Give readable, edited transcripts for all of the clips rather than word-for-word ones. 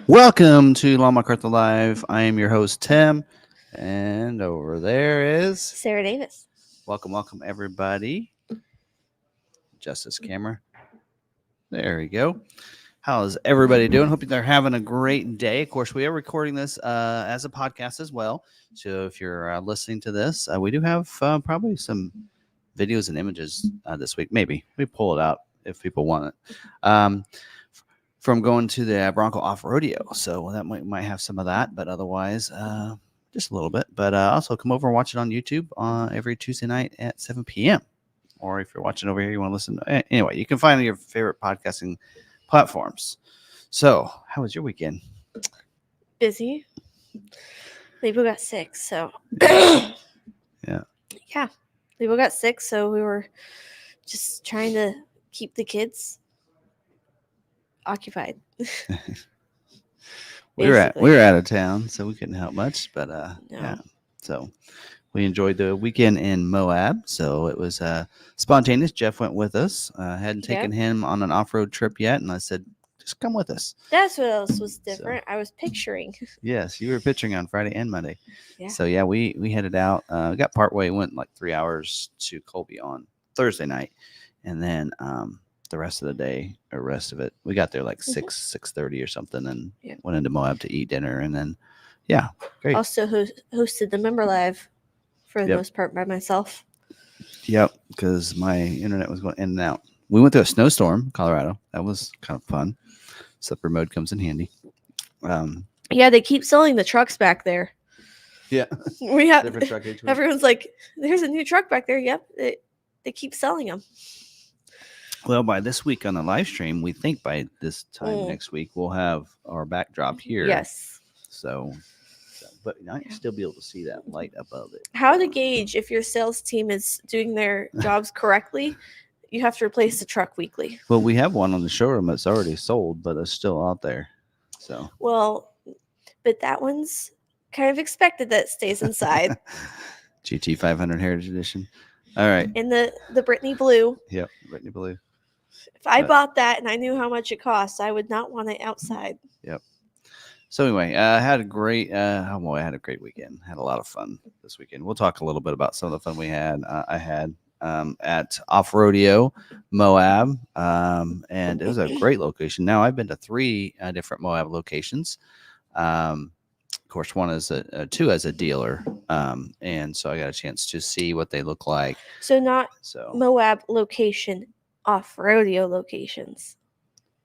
Welcome to McArthur Live. I am your host, Tim, and over there is Sarah Davis. welcome, everybody. Justice camera. There we go. How's everybody doing? Hope they're having a great day. Of course, we are recording this as a podcast as well. So if you're listening to this, we do have probably some videos and images this week. Maybe we pull it out if people want it. From going to the Bronco Off-Roadeo. So that might have some of that, but otherwise, just a little bit. But also come over and watch it on YouTube every Tuesday night at 7 p.m. Or if you're watching over here, you want to listen. Anyway, you can find your favorite podcasting platforms. So how was your weekend? Busy. Lebo got sick, so. Yeah. Yeah. Lebo got sick, so we were just trying to keep the kids occupied. we were out of town, so we couldn't help much. But No. yeah, so we enjoyed the weekend in Moab. So it was spontaneous. Jeff went with us. Hadn't taken him on an off-road trip yet, and I said, "Just come with us." That's what else was different. I was picturing. Yes, you were picturing on Friday and Monday. Yeah. So yeah, we headed out. We got partway. Went like 3 hours to Colby on Thursday night, and then the rest of the day, or rest of it, we got there like 6:30 or something, and went into Moab to eat dinner, and then great. Also hosted the member live for the most part by myself. Yep, because my internet was going in and out. We went through a snowstorm in Colorado. That was kind of fun. Slipper mode comes in handy. Yeah, they keep selling the trucks back there. Yeah, we have different truck each week. Everyone's like, "There's a new truck back there." Yep, they keep selling them. Well, by this week on the live stream, we think by this time next week we'll have our backdrop here. Yes. So but I'll still be able to see that light above it. How to gauge if your sales team is doing their jobs correctly? You have to replace the truck weekly. Well, we have one on the showroom that's already sold, but it's still out there. So. Well, but that one's kind of expected that it stays inside. GT 500 Heritage Edition. All right. And the Brittany Blue. Yep, Brittany Blue. If I bought that and I knew how much it cost, I would not want it outside. Yep. So anyway, I had a great weekend. Had a lot of fun this weekend. We'll talk a little bit about some of the fun we had. I had at Off-Roadeo Moab, and it was a great location. Now I've been to 3 different Moab locations. Of course, one is two as a dealer, and so I got a chance to see what they look like. So Moab location, Off-Roadeo locations.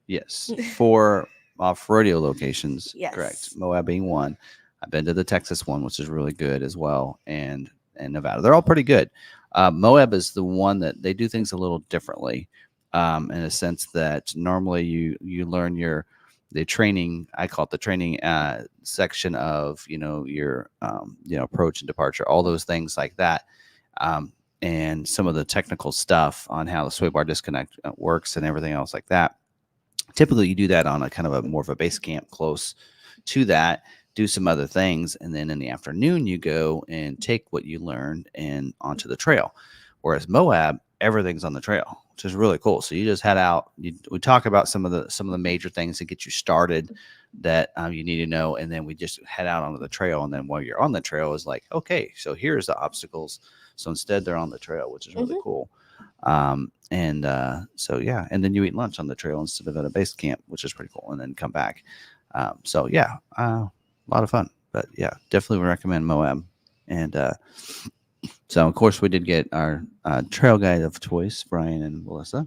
Yes, 4 Off-Roadeo locations. Yes. Correct. Moab being one. I've been to the Texas one, which is really good as well, and Nevada. They're all pretty good. Moab is the one that they do things a little differently, in a sense that normally you learn the training. I call it the training section of your approach and departure, all those things like that, and some of the technical stuff on how the sway bar disconnect works and everything else like that. Typically, you do that on a kind of a more of a base camp close to that. Do some other things, and then in the afternoon you go and take what you learned and onto the trail. Whereas Moab, everything's on the trail, which is really cool. So you just head out. We talk about some of the major things to get you started that you need to know, and then we just head out onto the trail. And then while you're on the trail, is like, okay, so here's the obstacles. So instead, they're on the trail, which is really cool. And then you eat lunch on the trail instead of at a base camp, which is pretty cool, and then come back. A lot of fun, but yeah, definitely would recommend Moab. And so of course we did get our trail guide of choice, Brian and Melissa,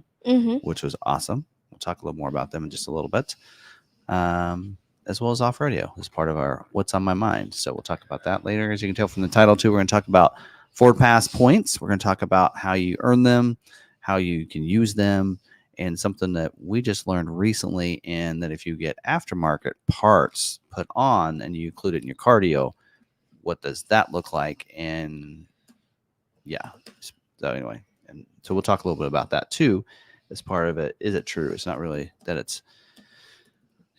which was awesome. We'll talk a little more about them in just a little bit, as well as Off-Roadeo as part of our What's on My Mind. So we'll talk about that later. As you can tell from the title too, we're going to talk about FordPass points. We're going to talk about how you earn them, how you can use them, and something that we just learned recently, and that if you get aftermarket parts put on and you include it in your cardio, what does that look like? And yeah, so anyway, and so we'll talk a little bit about that too as part of it. Is it true? It's not really that it's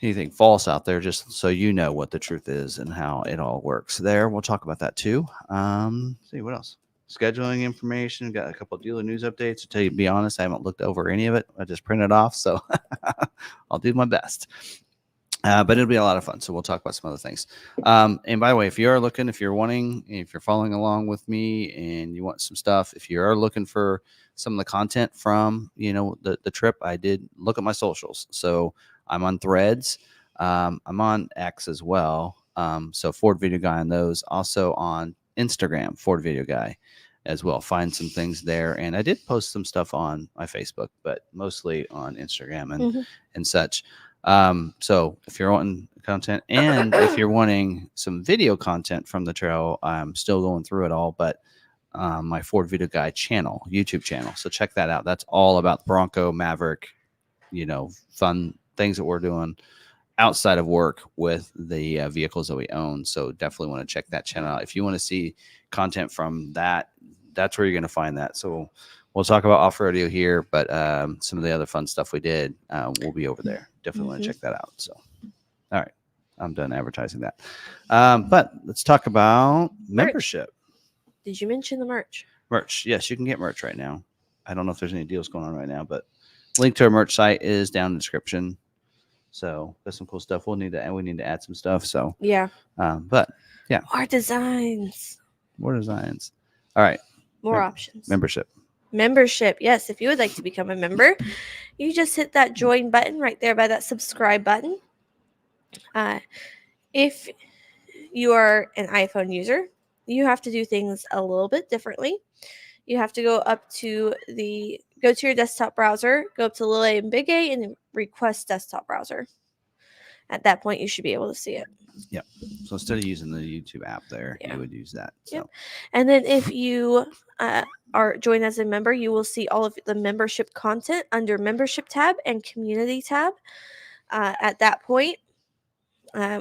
anything false out there, just so you know what the truth is and how it all works there. We'll talk about that too. See what else. Scheduling information, got a couple of dealer news updates. To be honest, I haven't looked over any of it. I just printed off, so I'll do my best. But it'll be a lot of fun. So we'll talk about some other things. And by the way, if you're following along with me and you want some stuff, if you are looking for some of the content from, the trip, I did look at my socials. So I'm on Threads. I'm on X as well. So Ford Video Guy on those. Also on Instagram, Ford Video Guy as well. Find some things there. And I did post some stuff on my Facebook, but mostly on Instagram and such. So if you're wanting content and if you're wanting some video content from the trail, I'm still going through it all, but my Ford Video Guy channel, YouTube channel. So check that out. That's all about Bronco, Maverick, fun things that we're doing outside of work with the vehicles that we own. So definitely want to check that channel out. If you want to see content from that, that's where you're going to find that. So we'll talk about off-roadeo here, but some of the other fun stuff we did will be over there. Definitely want to check that out. So, all right, I'm done advertising that. But let's talk about membership. Did you mention the merch? Merch, yes, you can get merch right now. I don't know if there's any deals going on right now, but link to our merch site is down in the description. So there's some cool stuff. We need to add some stuff. So yeah, but yeah, more designs. All right, more options. Membership. Yes, if you would like to become a member, you just hit that join button right there by that subscribe button. If you are an iPhone user, you have to do things a little bit differently. You have to go to your desktop browser, go up to little a and big A, and request desktop browser. At that point, you should be able to see it. Yep. So instead of using the YouTube app there, you would use that. So. Yep. And then if you are joined as a member, you will see all of the membership content under membership tab and community tab. At that point,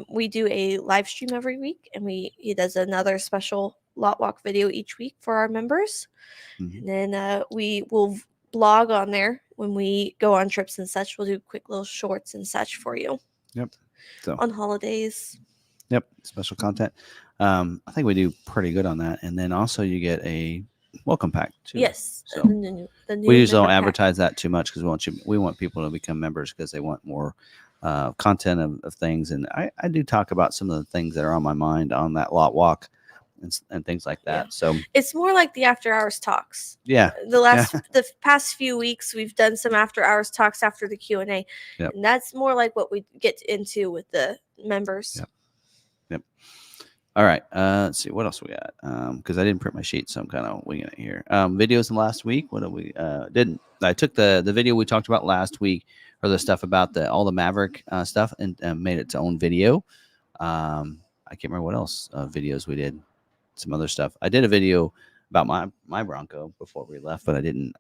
we do a live stream every week, and he does another special lot walk video each week for our members. Mm-hmm. And then we will blog on there when we go on trips and such. We'll do quick little shorts and such for you. Yep. So on holidays. Yep. Special content. I think we do pretty good on that. And then also you get a welcome pack too. Yes. So the new we usually don't advertise that too much because we want people to become members because they want more content of things. And I do talk about some of the things that are on my mind on that lot walk and things like that. Yeah. So it's more like the after hours talks. Yeah. The past few weeks we've done some after hours talks after the Q&A. Yep. And that's more like what we get into with the members. Yep. All right. Let's see what else we got. Because I didn't print my sheet, so I'm kind of winging it here. Videos from last week. What did we didn't? I took the video we talked about last week, or the stuff about all the Maverick stuff, and made its own video. I can't remember what else videos we did. Some other stuff. I did a video about my Bronco before we left, but I didn't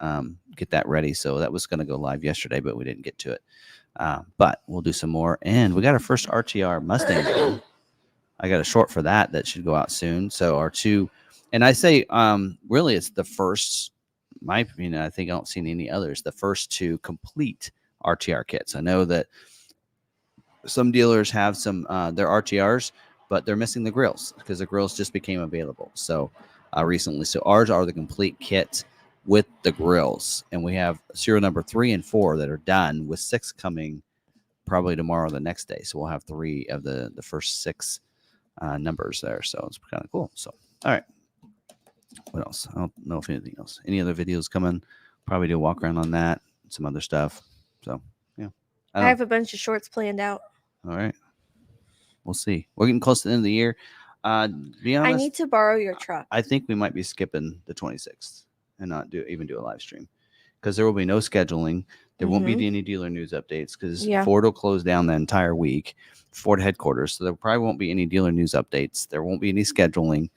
get that ready. So that was going to go live yesterday, but we didn't get to it. But we'll do some more. And we got our first RTR Mustang. I got a short for that should go out soon. So our two, and I say really it's the first, in my opinion, I think I don't see any others, the first to complete RTR kits. I know that some dealers have some their RTRs, but they're missing the grills because the grills just became available. So recently, so ours are the complete kit with the grills, and we have serial number 3 and 4 that are done, with 6 coming probably tomorrow or the next day. So we'll have 3 of the first 6 numbers there. So it's kind of cool. So, all right. What else? I don't know if anything else. Any other videos coming? Probably do a walk around on that. Some other stuff. So, yeah. I have a bunch of shorts planned out. All right. We'll see. We're getting close to the end of the year. Be honest, I need to borrow your truck. I think we might be skipping the 26th and not do a live stream because there will be no scheduling. There won't be any dealer news updates because Ford will close down the entire week, Ford headquarters. So there probably won't be any dealer news updates. There won't be any scheduling.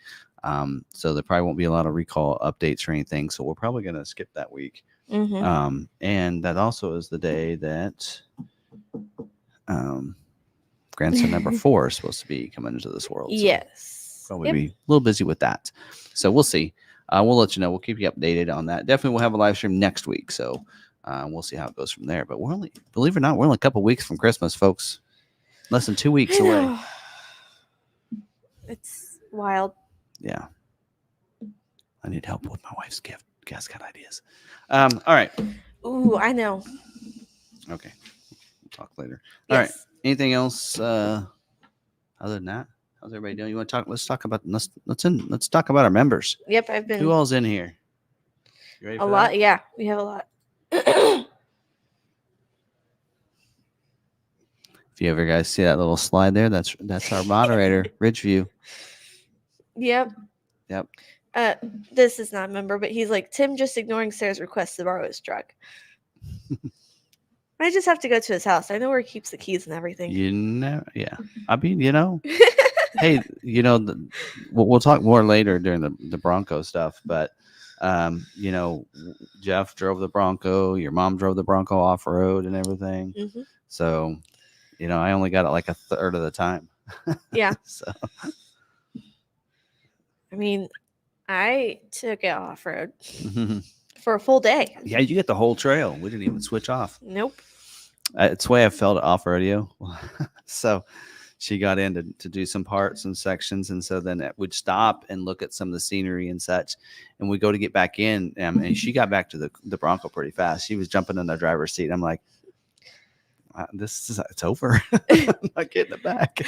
So there probably won't be a lot of recall updates or anything. So we're probably going to skip that week. And that also is the day that grandson number 4 is supposed to be coming into this world. So yes. Probably be a little busy with that. So we'll see. We'll let you know. We'll keep you updated on that. Definitely we'll have a live stream next week. So we'll see how it goes from there. But we're only, believe it or not, we're only a couple weeks from Christmas, folks. Less than 2 weeks away. It's wild. Yeah. I need help with my wife's gift. Guys got ideas. All right. Ooh, I know. Okay. talk later. All right. Yes. Anything else other than that? How's everybody doing? You want to talk? Let's talk about let's talk about our members. Yep, I've been Who all's in here? You ready a for lot. that? Yeah, we have a lot. If you ever guys see that little slide there, that's our moderator, Ridgeview. Yep. Yep. This is not a member, but he's like, Tim just ignoring Sarah's request to borrow his truck. I just have to go to his house. I know where he keeps the keys and everything. You know, yeah. I mean, hey, we'll talk more later during the Bronco stuff, but Jeff drove the Bronco, your mom drove the Bronco off-road and everything. Mm-hmm. So, I only got it like a third of the time. Yeah. So, I mean, I took it off-road for a full day. yeah, you get the whole trail. We didn't even switch off. Nope. It's the way I felt at off-rodeo. So she got in to do some parts and sections. And so then we'd stop and look at some of the scenery and such. And we go to get back in. And she got back to the Bronco pretty fast. She was jumping in the driver's seat. I'm like, it's over. I'm not getting it back.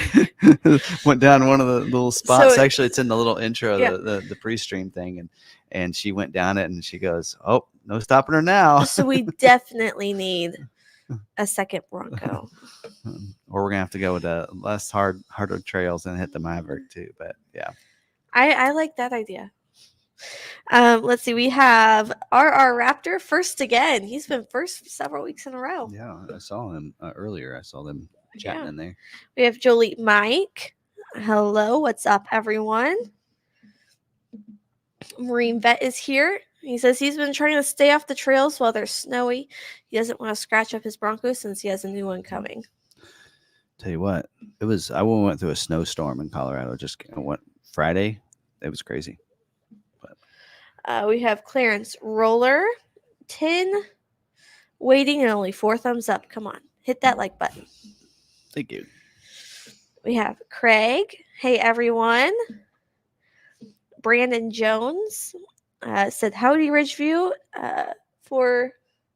Went down one of the little spots. Actually, it's in the little intro, the pre-stream thing. And she went down it and she goes, oh, no stopping her now. So we definitely need a second Bronco. Or we're gonna have to go with less harder trails and hit the Maverick too. But yeah, I like that idea. Let's see. We have RR Raptor first again. He's been first several weeks in a row. Yeah, I saw him earlier. I saw them chatting in there. We have Jolie Mike. Hello, what's up, everyone? Marine Vet is here. He says he's been trying to stay off the trails while they're snowy. He doesn't want to scratch up his Bronco since he has a new one coming. Tell you what, I went through a snowstorm in Colorado. Just went Friday. It was crazy. But we have Clarence Roller, 10, waiting, and only 4 thumbs up. Come on, hit that like button. Thank you. We have Craig. Hey, everyone. Brandon Jones said, howdy, Ridgeview.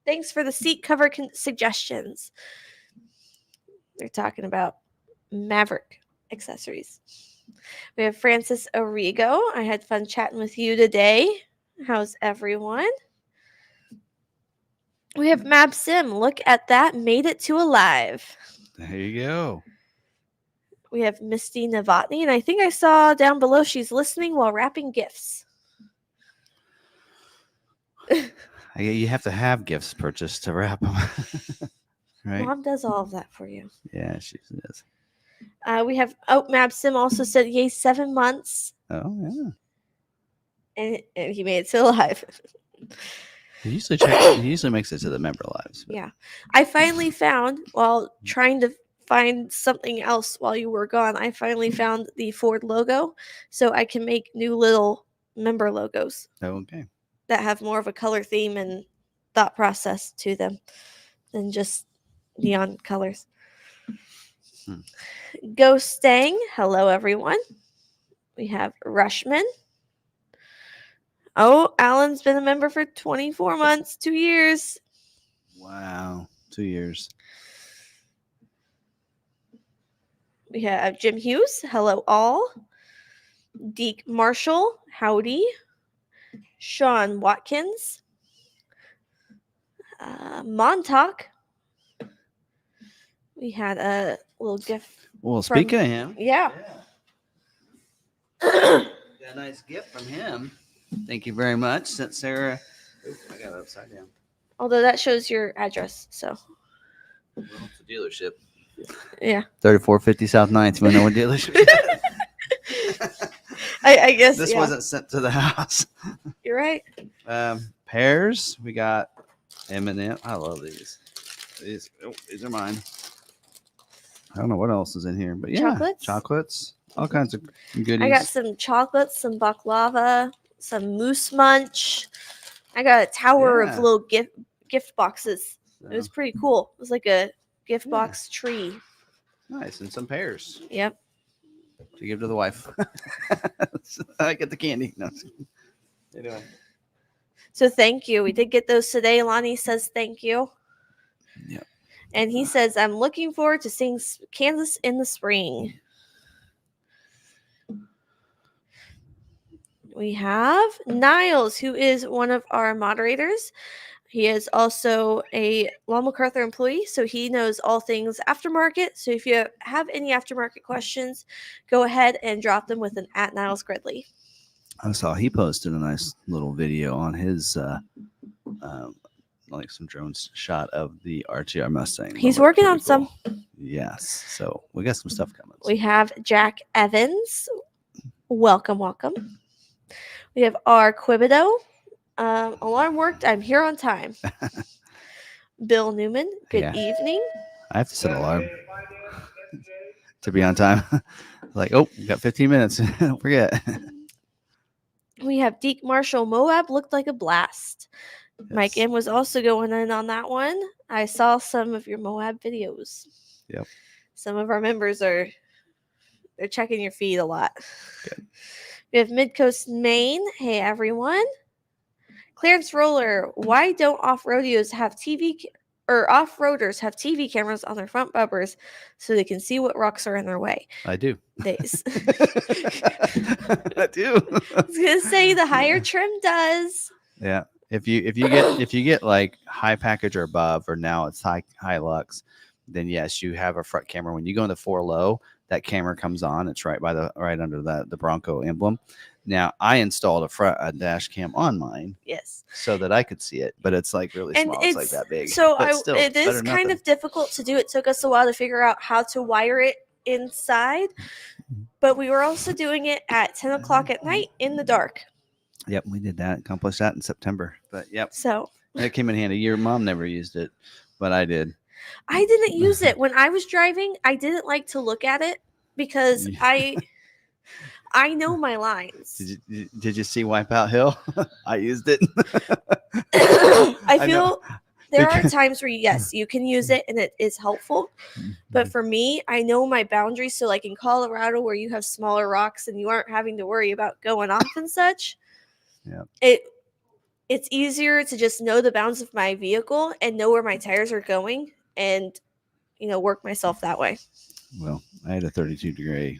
Thanks for the seat cover suggestions. They're talking about Maverick accessories. We have Francis Origo. I had fun chatting with you today. How's everyone? We have Mab Sim. Look at that. Made it to alive. There you go. We have Misty Novotny, and I think I saw down below she's listening while wrapping gifts. You have to have gifts purchased to wrap them. Right? Mom does all of that for you. Yeah, she does. We have Mab Sim also said, yay, 7 months. Oh, yeah. And he made it to live. He usually makes it to the member lives. But. Yeah. I finally found, while trying to find something else while you were gone, I finally found the Ford logo. So I can make new little member logos. Okay. That have more of a color theme and thought process to them than just neon colors. Ghost Stang. Hello, everyone. We have Rushman. Oh, Alan's been a member for 24 months, 2 years. Wow, 2 years. We have Jim Hughes. Hello, all. Deke Marshall. Howdy. Sean Watkins. Montauk. We had a little gift. Well, speaking of him. Yeah. Got a nice gift from him. Thank you very much. Sent Sarah. I got it upside down. Although that shows your address, so. Well, it's a dealership. Yeah. 3450 South 9th. You know what dealership? I guess this wasn't sent to the house. You're right. Pears. We got M&M. I love these. These are mine. I don't know what else is in here, but yeah, chocolates, all kinds of goodies. I got some chocolates, some baklava, some moose munch. I got a tower of little gift boxes. So. It was pretty cool. It was like a gift box tree. Nice, and some pears. Yep. To give to the wife. I get the candy. No. Anyway. So thank you. We did get those today. Lonnie says thank you. Yep. And he says, I'm looking forward to seeing Kansas in the spring. We have Niles, who is one of our moderators. He is also a Law McArthur employee, so he knows all things aftermarket. So if you have any aftermarket questions, go ahead and drop them with an @Niles Gridley. I saw he posted a nice little video on his like some drone shot of the RTR Mustang. He's working on some. Yes, so we got some stuff coming. We have Jack Evans. Welcome. We have R. Quibido. Alarm worked. I'm here on time. Bill Newman. Good evening. I have to set an alarm to be on time. Like, oh, we got 15 minutes. Don't forget. We have Deke Marshall. Moab looked like a blast. Yes. Mike M was also going in on that one. I saw some of your Moab videos. Yep. Some of our members they're checking your feed a lot. Good. We have Midcoast Maine. Hey everyone. Clarence Roller. Why don't off-rodeos have off-roaders have TV cameras on their front bumpers so they can see what rocks are in their way? I do. Days. I do. I was gonna say the higher trim does. Yeah. If you get like high package or above, or now it's high lux, then yes, you have a front camera. When you go into 4 low, that camera comes on. It's right under the Bronco emblem. Now I installed a dash cam on mine. Yes. So that I could see it, but it's like really small. It's like that big. So it is kind of difficult to do. It took us a while to figure out how to wire it inside, but we were also doing it at 10 o'clock at night in the dark. Yep, we did that. Accomplished that in September. But yep. So it came in handy. Your mom never used it, but I did. I didn't use it when I was driving. I didn't like to look at it because I know my lines. Did you see Wipeout Hill? I used it. I feel there are times where yes, you can use it and it is helpful. But for me, I know my boundaries. So like in Colorado where you have smaller rocks and you aren't having to worry about going off and such. Yeah. It's easier to just know the bounds of my vehicle and know where my tires are going and work myself that way. Well, I had a 32-degree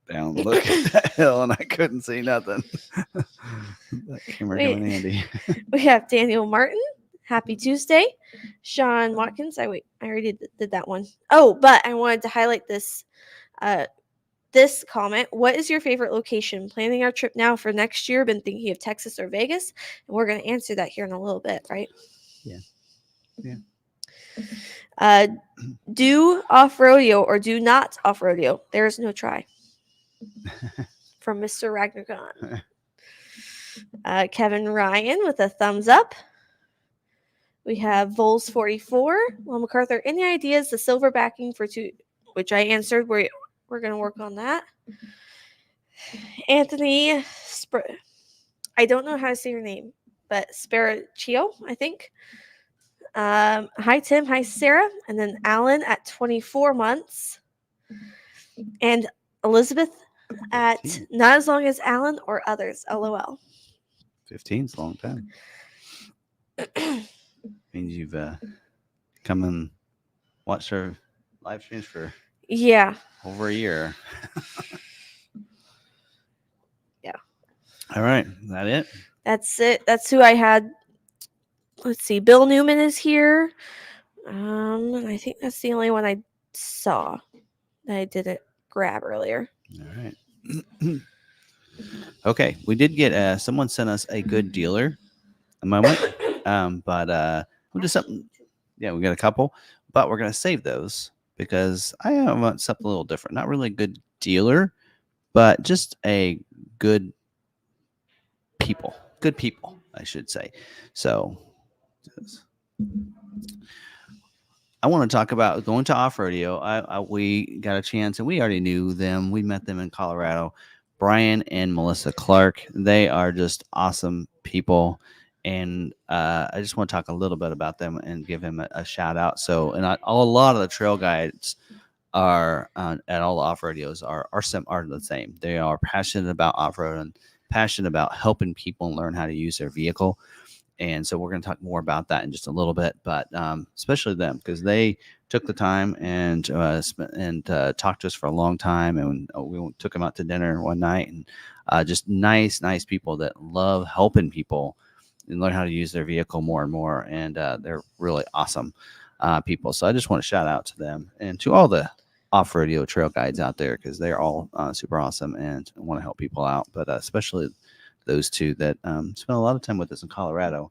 down look at that hill and I couldn't see nothing. That camera came in handy. We have Daniel Martin. Happy Tuesday. Sean Watkins. I already did that one. Oh, but I wanted to highlight this comment. What is your favorite location? Planning our trip now for next year. Been thinking of Texas or Vegas. And we're going to answer that here in a little bit, right? Yeah. Do off-rodeo or do not off-rodeo? There is no try. From Mr. Ragnargon. Kevin Ryan with a thumbs up. We have Vols 44. Well, McArthur, any ideas? The silver backing for 2, which I answered. We're going to work on that. Anthony, I don't know how to say your name, but Sparaccio, I think. Hi, Tim. Hi, Sarah. And then Alan at 24 months. And Elizabeth at 15. Not as long as Alan or others. LOL. 15's a long time. Means you've come and watched our live streams for over a year. Yeah. All right. Is that it? That's it. That's who I had. Let's see. Bill Newman is here. And I think that's the only one I saw that I didn't grab earlier. All right. Okay. We did get someone sent us a good dealer a moment. But we'll do something. Yeah, we got a couple, but we're gonna save those because I want something a little different. Not really a good dealer, but just a good people, I should say. So I want to talk about going to off-rodeo. We got a chance, and we already knew them. We met them in Colorado. Brian and Melissa Clark. They are just awesome people. And I just want to talk a little bit about them and give him a shout out. So, and a lot of the trail guides are at all the off-rodeos are the same. They are passionate about off-road and passionate about helping people learn how to use their vehicle. And so we're going to talk more about that in just a little bit, but especially them, because they took the time and talked to us for a long time. And we took them out to dinner one night, and just nice people that love helping people and learn how to use their vehicle more and more. And they're really awesome people. So I just want to shout out to them and to all the off-roadeo trail guides out there, because they're all super awesome and want to help people out, but especially those two that spent a lot of time with us in Colorado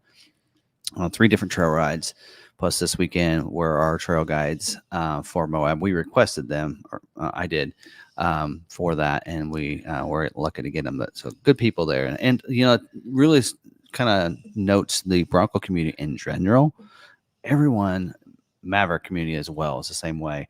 on 3 different trail rides. Plus this weekend were our trail guides for Moab. We requested them, or I did, for that, and we were lucky to get them. But so good people there, and really kind of notes the Bronco community in general. Everyone, Maverick community as well, is the same way.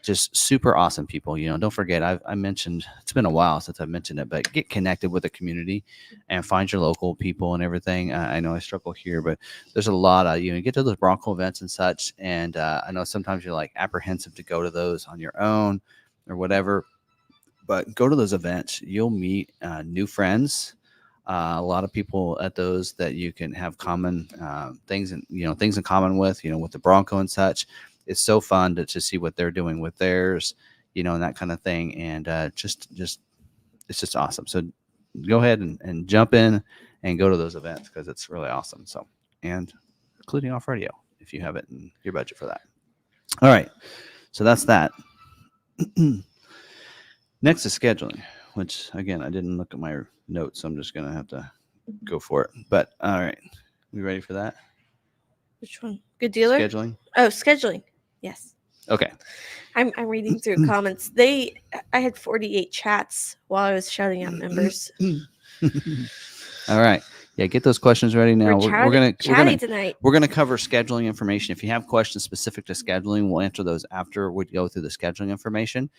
Just super awesome people. Don't forget, I mentioned, it's been a while since I've mentioned it, but get connected with the community and find your local people and everything. I know I struggle here, but there's a lot of, get to those Bronco events and such. And I know sometimes you're like apprehensive to go to those on your own or whatever, but go to those events. You'll meet new friends. A lot of people at those that you can have common things and things in common with the Bronco and such. It's so fun to see what they're doing with theirs, and that kind of thing. And just it's just awesome. So go ahead and jump in and go to those events, because it's really awesome. So, and including Off-Roadeo, if you have it in your budget for that. All right. So that's that. Next is scheduling, which again, I didn't look at my notes, so I'm just going to have to go for it. But all right. We ready for that? Which one? Good dealer? Scheduling? Oh, scheduling. Yes. Okay. I'm reading through comments. I had 48 chats while I was shouting out members. All right. Yeah, get those questions ready now. We're gonna cover scheduling information. If you have questions specific to scheduling, we'll answer those after we go through the scheduling information,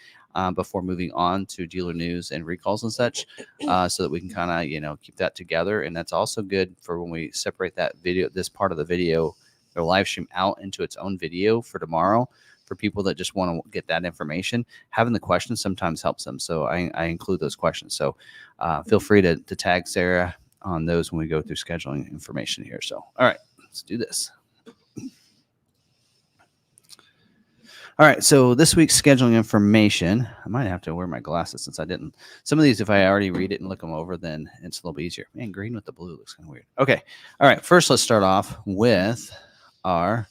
before moving on to dealer news and recalls and such, so that we can kind of keep that together. And that's also good for when we separate that video, this part of the video or live stream, out into its own video for tomorrow. For people that just want to get that information, having the questions sometimes helps them. So I include those questions. So feel free to tag Sarah on those when we go through scheduling information here. So, all right, let's do this. All right, so this week's scheduling information, I might have to wear my glasses since I didn't. Some of these, if I already read it and look them over, then it's a little bit easier. Man, green with the blue looks kind of weird. Okay, all right, first let's start off with our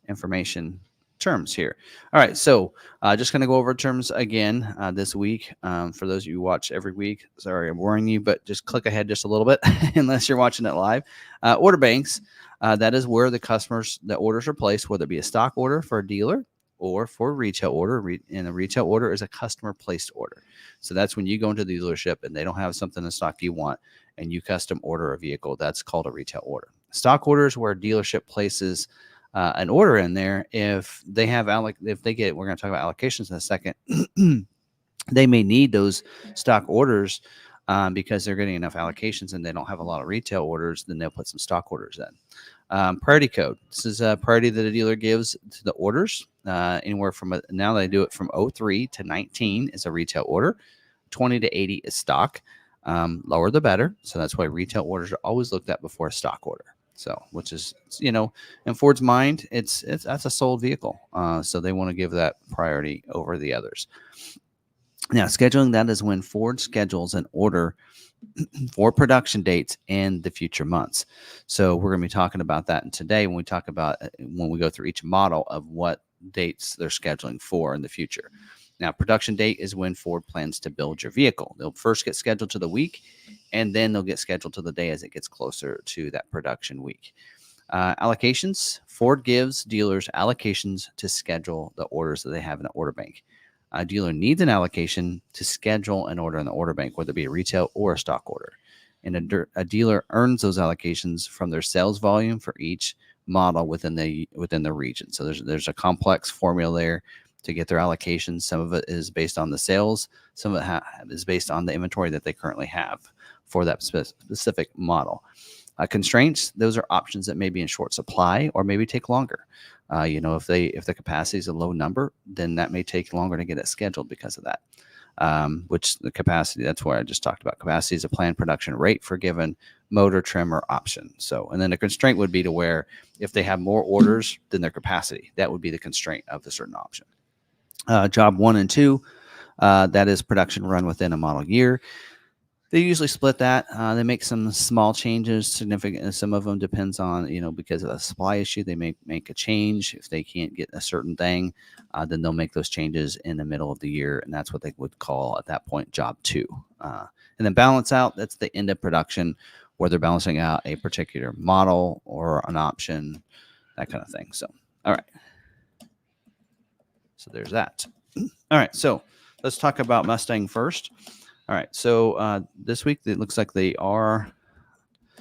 information terms here. All right, so just going to go over terms again this week. For those of you who watch every week, sorry I'm worrying you, but just click ahead just a little bit unless you're watching it live. Order banks, that is where the orders are placed, whether it be a stock order for a dealer or for a retail order. And a retail order is a customer placed order. So that's when you go into the dealership and they don't have something in stock you want and you custom order a vehicle. That's called a retail order. Stock orders where a dealership places an order in there. If they have we're going to talk about allocations in a second. They may need those stock orders because they're getting enough allocations and they don't have a lot of retail orders. Then they'll put some stock orders in. Priority code. This is a priority that a dealer gives to the orders. Anywhere from now they do it from 03 to 19 is a retail order. 20 to 80 is stock. Lower the better. So that's why retail orders are always looked at before a stock order. So, which is, in Ford's mind, that's a sold vehicle. So they want to give that priority over the others. Now, scheduling, that is when Ford schedules an order for production dates in the future months. So we're going to be talking about that today when we go through each model of what dates they're scheduling for in the future. Now, production date is when Ford plans to build your vehicle. They'll first get scheduled to the week, and then they'll get scheduled to the day as it gets closer to that production week. Allocations, Ford gives dealers allocations to schedule the orders that they have in the order bank. A dealer needs an allocation to schedule an order in the order bank, whether it be a retail or a stock order. And a dealer earns those allocations from their sales volume for each model within the region. So there's a complex formula there to get their allocations. Some of it is based on the sales. Some of it is based on the inventory that they currently have for that specific model. Constraints, those are options that may be in short supply or maybe take longer. If the capacity is a low number, then that may take longer to get it scheduled because of that. Which the capacity, that's where I just talked about. Capacity is a planned production rate for given motor, trim, or option. So, and then the constraint would be to where if they have more orders than their capacity, that would be the constraint of the certain option. Job 1 and 2, that is production run within a model year. They usually split that. They make some small changes, significant. Some of them depends on, because of a supply issue, they may make a change. If they can't get a certain thing, then they'll make those changes in the middle of the year. And that's what they would call at that point job 2. And then balance out, that's the end of production where they're balancing out a particular model or an option, that kind of thing. So, all right. So there's that. All right. So let's talk about Mustang first. All right, so this week it looks like they are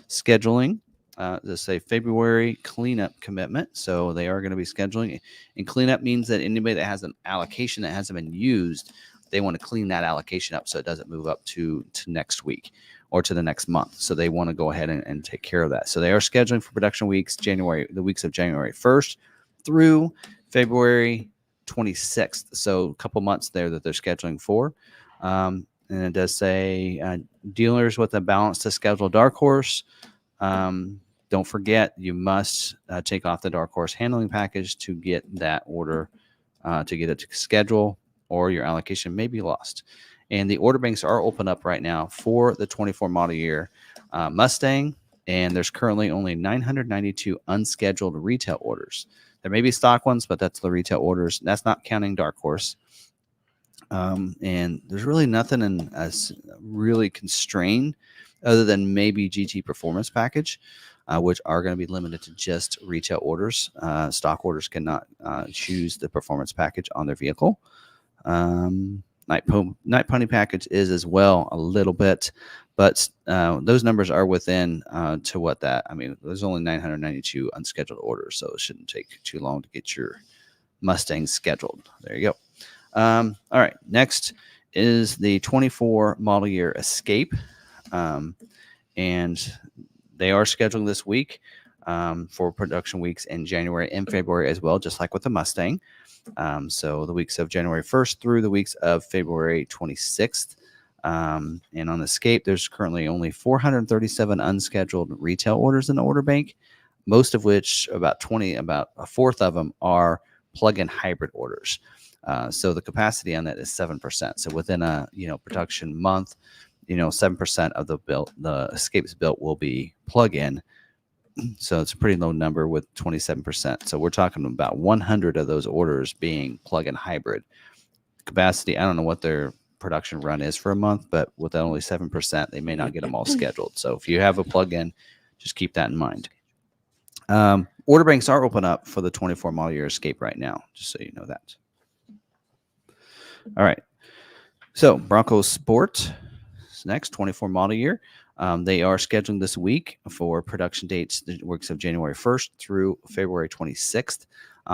scheduling, let's say February cleanup commitment. So they are going to be scheduling, and cleanup means that anybody that has an allocation that hasn't been used, they want to clean that allocation up so it doesn't move up to next week or to the next month. So they want to go ahead and take care of that. So they are scheduling for production weeks, the weeks of January 1st through February 26th. So a couple months there that they're scheduling for. And it does say dealers with a balance to schedule Dark Horse. Don't forget, you must take off the Dark Horse handling package to get that order, to get it to schedule, or your allocation may be lost. And the order banks are open up right now for the 24 model year Mustang, and there's currently only 992 unscheduled retail orders. There may be stock ones, but that's the retail orders. That's not counting Dark Horse. And there's really nothing as really constrained other than maybe GT Performance Package, which are going to be limited to just retail orders. Stock orders cannot choose the Performance Package on their vehicle. Night Pony Package is as well a little bit, but those numbers are within to what that. I mean, there's only 992 unscheduled orders, so it shouldn't take too long to get your Mustang scheduled. There you go. All right. Next is the 24 model year Escape. And they are scheduling this week for production weeks in January and February as well, just like with the Mustang. So the weeks of January 1st through the weeks of February 26th. And on the Escape, there's currently only 437 unscheduled retail orders in the order bank, most of which about a fourth of them are plug-in hybrid orders. So the capacity on that is 7%. So within a production month, 7% of the Escapes built will be plug-in. So it's a pretty low number with 27%. So we're talking about 100 of those orders being plug-in hybrid. Capacity, I don't know what their production run is for a month, but with only 7%, they may not get them all scheduled. So if you have a plug-in, just keep that in mind. Order banks are open up for the 24 model year Escape right now, just so you know that. All right. So Bronco Sport is next, 24 model year. They are scheduling this week for production dates, the weeks of January 1st through February 26th.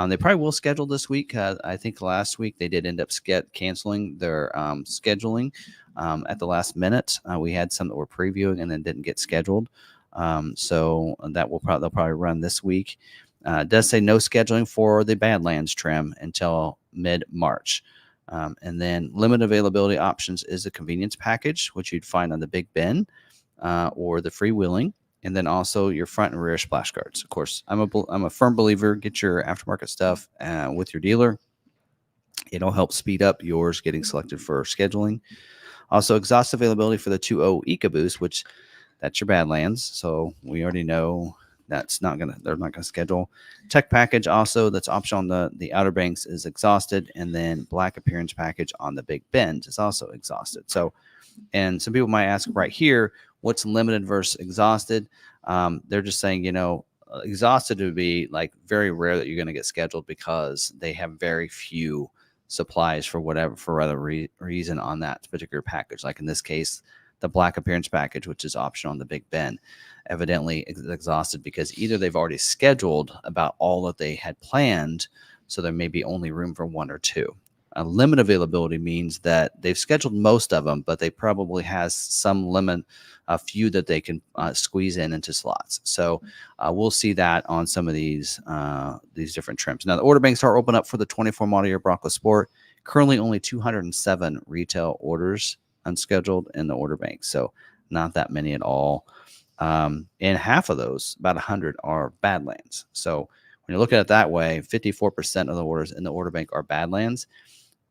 They probably will schedule this week. I think last week they did end up canceling their scheduling at the last minute. We had some that were previewing and then didn't get scheduled. So that they'll probably run this week. It does say no scheduling for the Badlands trim until mid-March. And then limited availability options is a convenience package, which you'd find on the Big Ben or the freewheeling, and then also your front and rear splash guards. Of course, I'm a firm believer, get your aftermarket stuff with your dealer. It'll help speed up yours getting selected for scheduling. Also, exhaust availability for the 2.0 EcoBoost, which that's your Badlands. So we already know they're not gonna schedule. Tech package also that's optional on the Outer Banks is exhausted, and then black appearance package on the Big Bend is also exhausted. So, and some people might ask right here, what's limited versus exhausted? They're just saying, exhausted would be like very rare that you're going to get scheduled because they have very few supplies for other reason on that particular package. Like in this case, the black appearance package, which is optional on the Big Ben, evidently exhausted because either they've already scheduled about all that they had planned, so there may be only room for one or two. Limit availability means that they've scheduled most of them, but they probably has some limit, a few that they can squeeze into slots. So we'll see that on some of these different trims. Now the order banks are open up for the 24 model year Bronco Sport. Currently only 207 retail orders unscheduled in the order bank, so not that many at all. And half of those, about 100, are Badlands. So when you look at it that way, 54% of the orders in the order bank are Badlands.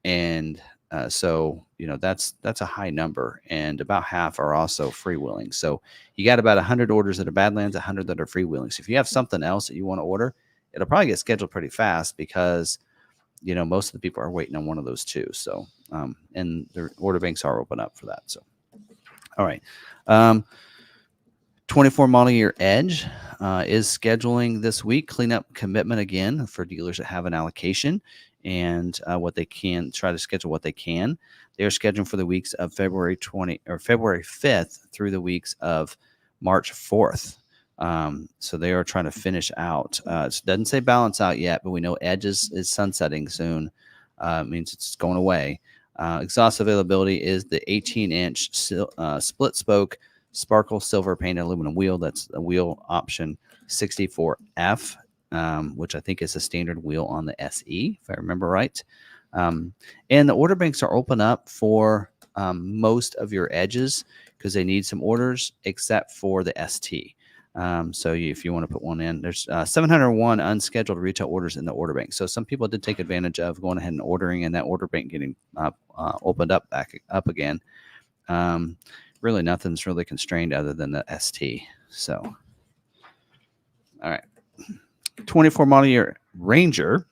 And so, that's a high number, and about half are also freewheeling. So you got about 100 orders that are Badlands, 100 that are freewheeling. So if you have something else that you want to order, it'll probably get scheduled pretty fast because, most of the people are waiting on one of those two. So, and the order banks are open up for that. So, all right. 24 model year Edge is scheduling this week. Cleanup commitment again for dealers that have an allocation and what they can try to schedule what they can. They are scheduling for the weeks of February 5th through the weeks of March 4th. So they are trying to finish out. It doesn't say balance out yet, but we know Edge is sunsetting soon. It means it's going away. Exhaust availability is the 18-inch split spoke sparkle silver painted aluminum wheel. That's a wheel option 64F, which I think is a standard wheel on the SE, if I remember right. And the order banks are open up for most of your Edges because they need some orders, except for the ST. So if you want to put one in, there's 701 unscheduled retail orders in the order bank. So some people did take advantage of going ahead and ordering, and that order bank getting opened up back up again. Really nothing's really constrained other than the ST. So, all right. 24 model year Ranger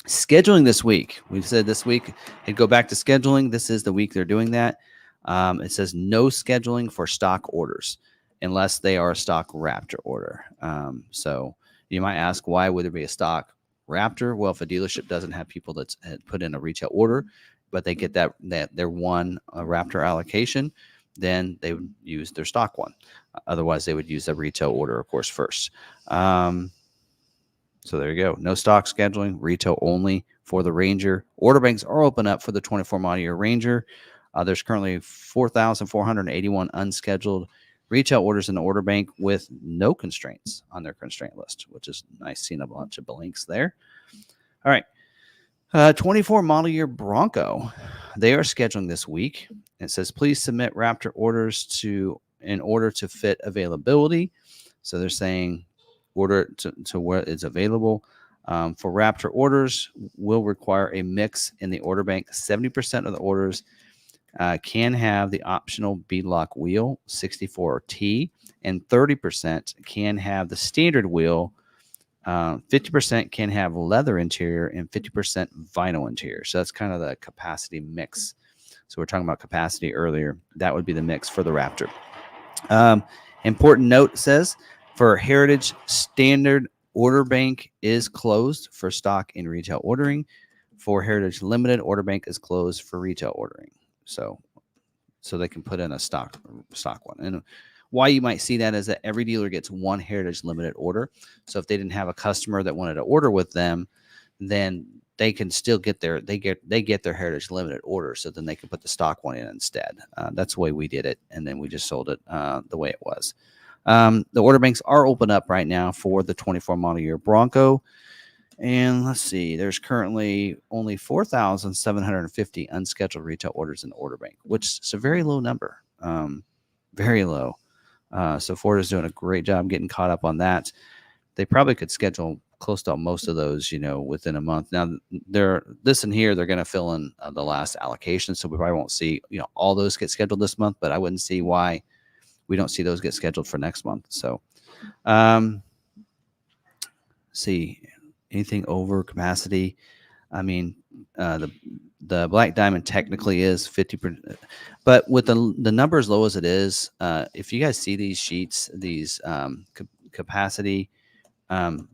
scheduling this week. We've said this week and go back to scheduling. This is the week they're doing that. It says no scheduling for stock orders unless they are a stock Raptor order. So you might ask, why would there be a stock Raptor? Well, if a dealership doesn't have people that's put in a retail order, but they get that their one Raptor allocation, then they would use their stock one. Otherwise, they would use a retail order, of course, first. So there you go. No stock scheduling, retail only for the Ranger. Order banks are open up for the 24 model year Ranger. There's currently 4,481 unscheduled retail orders in the order bank with no constraints on their constraint list, which is nice seeing a bunch of blanks there. All right. 24 model year Bronco. They are scheduling this week. It says, please submit Raptor orders in order to fit availability. So they're saying order to where it's available. For Raptor orders will require a mix in the order bank. 70% of the orders can have the optional beadlock wheel 64T, and 30% can have the standard wheel. 50% can have leather interior and 50% vinyl interior. So that's kind of the capacity mix. So we're talking about capacity earlier. That would be the mix for the Raptor. Important note says for Heritage standard order bank is closed for stock and retail ordering. For Heritage Limited, order bank is closed for retail ordering. So they can put in a stock one. And why you might see that is that every dealer gets one Heritage Limited order. So if they didn't have a customer that wanted to order with them, then they can still get their Heritage Limited order. So then they can put the stock one in instead. That's the way we did it, and then we just sold it the way it was. The order banks are open up right now for the 24 model year Bronco. And let's see, there's currently only 4,750 unscheduled retail orders in the order bank, which is a very low number. Very low. So Ford is doing a great job getting caught up on that. They probably could schedule close to most of those, within a month. Now, they're going to fill in the last allocation, so we probably won't see, all those get scheduled this month, but I wouldn't see why we don't see those get scheduled for next month. So, see, anything over capacity? I mean, the Black Diamond technically is 50%, but with the number as low as it is, if you guys see these sheets, these capacity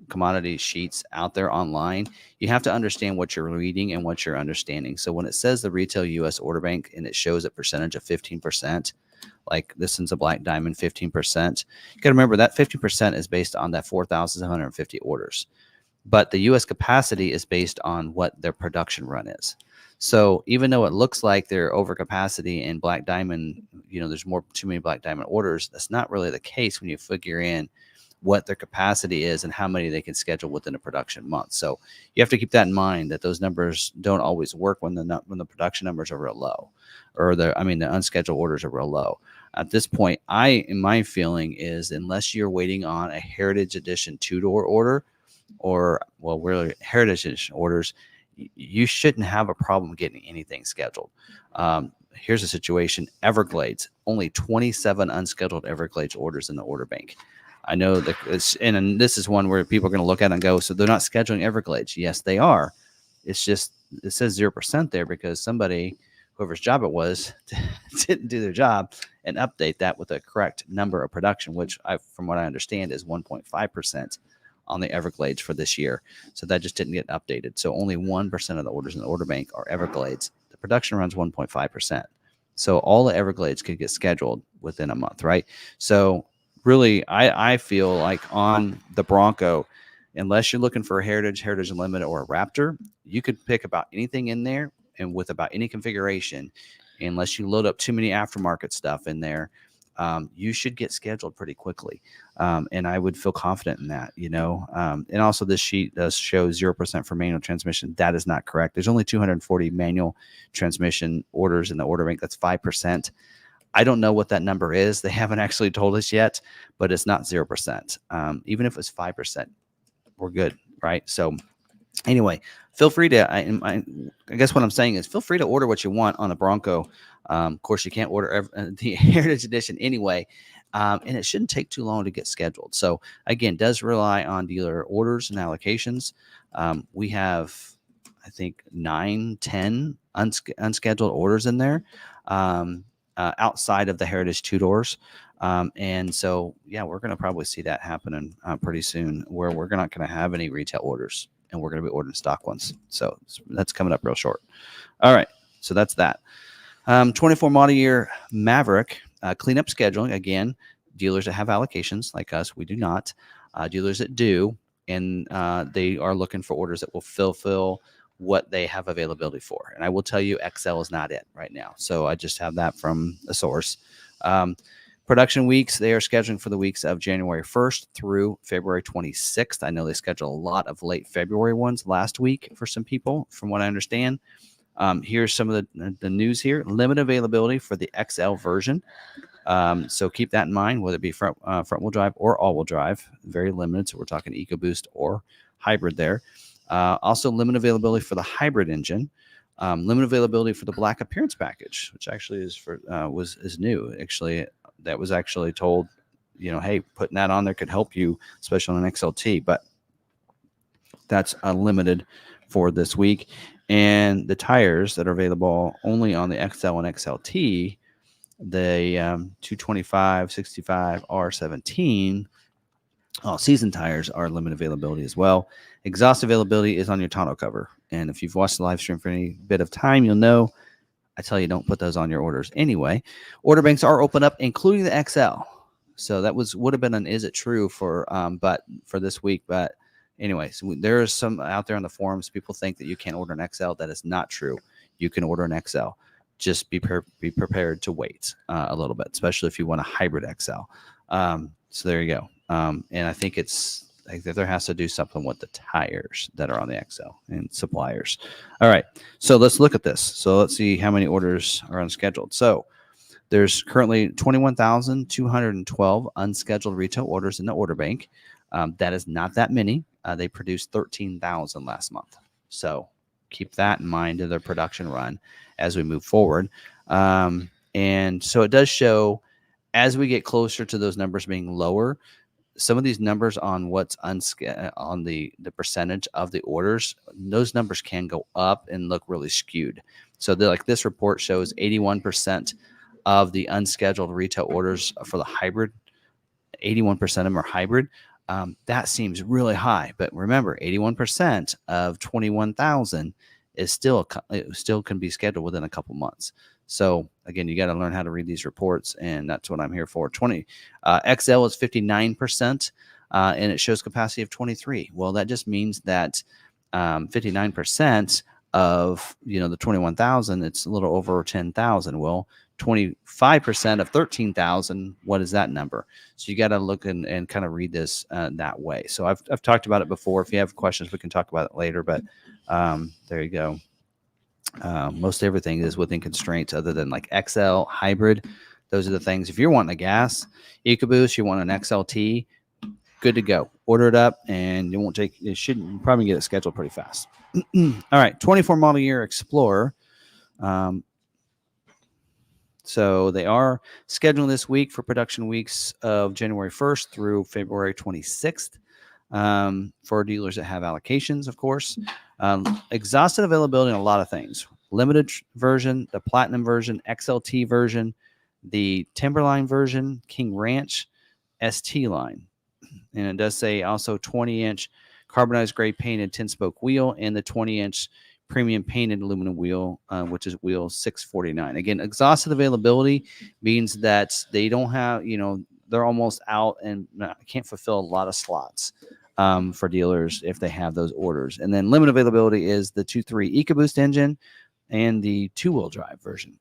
commodity sheets out there online, you have to understand what you're reading and what you're understanding. So when it says the retail U.S. order bank and it shows a percentage of 15%, like this one's a Black Diamond 15%, you got to remember that 50% is based on that 4,750 orders. But the U.S. capacity is based on what their production run is. So even though it looks like they're over capacity in Black Diamond, there's too many Black Diamond orders. That's not really the case when you figure in what their capacity is and how many they can schedule within a production month. So you have to keep that in mind, that those numbers don't always work when the production numbers are real low, or the unscheduled orders are real low. At this point, my feeling is, unless you're waiting on a Heritage Edition 2-door order, or really Heritage Edition orders, you shouldn't have a problem getting anything scheduled. Here's a situation: Everglades, only 27 unscheduled Everglades orders in the order bank. I know that and this is one where people are going to look at it and go, so they're not scheduling Everglades. Yes, they are. It's just, it says 0% there because somebody, whoever's job it was, didn't do their job and update that with the correct number of production, which from what I understand is 1.5% on the Everglades for this year. So that just didn't get updated. So only 1% of the orders in the order bank are Everglades. The production runs 1.5%. So all the Everglades could get scheduled within a month, right? So really, I feel like on the Bronco, unless you're looking for a Heritage Unlimited, or a Raptor, you could pick about anything in there and with about any configuration, unless you load up too many aftermarket stuff in there. You should get scheduled pretty quickly. And I would feel confident in that, and also this sheet does show 0% for manual transmission. That is not correct. There's only 240 manual transmission orders in the order bank. That's 5%. I don't know what that number is. They haven't actually told us yet, but it's not 0%. Even if it's 5%, we're good, right? So anyway, feel free to, I guess what I'm saying is, feel free to order what you want on the Bronco. Of course, you can't order the Heritage Edition anyway, and it shouldn't take too long to get scheduled. So again, does rely on dealer orders and allocations. We have, I think, 9-10 unscheduled orders in there. Outside of the Heritage 2-doors. And so, yeah, we're going to probably see that happening pretty soon, where we're not going to have any retail orders and we're going to be ordering stock ones. So that's coming up real short. All right. So that's that. 24 model year Maverick, cleanup scheduling. Again, dealers that have allocations like us, we do not. Dealers that do, and they are looking for orders that will fulfill what they have availability for. And I will tell you, XL is not it right now. So I just have that from a source. Production weeks, they are scheduling for the weeks of January 1st through February 26th. I know they scheduled a lot of late February ones last week for some people, from what I understand. Here's some of the news here. Limited availability for the XL version. So keep that in mind, whether it be front-wheel drive or all-wheel drive. Very limited. So we're talking EcoBoost or hybrid there. Also limited availability for the hybrid engine. Limited availability for the black appearance package, which actually is new. Actually, that was actually told, hey, putting that on there could help you, especially on an XLT. But that's limited for this week. And the tires that are available only on the XL and XLT, the 225, 65, R17, season tires are limited availability as well. Exhaust availability is on your tonneau cover. And if you've watched the live stream for any bit of time, you'll know I tell you, don't put those on your orders anyway. Order banks are open up, including the XL. So that would have been an is it true for this week. But anyway, so there is some out there on the forums. People think that you can't order an XL. That is not true. You can order an XL. Just be prepared to wait a little bit, especially if you want a hybrid XL. So there you go. And I think that there has to do something with the tires that are on the XL and suppliers. All right, so let's look at this. So let's see how many orders are unscheduled. So there's currently 21,212 unscheduled retail orders in the order bank. That is not that many. They produced 13,000 last month. So keep that in mind in their production run as we move forward. And so it does show, as we get closer to those numbers being lower, some of these numbers on what's on the percentage of the orders, those numbers can go up and look really skewed. So like this report shows 81% of the unscheduled retail orders for the hybrid, 81% of them are hybrid. That seems really high, but remember, 81% of 21,000 is still can be scheduled within a couple months. So again, you got to learn how to read these reports, and that's what I'm here for. XL is 59%, and it shows capacity of 23. Well, that just means that 59% of, the 21,000, it's a little over 10,000. Well, 25% of 13,000, what is that number? So you got to look and kind of read this that way. So I've talked about it before. If you have questions, we can talk about it later, but there you go. Most everything is within constraints other than like XL, hybrid. Those are the things. If you're wanting a gas EcoBoost, you want an XLT, good to go. Order it up, and you shouldn't probably get it scheduled pretty fast. All right, 24 model year Explorer. So they are scheduling this week for production weeks of January 1st through February 26th for dealers that have allocations, of course. Exhausted availability on a lot of things. Limited version, the Platinum version, XLT version, the Timberline version, King Ranch, ST line. And it does say also 20-inch carbonized gray painted 10-spoke wheel and the 20-inch premium painted aluminum wheel, which is wheel 649. Again, exhausted availability means that they don't have, they're almost out and can't fulfill a lot of slots for dealers if they have those orders. And then limited availability is the 2.3 EcoBoost engine and the 2-wheel drive version.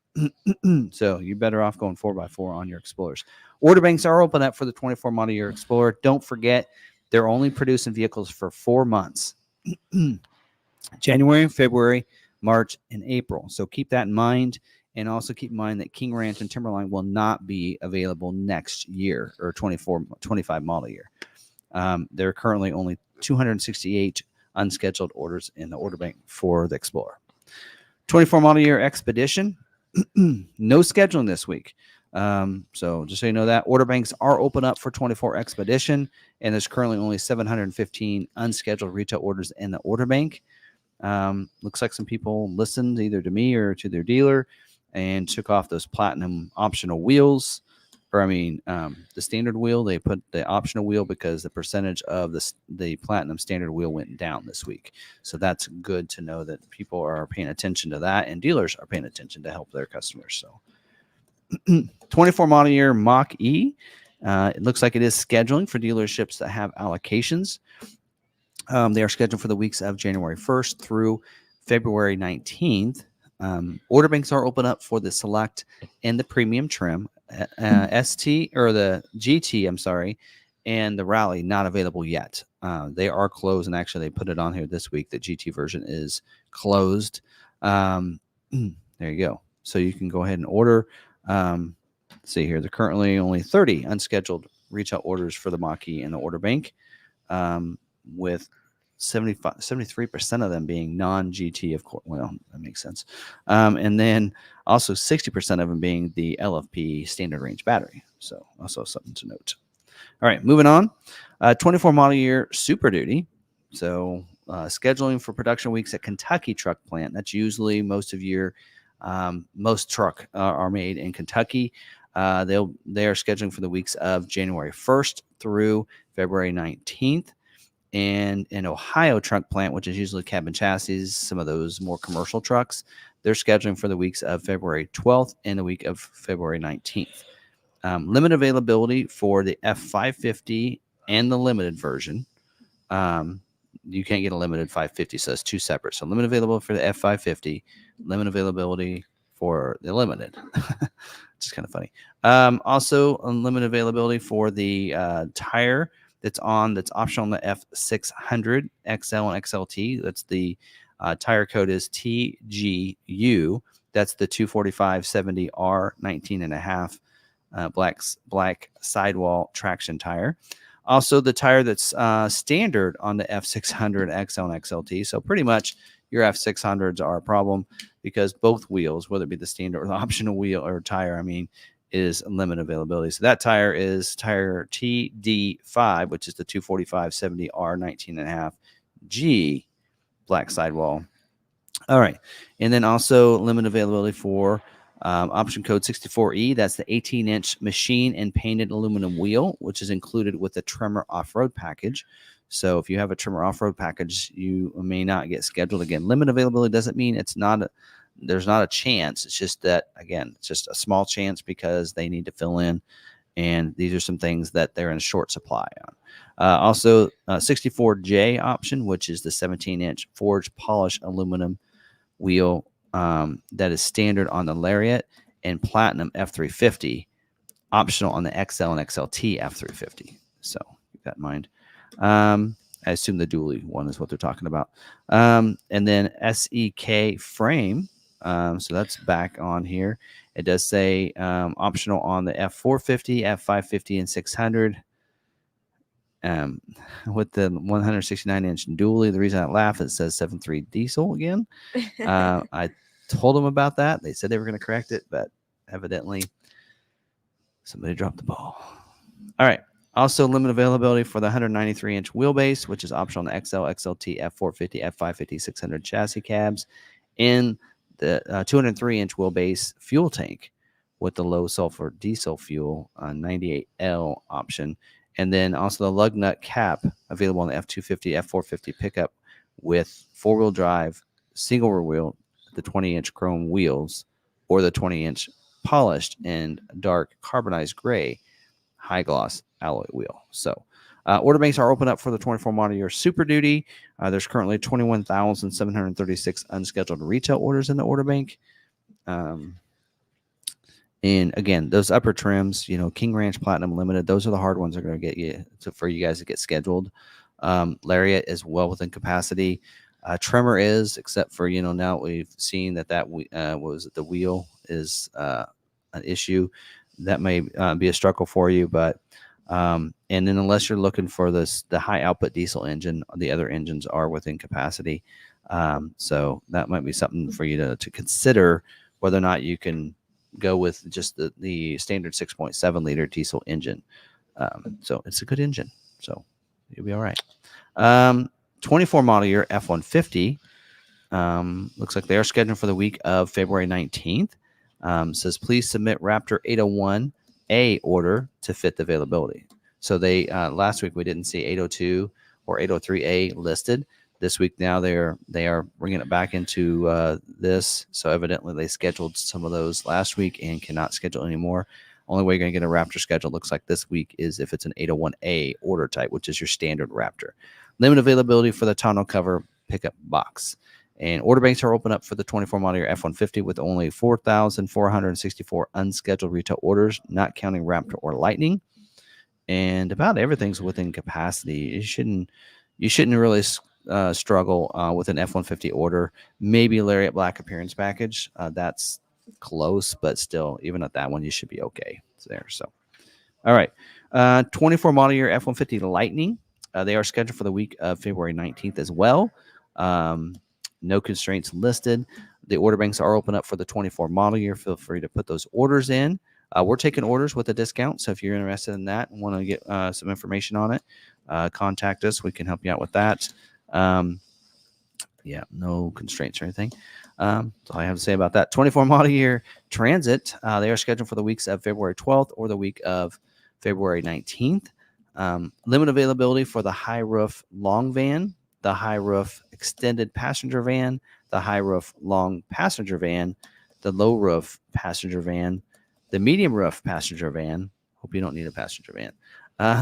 So you're better off going 4x4 on your Explorers. Order banks are open up for the 24 model year Explorer. Don't forget, they're only producing vehicles for 4 months. January, February, March, and April. So keep that in mind. And also keep in mind that King Ranch and Timberline will not be available next year, or 25 model year. There are currently only 268 unscheduled orders in the order bank for the Explorer. 24 model year Expedition, no scheduling this week. So just so you know that, order banks are open up for 24 Expedition, and there's currently only 715 unscheduled retail orders in the order bank. Looks like some people listened either to me or to their dealer and took off those Platinum optional wheels. The standard wheel. They put the optional wheel because the percentage of the Platinum standard wheel went down this week. So that's good to know that people are paying attention to that, and dealers are paying attention to help their customers. So 24 model year Mach-E. It looks like it is scheduling for dealerships that have allocations. They are scheduled for the weeks of January 1st through February 19th. Order banks are open up for the Select and the Premium trim. ST or the GT, I'm sorry, and the Rally not available yet. They are closed, and actually they put it on here this week. The GT version is closed. There you go. So you can go ahead and order. See here, there are currently only 30 unscheduled retail orders for the Mach-E in the order bank, with 73% of them being non-GT, of course. Well, that makes sense. And then also 60% of them being the LFP standard range battery. So also something to note. All right, moving on. 24 model year Super Duty. So scheduling for production weeks at Kentucky truck plant. That's usually most truck are made in Kentucky. They are scheduling for the weeks of January 1st through February 19th. And an Ohio truck plant, which is usually cabin chassis, some of those more commercial trucks, they're scheduling for the weeks of February 12th and the week of February 19th. Limited availability for the F550 and the limited version. You can't get a limited 550, so it's two separate. So limited availability for the F550, limited availability for the limited. It's kind of funny. Also, unlimited availability for the tire that's optional on the F600 XL and XLT. That's the tire code is TGU. That's the 245/70R 19.5 black sidewall traction tire. Also, the tire that's standard on the F600 XL and XLT. So pretty much your F600s are a problem because both wheels, whether it be the standard or the optional wheel or tire, is limited availability. So that tire is tire TD5, which is the 245/70R 19.5 G black sidewall. All right. And then also limited availability for option code 64E. That's the 18-inch machine and painted aluminum wheel, which is included with the Tremor off-road package. So if you have a Tremor off-road package, you may not get scheduled again. Limited availability doesn't mean there's not a chance. It's just that, again, it's just a small chance because they need to fill in. And these are some things that they're in short supply on. Also, 64J option, which is the 17-inch forged polished aluminum wheel that is standard on the Lariat and Platinum F350, optional on the XL and XLT F350. So keep that in mind. I assume the dually one is what they're talking about. And then SEK frame. So that's back on here. It does say optional on the F450, F550, and 600. With the 169-inch dually, the reason I laugh is it says 7.3 diesel again. I told them about that. They said they were going to correct it, but evidently somebody dropped the ball. All right. Also, limited availability for the 193-inch wheelbase, which is optional on the XL, XLT, F450, F550, 600 chassis cabs, and the 203-inch wheelbase fuel tank with the low sulfur diesel fuel 98L option. And then also the lug nut cap available on the F250, F450 pickup with four-wheel drive, single rear wheel, the 20-inch chrome wheels, or the 20-inch polished and dark carbonized gray high gloss alloy wheel. So order banks are open up for the 24 model year Super Duty. There's currently 21,736 unscheduled retail orders in the order bank. And again, those upper trims, King Ranch Platinum Limited, those are the hard ones that are going to get you for you guys to get scheduled. Lariat is well within capacity. Tremor is, except for, now we've seen that was the wheel is an issue. That may be a struggle for you, but and then unless you're looking for the high output diesel engine, the other engines are within capacity. So that might be something for you to consider whether or not you can go with just the standard 6.7 liter diesel engine. So it's a good engine, so you'll be all right. 24 model year F-150 looks like they are scheduled for the week of February 19th. Says please submit Raptor 801A order to fit the availability. So they last week we didn't see 802 or 803A listed. This week now they are bringing it back into this. So evidently they scheduled some of those last week and cannot schedule anymore. Only way you're going to get a Raptor schedule looks like this week is if it's an 801A order type, which is your standard Raptor. Limited availability for the tonneau cover pickup box. And order banks are open up for the 24 model year F-150 with only 4,464 unscheduled retail orders, not counting Raptor or Lightning. And about everything's within capacity. You shouldn't really struggle with an F-150 order. Maybe Lariat Black appearance package. That's close, but still, even at that one, you should be okay. It's there. So, all right. 24 model year F-150 Lightning. They are scheduled for the week of February 19th as well. No constraints listed. The order banks are open up for the 24 model year. Feel free to put those orders in. We're taking orders with a discount. So if you're interested in that and want to get some information on it, contact us. We can help you out with that. Yeah, no constraints or anything. That's all I have to say about that. 24 model year Transit. They are scheduled for the weeks of February 12th or the week of February 19th. Limited availability for the high roof long van, the high roof extended passenger van, the high roof long passenger van, the low roof passenger van, the medium roof passenger van. Hope you don't need a passenger van.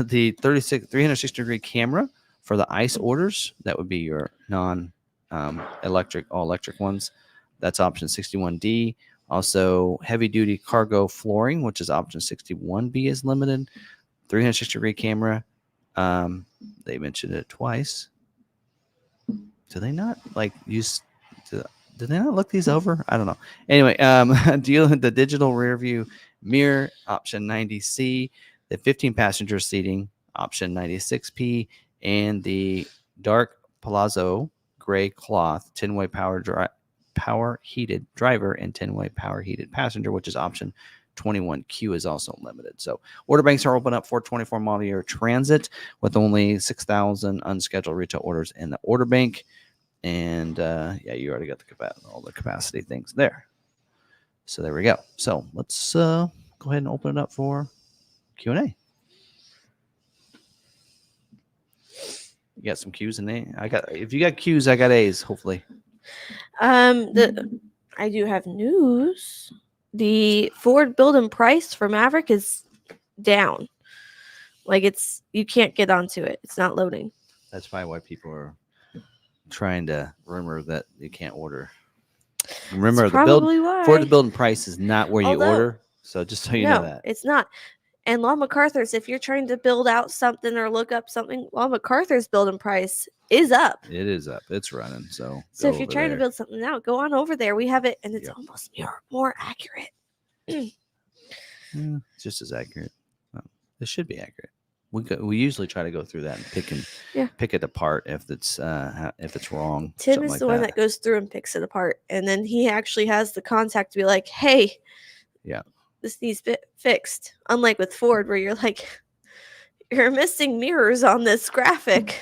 The 360-degree camera for the ICE orders. That would be your non-electric, all-electric ones. That's option 61D. Also, heavy-duty cargo flooring, which is option 61B, is limited. 360-degree camera. They mentioned it twice. Do they not use? Do they not look these over? I don't know. Anyway, deal with the digital rear view mirror, option 90C, the 15-passenger seating, option 96P, and the dark palazzo gray cloth 10-way power heated driver and 10-way power heated passenger, which is option 21Q, is also limited. So order banks are open up for 24 model year Transit with only 6,000 unscheduled retail orders in the order bank. And yeah, you already got all the capacity things there. So there we go. So let's go ahead and open it up for Q&A. You got some Q's in there? If you got Q's, I got A's, hopefully. I do have news. The Ford build and price for Maverick is down. You can't get onto it. It's not loading. That's probably why people are trying to rumor that you can't order. Remember, That's the build probably why. for the building price is not where you Although- order. So just so you know No, that. it's not. And Law McArthur's, if you're trying to build out something or look up something, Law McArthur's building price is up. It is up. It's running. So So go if you're over trying to there. build something out, go on over there. We have it, and it's Yep. almost more accurate. Yeah, it's just as accurate. It should be accurate. We usually try to go through that and pick it apart if it's wrong. Tim is the one that goes through and picks it apart, and then he actually has the contact to be like, "Hey, yeah, this needs fixed." Unlike with Ford, where you're like, "You're missing mirrors on this graphic."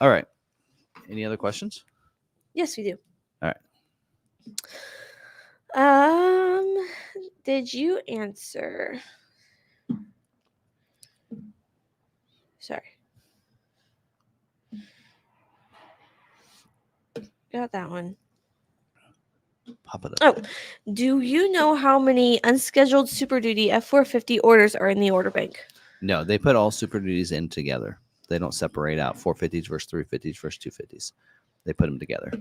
All right. Any other questions? Yes, we do. All right. Did you answer? Sorry. Got that one. Pop it up. Oh, do you know how many unscheduled Super Duty F450 orders are in the order bank? No, they put all Super Duties in together. They don't separate out 450s versus 350s versus 250s. They put them together.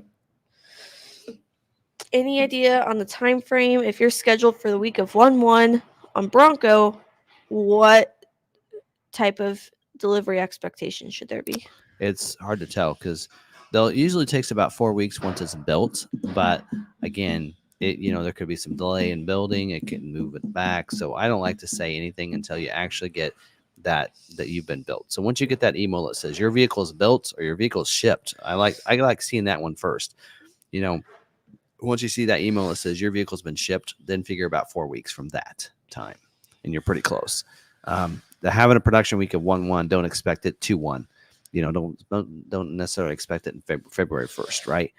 Any idea on the time frame? If you're scheduled for the week of 1/1 on Bronco, what type of delivery expectation should there be? It's hard to tell because they'll usually takes about 4 weeks once it's built. But again, there could be some delay in building. It can move it back. So I don't like to say anything until you actually get that you've been built. So once you get that email that says your vehicle is built or your vehicle is shipped, I like seeing that one first. Once you see that email that says your vehicle's been shipped, then figure about 4 weeks from that time, and you're pretty close. Having a production week of 1/1, don't expect it 2/1. Don't necessarily expect it in February 1st, right?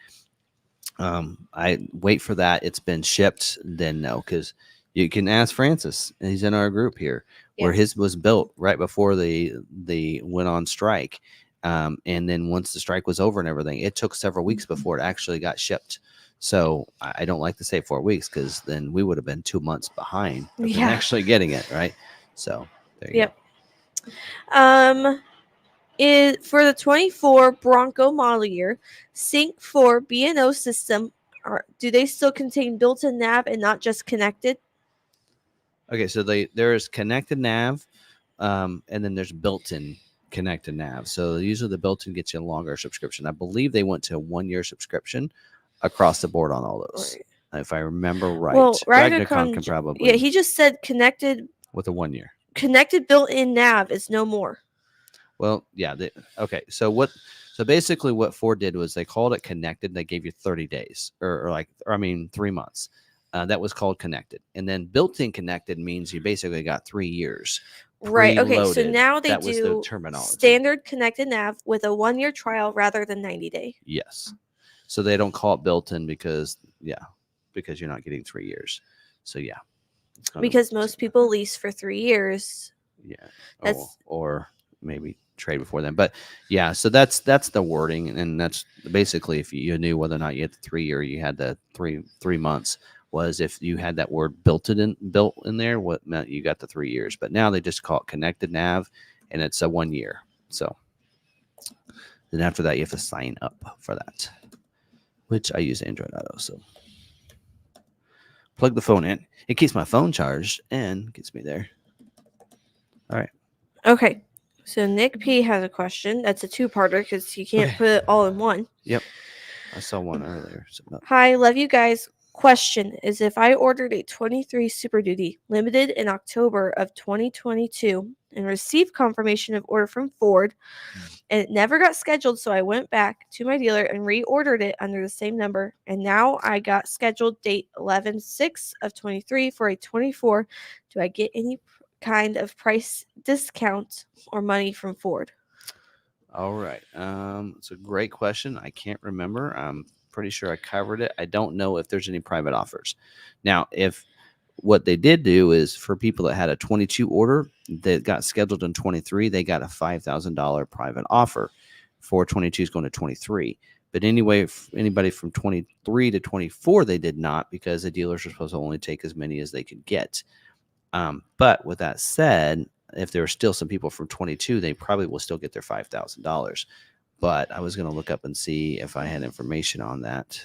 I wait for that. It's been shipped, then no, because you can ask Francis, and he's in our group here, where his was built right before they went on strike. And then once the strike was over and everything, it took several weeks before it actually got shipped. So I don't like to say 4 weeks because then we would have been 2 months behind in actually getting it, right? So there you go. Is for the 24 Bronco model year, Sync 4 B&O system, do they still contain built-in nav and not just connected? Okay, so there is connected nav, and then there's built-in connected nav. So usually the built-in gets you a longer subscription. I believe they went to a 1-year subscription across the board on all those, if I remember right. Well, Ragnacon can probably. Yeah, he just said connected with a 1 year. Connected built-in nav is no more. Well, yeah. Okay. So basically what Ford did was they called it connected. They gave you 30 days or 3 months. That was called connected. And then built-in connected means you basically got 3 years. Right. Okay. So now they that do was the terminology. Standard connected nav with a 1-year trial rather than 90-day. Yes. So they don't call it built-in because you're not getting 3 years. So yeah. Because most people lease for 3 years. Yeah. Or maybe trade before then. But yeah, so that's the wording. And that's basically if you knew whether or not you had the 3 year, you had the three months, was if you had that word built in there, what meant you got the 3 years. But now they just call it connected nav, and it's a 1 year. So then after that, you have to sign up for that, which I use Android Auto. So plug the phone in. It keeps my phone charged and gets me there. All right. Okay. So Nick P has a question. That's a 2-parter because you can't put it all in one. Yep. I saw one earlier. Hi, love you guys. Question is, if I ordered a 23 Super Duty limited in October of 2022 and received confirmation of order from Ford, and it never got scheduled, so I went back to my dealer and reordered it under the same number, and now I got scheduled date 11/6 of 23 for a 24, do I get any kind of price discount or money from Ford? All right. It's a great question. I can't remember. I'm pretty sure I covered it. I don't know if there's any private offers. Now, if what they did do is for people that had a 22 order that got scheduled in 23, they got a $5,000 private offer for 22s going to 23. But anyway, anybody from 23 to 24, they did not, because the dealers are supposed to only take as many as they could get. But with that said, if there are still some people from 22, they probably will still get their $5,000. but I was going to look up and see if I had information on that,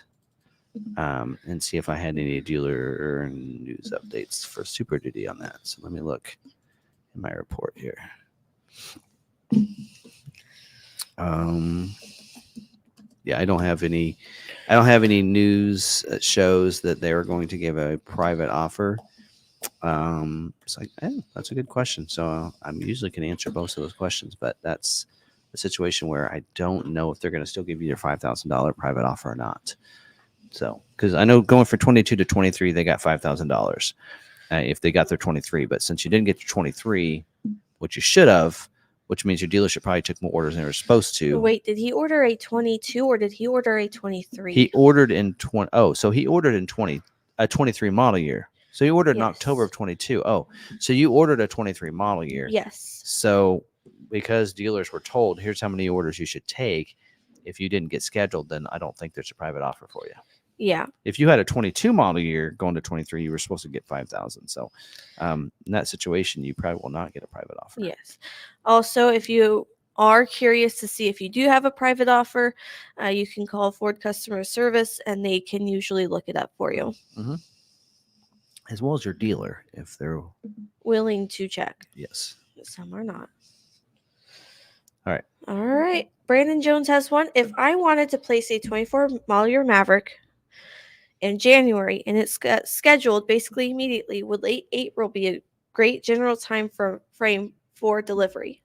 and see if I had any dealer news updates for Super Duty on that. So let me look in my report here. Yeah, I don't have any news that shows that they are going to give a private offer. It's like, that's a good question. So I usually can answer both of those questions, but that's a situation where I don't know if they're going to still give you your $5,000 private offer or not. So, because I know going for 22 to 23, they got $5,000 if they got their 23. But since you didn't get your 23, which you should have, which means your dealership probably took more orders than they were supposed to. Wait, did he order a 22 or did he order a 23? He ordered in 20. Oh, so he ordered in 23 model year. So you ordered in October of 22. Oh, so you ordered a 23 model year. Yes. So because dealers were told, here's how many orders you should take. If you didn't get scheduled, then I don't think there's a private offer for you. Yeah. If you had a 22 model year going to 23, you were supposed to get 5,000. So in that situation, you probably will not get a private offer. Yes. Also, if you are curious to see if you do have a private offer, you can call Ford customer service and they can usually look it up for you. Mm-hmm. As well as your dealer, if they're willing to check. Yes. Some are not. All right. Brandon Jones has one. If I wanted to place a 24 model year Maverick in January and it's scheduled basically immediately, would late April be a great general time frame for delivery?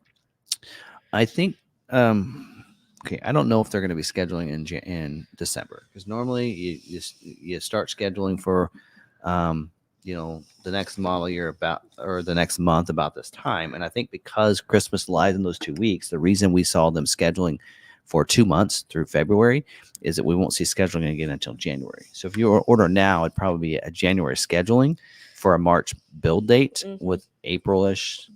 I think okay, I don't know if they're going to be scheduling in December, because normally you start scheduling for the next model year or the next month about this time. And I think because Christmas lies in those 2 weeks, the reason we saw them scheduling for 2 months through February is that we won't see scheduling again until January. So if you order now, it'd probably be a January scheduling for a March build date with April-ish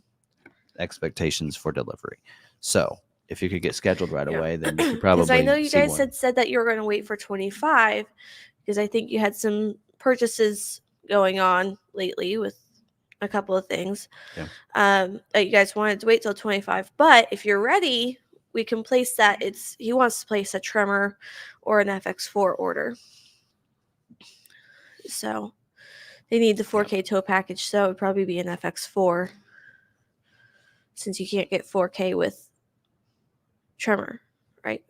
expectations for delivery. So if you could get scheduled right away, then you could probably. Because I know you guys had said that you were going to wait for 25, because I think you had some purchases going on lately with a couple of things. Yeah. That you guys wanted to wait till 25. But if you're ready, we can place that. He wants to place a Tremor or an FX4 order. So they need the 4K tow package, so it would probably be an FX4, since you can't get 4K with Tremor, right?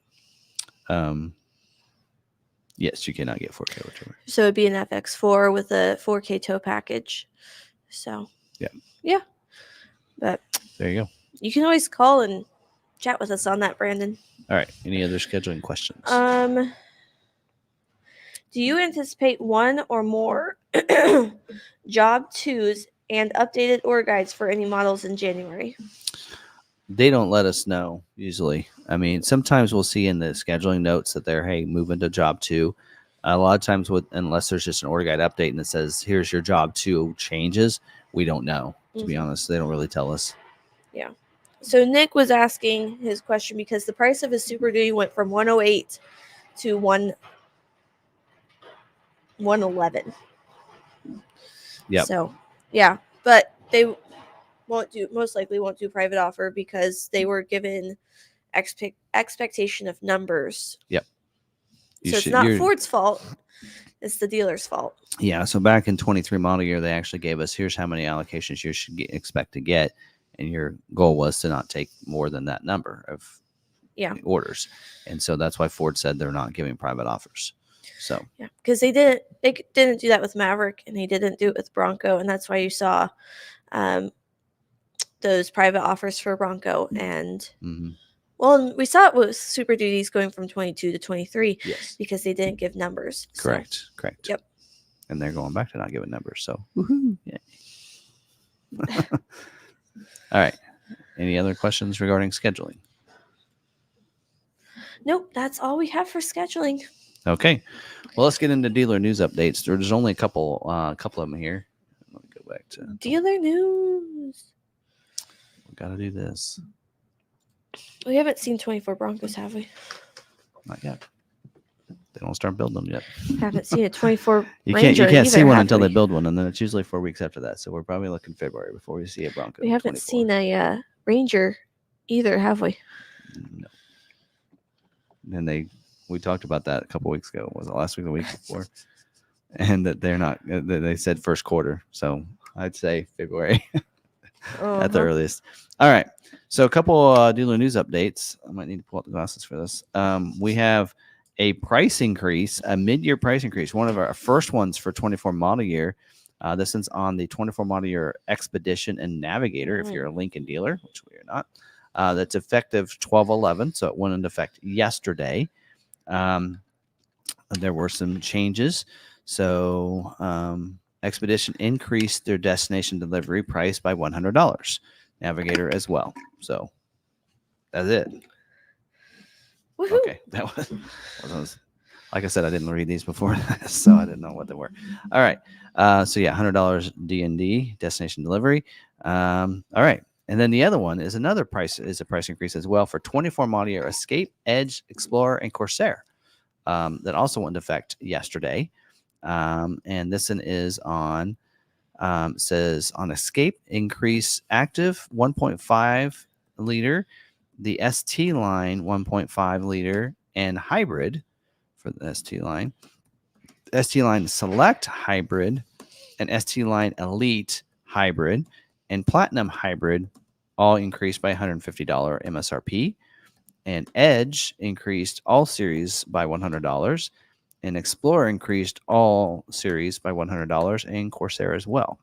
Yes, you cannot get 4K with Tremor. So it'd be an FX4 with a 4K tow package. So yeah. But there you go. You can always call and chat with us on that, Brandon. All right. Any other scheduling questions? Do you anticipate one or more job 2s and updated order guides for any models in January? They don't let us know usually. I mean, sometimes we'll see in the scheduling notes that they're, hey, move into job 2. A lot of times, unless there's just an order guide update and it says, here's your job 2 changes, we don't know. To be honest, they don't really tell us. Yeah. So Nick was asking his question because the price of his Super Duty went from 108 to 111. Yeah. So yeah, but they most likely won't do private offer because they were given expectation of numbers. Yep. So it's not Ford's fault. It's the dealer's fault. Yeah. So back in 23 model year, they actually gave us, here's how many allocations you should expect to get. And your goal was to not take more than that number of orders. And so that's why Ford said they're not giving private offers. So yeah, because they didn't do that with Maverick and they didn't do it with Bronco. And that's why you saw those private offers for Bronco. And well, we saw it with Super Duties going from 22 to 23 because they didn't give numbers. Correct. Yep. And they're going back to not giving numbers. So woohoo. Yeah. All right. Any other questions regarding scheduling? Nope. That's all we have for scheduling. Okay. Well, let's get into dealer news updates. There's only a couple of them here. Let me go back to dealer news. We got to do this. We haven't seen 24 Broncos, have we? Not yet. They don't start building them yet. Haven't seen a 24 You Ranger can't see one either, until they build one, and then it's usually 4 weeks after that. So we're probably looking February before we see a Bronco. We haven't seen a Ranger either, have we? No. and we talked about that a couple weeks ago. Was it last week or the week before? And that they're not. They said first quarter, so I'd say February at the earliest. All right. So a couple dealer news updates. I might need to pull out the glasses for this. We have a price increase, a mid-year price increase. One of our first ones for 24 model year. This is on the 24 model year Expedition and Navigator. If you're a Lincoln dealer, which we are not, that's effective 12/11. So it went into effect yesterday. There were some changes. So Expedition increased their destination delivery price by $100. Navigator as well. So that's it. Woohoo. Okay, that was like I said, I didn't read these before, so I didn't know what they were. All right, so yeah, $100 D&D destination delivery. All right, and then the other one is a price increase as well for 24 model year Escape, Edge, Explorer, and Corsair. That also went into effect yesterday, and this one is on. Says on Escape, increase active 1.5 liter, the ST line 1.5 liter, and hybrid for the ST line Select hybrid, and ST line Elite hybrid, and Platinum hybrid all increased by $150 MSRP. And Edge increased all series by $100, and Explorer increased all series by $100, and Corsair as well.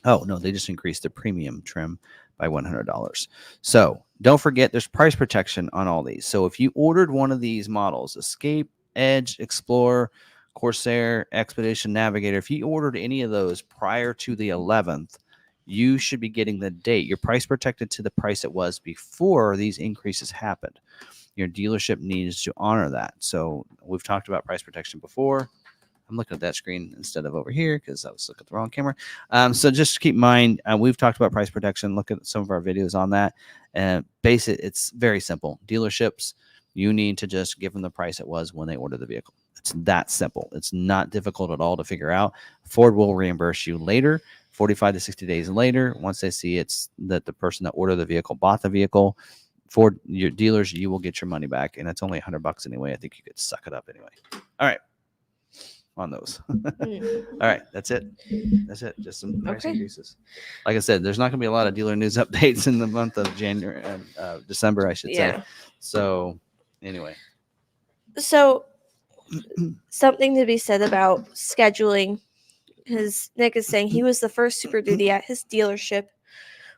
Oh, no, they just increased the premium trim by $100. So don't forget there's price protection on all these. So if you ordered one of these models, Escape, Edge, Explorer, Corsair, Expedition, Navigator, if you ordered any of those prior to the 11th, you should be getting the date. You're price protected to the price it was before these increases happened. Your dealership needs to honor that. So we've talked about price protection before. I'm looking at that screen instead of over here because I was looking at the wrong camera. So just keep in mind, we've talked about price protection. Look at some of our videos on that. And it's very simple. Dealerships, you need to just give them the price it was when they ordered the vehicle. It's that simple. It's not difficult at all to figure out. Ford will reimburse you later, 45 to 60 days later. Once they see it's that the person that ordered the vehicle bought the vehicle, Ford, your dealers, you will get your money back. And it's only $100 anyway. I think you could suck it up anyway. All right. On those. All right, that's it. Just some price increases. Like I said, there's not going to be a lot of dealer news updates in the month of January and December, I should say. So anyway, so something to be said about scheduling, because Nick is saying he was the first Super Duty at his dealership,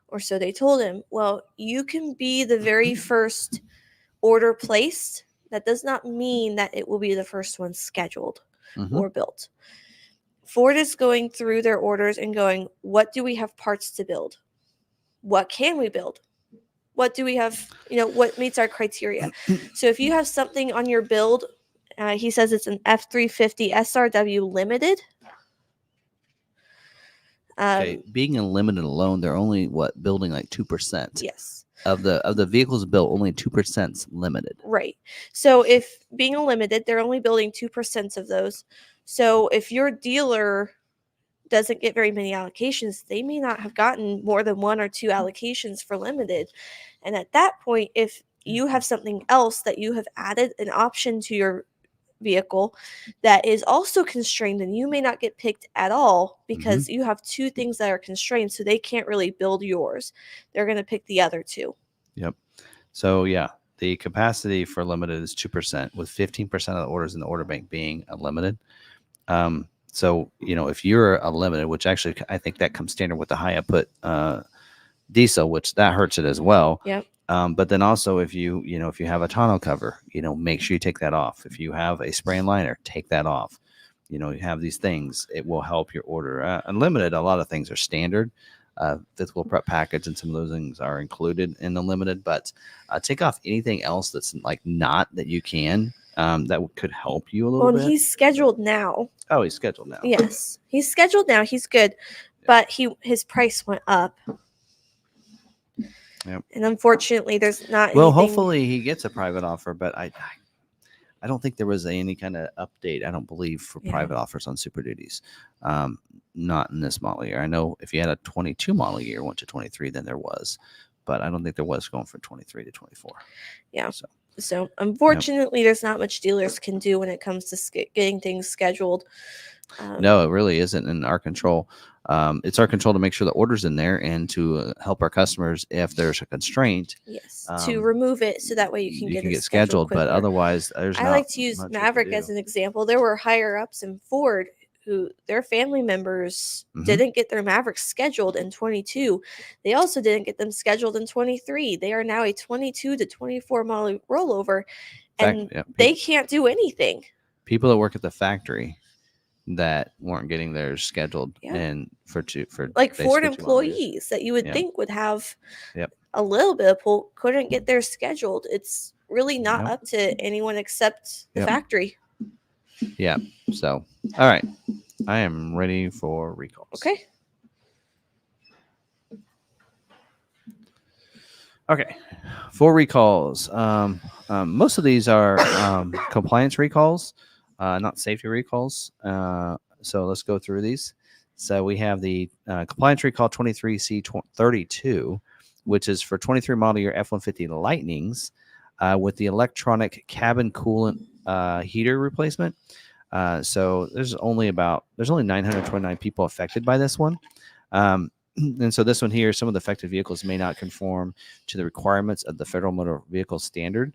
or so they told him. Well, you can be the very first order placed. That does not mean that it will be the first one scheduled or built. Ford is going through their orders and going, what do we have parts to build? What can we build? What do we have, what meets our criteria? So if you have something on your build, he says it's an F350 SRW limited. Okay, being a limited alone, they're only building like 2%. Yes. Of the vehicles built, only 2% limited. Right. So if being a limited, they're only building 2% of those. So if your dealer doesn't get very many allocations, they may not have gotten more than 1 or 2 allocations for limited. And at that point, if you have something else that you have added an option to your vehicle that is also constrained, then you may not get picked at all because you have 2 things that are constrained, so they can't really build yours. They're going to pick the other 2. Yep. So yeah, the capacity for limited is 2%, with 15% of the orders in the order bank being unlimited. So if you're a limited, which actually I think that comes standard with the high output diesel, which that hurts it as well. Yep. But then also if you have a tonneau cover, make sure you take that off. If you have a spray and liner, take that off. You have these things, it will help your order. Unlimited, a lot of things are standard. Fifth wheel prep package and some of those things are included in the limited, but take off anything else that's like not that you can, that could help you a little bit. Well, he's scheduled now. Oh, he's scheduled now. Yes, he's scheduled now. He's good, but his price went up. Yep. And unfortunately, there's not. Well, anything... hopefully he gets a private offer, but I don't think there was any kind of update. I don't believe for private offers on Super Duties. Not in this model year. I know if you had a 22 model year went to 23, then there was, but I don't think there was going from 23 to 24. Yeah. So So unfortunately, there's not much dealers can do when it comes to getting things scheduled. No, it really isn't in our control. It's our control to make sure the order's in there and to help our customers if there's a constraint. Yes, to remove it so that way you can get scheduled but quicker. otherwise, there's I not like to use much we can Maverick do. as an example. There were higher ups in Ford who their family members didn't get their Mavericks scheduled in 22. They also didn't get them scheduled in 23. They are now a 22 to 24 model rollover, and they can't do anything. People that work at the factory that weren't getting theirs scheduled, and for like Ford employees that you would think would have a little bit of pull couldn't get theirs scheduled. It's really not up to anyone except the factory. Yeah. So, all right, I am ready for recalls. Okay. Okay, for recalls. Most of these are compliance recalls, not safety recalls. So let's go through these. So we have the compliance recall 23C32, which is for 23 model year F-150 Lightnings with the electronic cabin coolant heater replacement. So there's only 929 people affected by this one. And so this one here, some of the affected vehicles may not conform to the requirements of the Federal Motor Vehicle Standard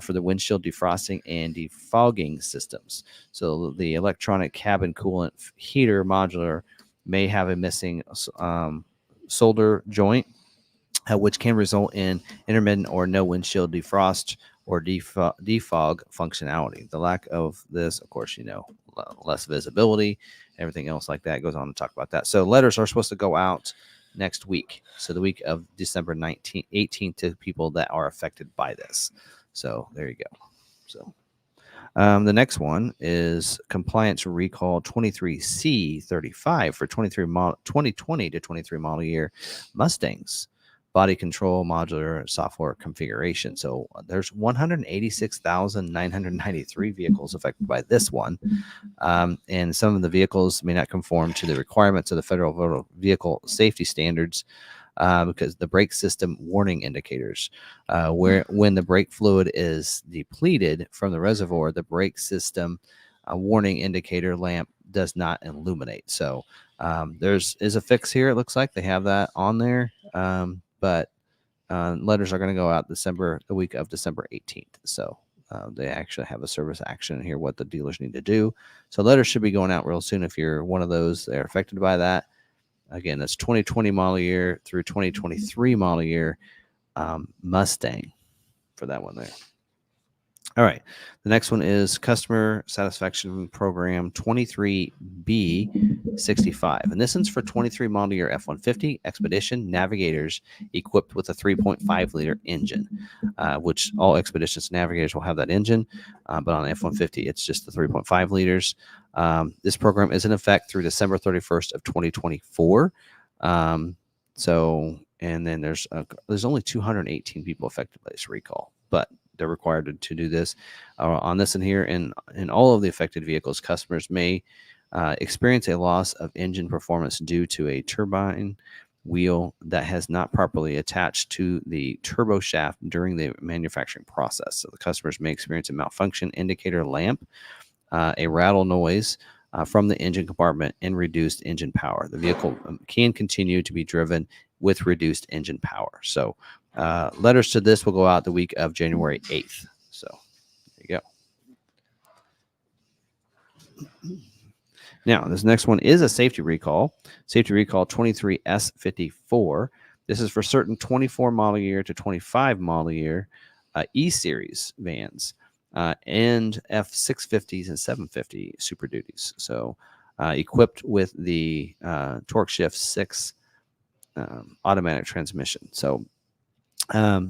for the windshield defrosting and defogging systems. So the electronic cabin coolant heater modular may have a missing solder joint, which can result in intermittent or no windshield defrost or defog functionality. The lack of this, of course, less visibility, everything else like that goes on to talk about that. So letters are supposed to go out next week. So the week of December 18th to people that are affected by this. So there you go. So the next one is compliance recall 23C35 for 2020 to 23 model year Mustangs. Body control modular software configuration. So there's 186,993 vehicles affected by this one. And some of the vehicles may not conform to the requirements of the Federal Vehicle Safety Standards because the brake system warning indicators, where when the brake fluid is depleted from the reservoir, the brake system warning indicator lamp does not illuminate. So there's a fix here. It looks like they have that on there. But letters are going to go out the week of December 18th. So they actually have a service action here, what the dealers need to do. So letters should be going out real soon if you're one of those that are affected by that. Again, that's 2020 model year through 2023 model year Mustang for that one there. All right. The next one is Customer Satisfaction Program 23B65. And this one's for 23 model year F-150 Expedition Navigators equipped with a 3.5 liter engine, which all Expeditions Navigators will have that engine. But on F-150, it's just the 3.5 liters. This program is in effect through December 31st of 2024. And then there's only 218 people affected by this recall, but they're required to do this on this and here. And in all of the affected vehicles, customers may experience a loss of engine performance due to a turbine wheel that has not properly attached to the turbo shaft during the manufacturing process. So the customers may experience a malfunction indicator lamp, a rattle noise from the engine compartment, and reduced engine power. The vehicle can continue to be driven with reduced engine power. So letters to this will go out the week of January 8th. So there you go. Now, this next one is a safety recall. Safety recall 23S54. This is for certain 24 model year to 25 model year E-Series vans and F650s and 750 Super Duties. So equipped with the Torque Shift 6 automatic transmission. So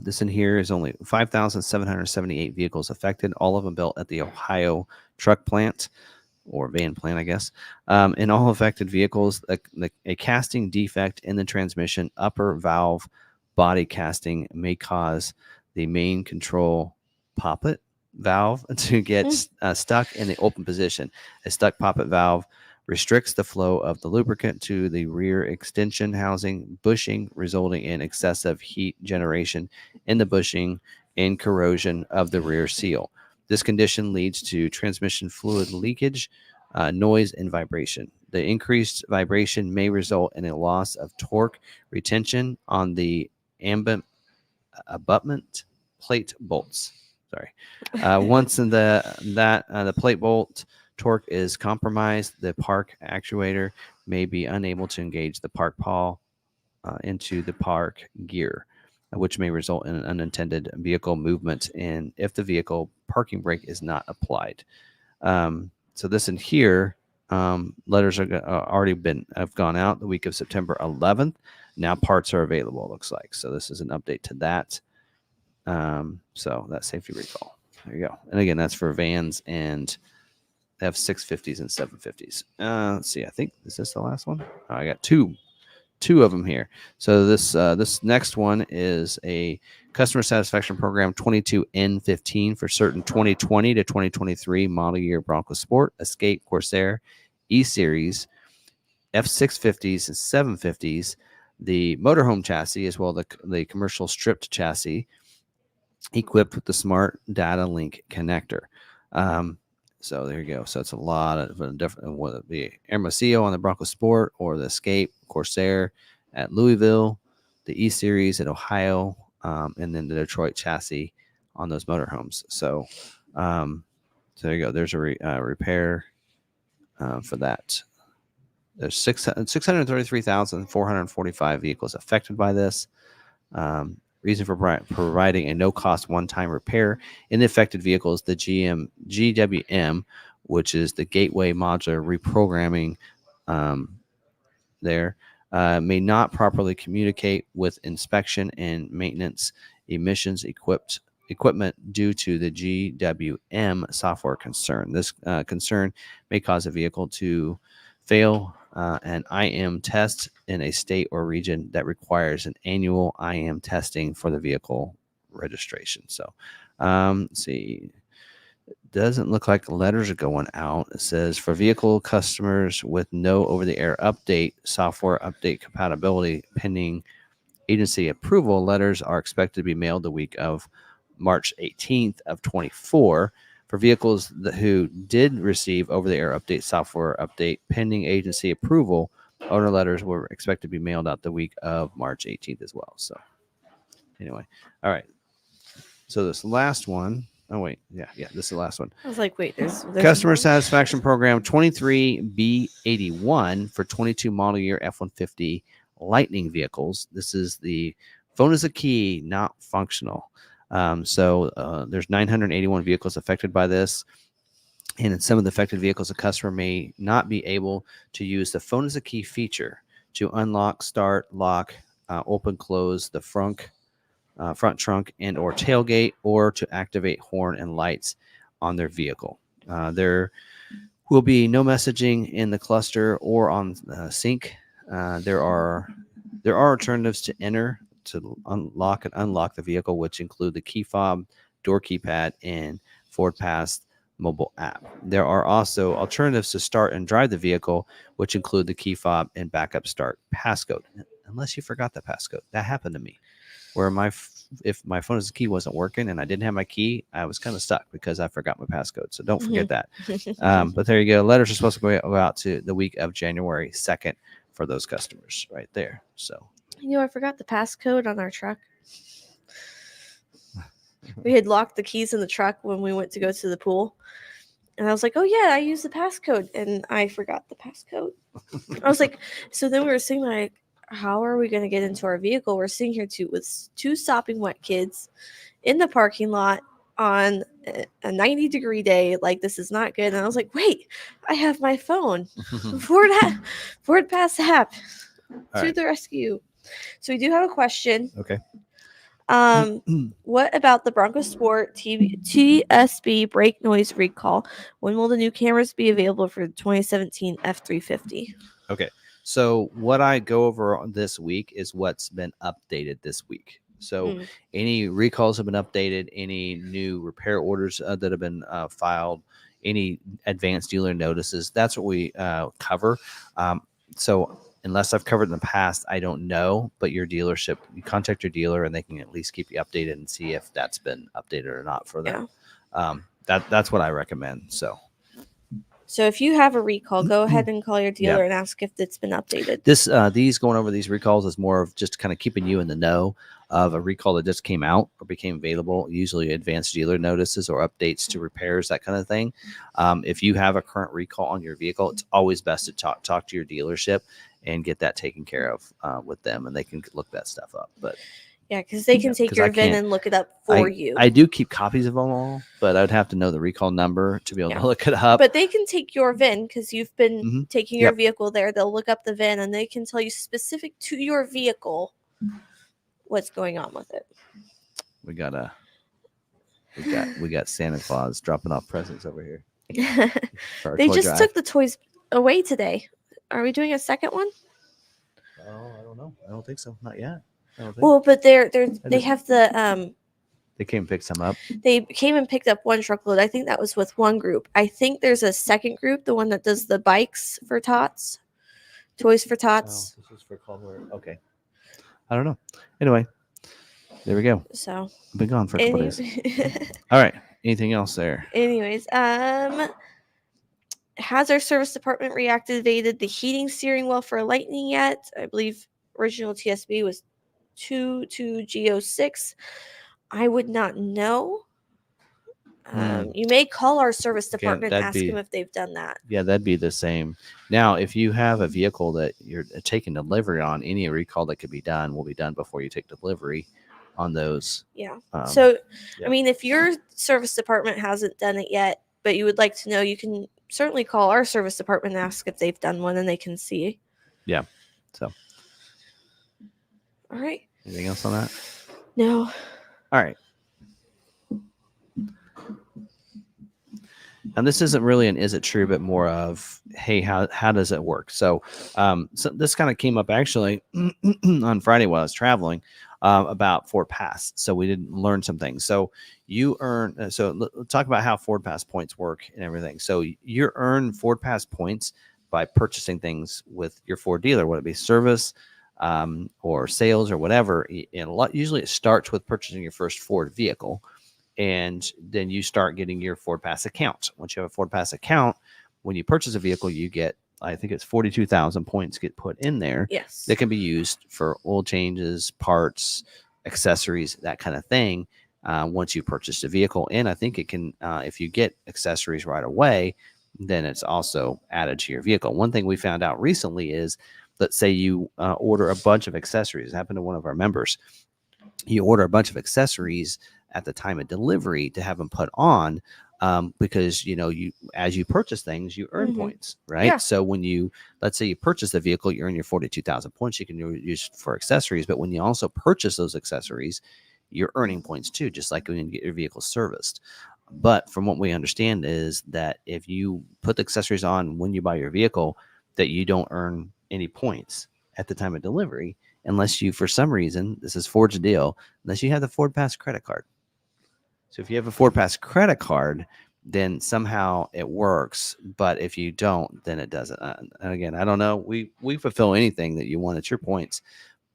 this in here is only 5,778 vehicles affected, all of them built at the Ohio truck plant or van plant, I guess. In all affected vehicles, a casting defect in the transmission upper valve body casting may cause the main control poppet valve to get stuck in the open position. A stuck poppet valve restricts the flow of the lubricant to the rear extension housing bushing, resulting in excessive heat generation in the bushing and corrosion of the rear seal. This condition leads to transmission fluid leakage, noise, and vibration. The increased vibration may result in a loss of torque retention on the abutment plate bolts. Sorry. Once in the plate bolt torque is compromised, the park actuator may be unable to engage the park pawl into the park gear, which may result in an unintended vehicle movement and if the vehicle parking brake is not applied. So this in here, letters are already have gone out the week of September 11th. Now parts are available, it looks like. So this is an update to that. So that safety recall. There you go. And again, that's for vans and they have 650s and 750s. Let's see. I think is this the last one? Oh, I got two of them here. So this next one is a customer satisfaction program 22N15 for certain 2020 to 2023 model year Bronco Sport, Escape, Corsair, E-Series, F650s and 750s, the motorhome chassis as well the commercial stripped chassis equipped with the smart data link connector. So there you go. So it's a lot of different, whether it be Hermosillo on the Bronco Sport or the Escape, Corsair at Louisville, the E-Series at Ohio, and then the Detroit chassis on those motorhomes. So, so there you go. There's a repair for that. There's 633,445 vehicles affected by this. Reason for providing a no-cost one-time repair in the affected vehicle is the GWM, which is the Gateway Modular Reprogramming there, may not properly communicate with inspection and maintenance emissions equipment due to the GWM software concern. This concern may cause a vehicle to fail an IM test in a state or region that requires an annual IM testing for the vehicle registration. So, let's see. It doesn't look like letters are going out. It says for vehicle customers with no over-the-air update, software update compatibility pending agency approval, letters are expected to be mailed the week of March 18th of 24. For vehicles who did receive over-the-air update software update pending agency approval, owner letters were expected to be mailed out the week of March 18th as well. So anyway, all right. So this last one, oh wait, yeah, this is the last one. I was like, wait, there's Customer more? Satisfaction Program 23B81 for 22 model year F-150 Lightning vehicles. This is the phone is a key, not functional. So there's 981 vehicles affected by this. And in some of the affected vehicles, a customer may not be able to use the phone as a key feature to unlock, start, lock, open, close the front trunk and or tailgate, or to activate horn and lights on their vehicle. There will be no messaging in the cluster or on sync. There are alternatives to enter to unlock and unlock the vehicle, which include the key fob, door keypad, and FordPass mobile app. There are also alternatives to start and drive the vehicle, which include the key fob and backup start passcode. Unless you forgot the passcode. That happened to me, where if my phone as a key wasn't working and I didn't have my key, I was kind of stuck because I forgot my passcode. So don't forget that. But there you go. Letters are supposed to go out to the week of January 2nd for those customers right there. So. I forgot the passcode on our truck. We had locked the keys in the truck when we went to go to the pool. And I was like, oh, yeah, I used the passcode. And I forgot the passcode. I was like, so then we were sitting like, how are we going to get into our vehicle? We're sitting here with two sopping wet kids in the parking lot on a 90-degree day. Like, this is not good. And I was like, wait, I have my phone. FordPass app to the rescue. So we do have a question. Okay. What about the Bronco Sport TSB brake noise recall? When will the new cameras be available for the 2017 F350? Okay. So what I go over this week is what's been updated this week. So any recalls have been updated, any new repair orders that have been filed, any advanced dealer notices. That's what we cover. So unless I've covered in the past, I don't know. But your dealership, you contact your dealer, and they can at least keep you updated and see if that's been updated or not for them. That's what I recommend. So if you have a recall, go ahead and call your dealer and ask if it's been updated. These going over these recalls is more of just kind of keeping you in the know of a recall that just came out or became available, usually advanced dealer notices or updates to repairs, that kind of thing. If you have a current recall on your vehicle, it's always best to talk to your dealership and get that taken care of with them, and they can look that stuff up. But yeah, because they can take your VIN and look it up for you. I do keep copies of them all, but I'd have to know the recall number to be able to look it up. But they can take your VIN because you've been taking your vehicle there. They'll look up the VIN and they can tell you specific to your vehicle what's going on with it. We got Santa Claus dropping off presents over here. They just took the toys away today. Are we doing a second one? Oh, I don't know. I don't think so. Not yet. Well, but they have the they came and picked some up. They came and picked up one truckload. I think that was with one group. I think there's a second group, the one that does the bikes for tots, toys for tots. Oh, this is for Caldwell. Okay. I don't know. Anyway, there we go. So I've been gone for a couple days. All right. Anything else there? Anyways, has our service department reactivated the heating steering wheel for Lightning yet? I believe original TSB was 22G06. I would not know. You may call our service department and ask them if they've done that. Yeah, that'd be the same. Now, if you have a vehicle that you're taking delivery on, any recall that could be done will be done before you take delivery on those. Yeah. I mean, if your service department hasn't done it yet, but you would like to know, you can certainly call our service department and ask if they've done one, and they can see. Yeah. So. All right. Anything else on that? No. All right. And this isn't really an is it true, but more of, hey, how does it work? So, so this kind of came up actually on Friday while I was traveling about FordPass. So we did learn some things. So you earn, so let's talk about how FordPass points work and everything. So you earn FordPass points by purchasing things with your Ford dealer, whether it be service or sales or whatever. And usually it starts with purchasing your first Ford vehicle. And then you start getting your FordPass account. Once you have a FordPass account, when you purchase a vehicle, you get, I think it's 42,000 points get put in there. Yes. That can be used for oil changes, parts, accessories, that kind of thing. Once you purchase a vehicle, and I think it can, if you get accessories right away, then it's also added to your vehicle. One thing we found out recently is, let's say you order a bunch of accessories. It happened to one of our members. You order a bunch of accessories at the time of delivery to have them put on, because as you purchase things, you earn points, right? Yeah. So when let's say you purchase the vehicle, you earn your 42,000 points. You can use for accessories, but when you also purchase those accessories, you're earning points too, just like when you get your vehicle serviced. But from what we understand is that if you put the accessories on when you buy your vehicle, that you don't earn any points at the time of delivery, unless you, for some reason, this is Ford's deal, unless you have the FordPass credit card. So if you have a FordPass credit card, then somehow it works. But if you don't, then it doesn't. And again, I don't know. We fulfill anything that you want at your points,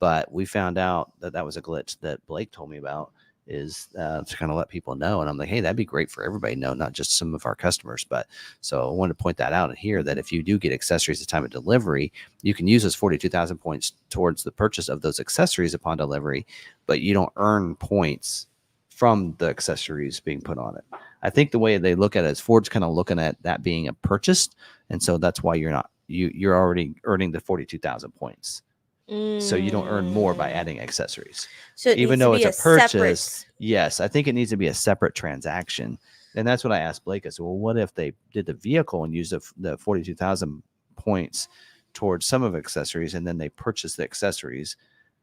but we found out that was a glitch that Blake told me about, is to kind of let people know. And I'm like, hey, that'd be great for everybody to know, not just some of our customers. But so I wanted to point that out here, that if you do get accessories at the time of delivery, you can use those 42,000 points towards the purchase of those accessories upon delivery, but you don't earn points from the accessories being put on it. I think the way they look at it is Ford's kind of looking at that being a purchase. And so that's why you're already earning the 42,000 points. So you don't earn more by adding accessories. So even though it's a purchase, yes, I think it needs to be a separate transaction. And that's what I asked Blake. I said, well, what if they did the vehicle and used the 42,000 points towards some of accessories, and then they purchased the accessories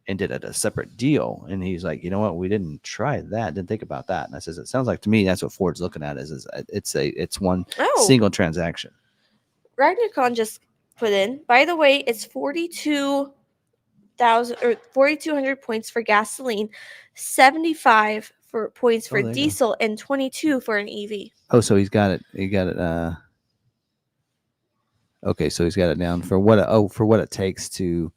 and did it a separate deal? And he's like, you know what? We didn't try that. Didn't think about that. And I says, it sounds like to me, that's what Ford's looking at is it's one single transaction. RagnaCon just put in, by the way, it's 4,200 points for gasoline, 75 for points for diesel, and 22 for an EV. Oh, so he's got it. He got it. Okay, so he's got it down for what it takes to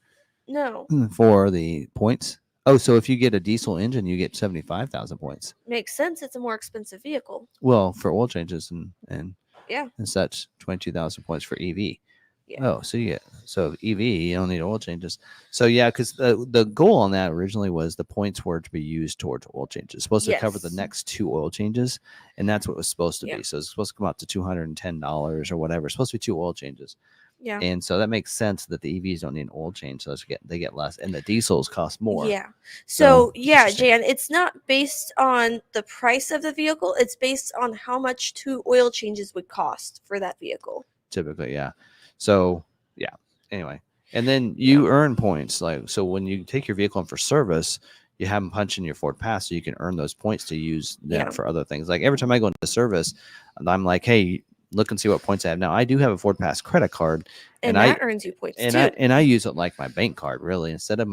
No, for the points. Oh, so if you get a diesel engine, you get 75,000 points. makes sense. It's a more expensive vehicle. Well, for oil changes Yeah, and such, 22,000 points for EV. yeah, Oh, so EV, you don't need oil changes. So yeah, because the goal on that originally was the points were to be used towards oil changes. It's supposed to cover the yes, next 2 oil changes, and that's what it was supposed to yeah, be. So it's supposed to come out to $210 or whatever. It's supposed to be 2 oil changes, yeah, and so that makes sense that the EVs don't need an oil change, so they get less, and the diesels cost more. yeah. So So yeah, interesting. Jan, it's not based on the price of the vehicle. It's based on how much 2 oil changes would cost for that vehicle. Typically, yeah. So yeah. Anyway, and then Yeah, you earn points. Like so, when you take your vehicle in for service, you have them punch in your FordPass, so you can earn those points to use Yeah. that for other things. Like every time I go into service, I'm like, hey, look and see what points I have. Now I do have a FordPass credit card, and I that earns you points too. I use it like my bank card really instead of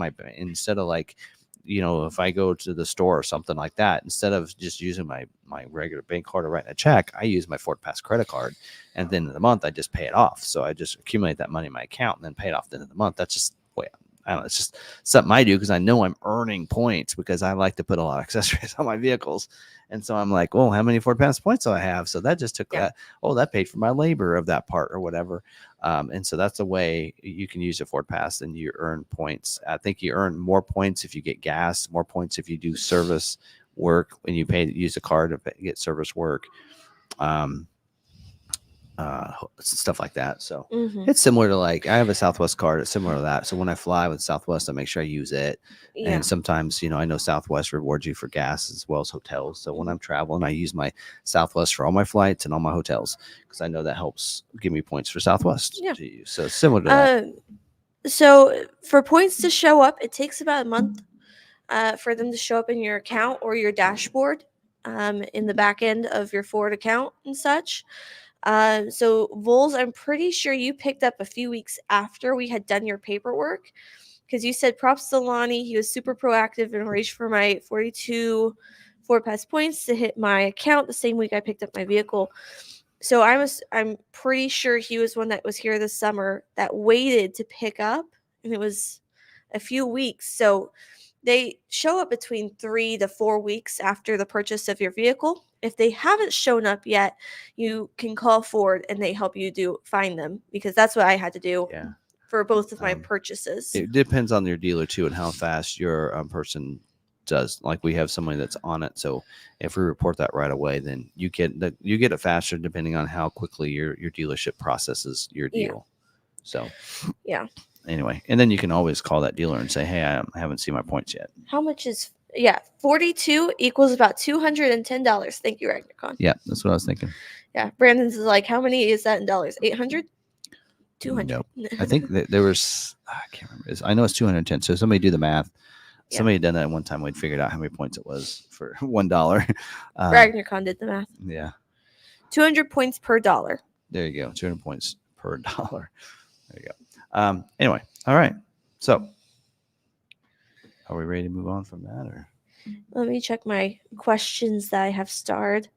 like if I go to the store or something like that, instead of just using my regular bank card or writing a check, I use my FordPass credit card, and then in the month I just pay it off. So I just accumulate that money in my account and then pay it off at the end of the month. That's just way I don't know. It's just something I do because I know I'm earning points because I like to put a lot of accessories on my vehicles. And so I'm like, well, how many FordPass points do I have? So that just took that. Oh, that paid for my labor of that part or whatever. And so that's a way you can use a FordPass and you earn points. I think you earn more points if you get gas, more points if you do service work when you use a card to get service work. Stuff like that. So it's similar to like I have a Southwest card. It's similar to that. So when I fly with Southwest, I make sure I use it. Yeah. And sometimes, I know Southwest rewards you for gas as well as hotels. So when I'm traveling, I use my Southwest for all my flights and all my hotels because I know that helps give me points for Southwest to use. So similar to that. So for points to show up, it takes about a month for them to show up in your account or your dashboard in the back end of your Ford account and such. So Vols, I'm pretty sure you picked up a few weeks after we had done your paperwork because you said props to Lonnie. He was super proactive and arranged for my 42 FordPass points to hit my account the same week I picked up my vehicle. So I'm pretty sure he was one that was here this summer that waited to pick up, and it was a few weeks. So they show up between 3 to 4 weeks after the purchase of your vehicle. If they haven't shown up yet, you can call Ford and they help you find them because that's what I had to do for both of my purchases. It depends on your dealer too and how fast your person does. Like we have somebody that's on it, so if we report that right away, then you get it faster depending on how quickly your dealership processes your deal. So anyway, and then you can always call that dealer and say, hey, I haven't seen my points yet. How much is 42 equals about $210. Thank you, Ragnarcon. Yeah, that's what I was thinking. Yeah, Brandon's is like, how many is that in dollars? 800? 200. No, I think that there was I can't remember. I know it's 210. So somebody do the math. Somebody had done that at one time. We'd figured out how many points it was for $1. Ragnarcon did the math. Yeah. 200 points per dollar. There you go. 200 points per dollar. There you go. Anyway. All right. So are we ready to move on from that or? Let me check my questions that I have starred.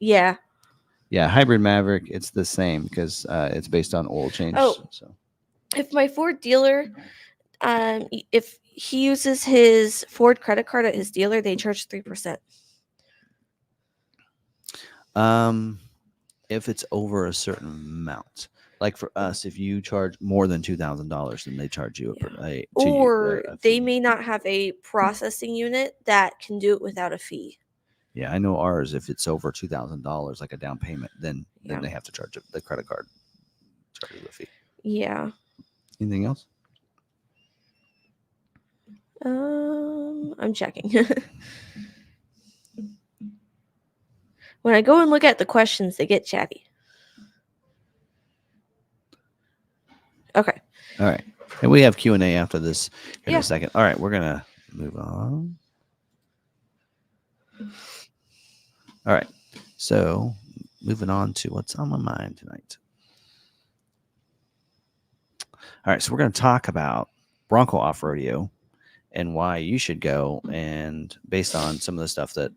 Yeah. Yeah. Hybrid Maverick. It's the same because it's based on oil change. Oh, so if my Ford dealer, if he uses his Ford credit card at his dealer, they charge 3%. If it's over a certain amount, like for us, if you charge more than $2,000, then they charge you a they may not have a processing unit that can do it without a fee. Yeah, I know ours. If it's over $2,000, like a down payment, then they have to charge the credit card charges a fee. Yeah. Anything else? I'm checking. When I go and look at the questions, they get chatty. Okay. All right. And we have Q&A after this in a second. All right, we're going to move on. All right. So, moving on to what's on my mind tonight. All right, so we're going to talk about Bronco Off-Roadeo and why you should go, and based on some of the stuff that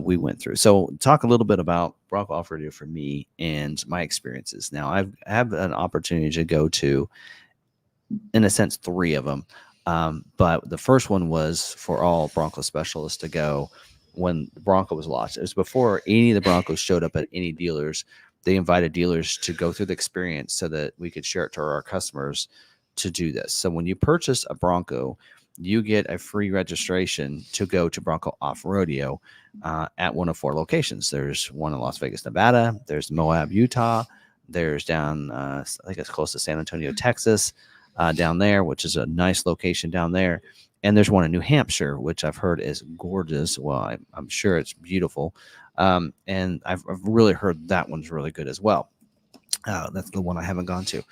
we went through. So talk a little bit about Bronco Off-Roadeo for me and my experiences. Now I have an opportunity to go to, in a sense, 3 of them. But the first one was for all Bronco specialists to go when the Bronco was launched. It was before any of the Broncos showed up at any dealers. They invited dealers to go through the experience so that we could share it to our customers to do this. So when you purchase a Bronco, you get a free registration to go to Bronco Off-Roadeo at one of 4 locations. There's one in Las Vegas, Nevada. There's Moab, Utah. There's down, I think it's close to San Antonio, Texas, down there, which is a nice location down there. And there's one in New Hampshire, which I've heard is gorgeous. Well, I'm sure it's beautiful. And I've really heard that one's really good as well. That's the one I haven't gone to.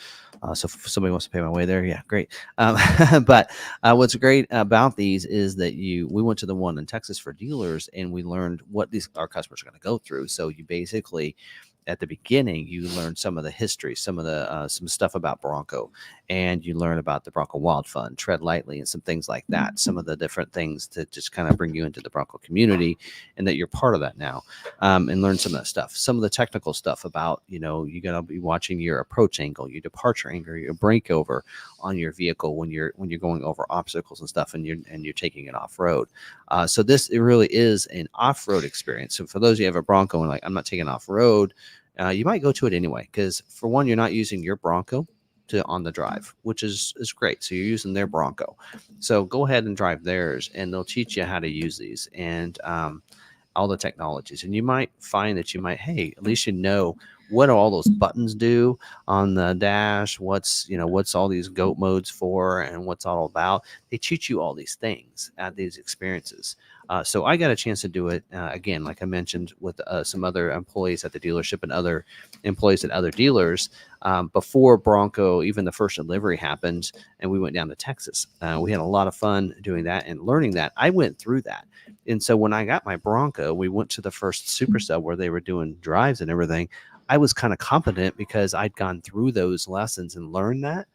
So if somebody wants to pay my way there, yeah, great. But what's great about these is that we went to the one in Texas for dealers, and we learned what our customers are going to go through. So you basically, at the beginning, you learn some of the history, some of the some stuff about Bronco, and you learn about the Bronco Wild Fund, Tread Lightly, and some things like that. Some of the different things to just kind of bring you into the Bronco community, and that you're part of that now, and learn some of that stuff. Some of the technical stuff about, you got to be watching your approach angle, your departure angle, your brake over on your vehicle when you're going over obstacles and stuff, and you're taking it off road. So it really is an off road experience. So for those of you who have a Bronco and like, I'm not taking off road. You might go to it anyway, because for one, you're not using your Bronco on the drive, which is great. So you're using their Bronco. So go ahead and drive theirs, and they'll teach you how to use these and all the technologies. And you might find that hey, at least what do all those buttons do on the dash? What's all these goat modes for, and what's all about? They teach you all these things at these experiences. So I got a chance to do it again, like I mentioned, with some other employees at the dealership and other employees at other dealers before Bronco, even the first delivery happened, and we went down to Texas. We had a lot of fun doing that and learning that. I went through that. And so when I got my Bronco, we went to the first super sub where they were doing drives and everything. I was kind of competent because I'd gone through those lessons and learned that.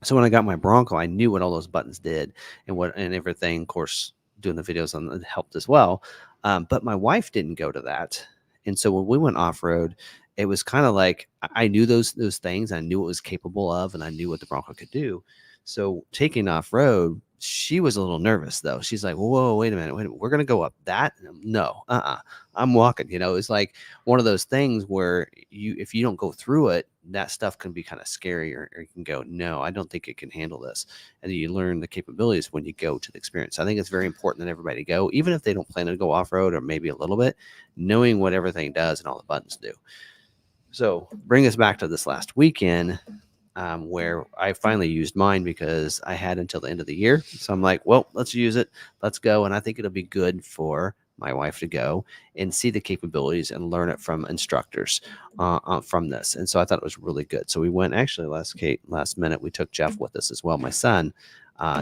So when I got my Bronco, I knew what all those buttons did and everything. Of course, doing the videos on it helped as well. But my wife didn't go to that. And so when we went off-road, it was kind of like I knew those things. I knew what it was capable of, and I knew what the Bronco could do. So taking off-road, she was a little nervous, though. She's like, whoa, wait a minute. We're going to go up that? No, I'm walking. It's like one of those things where if you don't go through it, that stuff can be kind of scary, or you can go, no, I don't think it can handle this. And you learn the capabilities when you go to the experience. I think it's very important that everybody go, even if they don't plan to go off-road or maybe a little bit, knowing what everything does and all the buttons do. So bring us back to this last weekend. Where I finally used mine because I had until the end of the year. So I'm like, well, let's use it. Let's go. And I think it'll be good for my wife to go and see the capabilities and learn it from instructors from this. And so I thought it was really good. So we went actually last minute. We took Jeff with us as well, my son,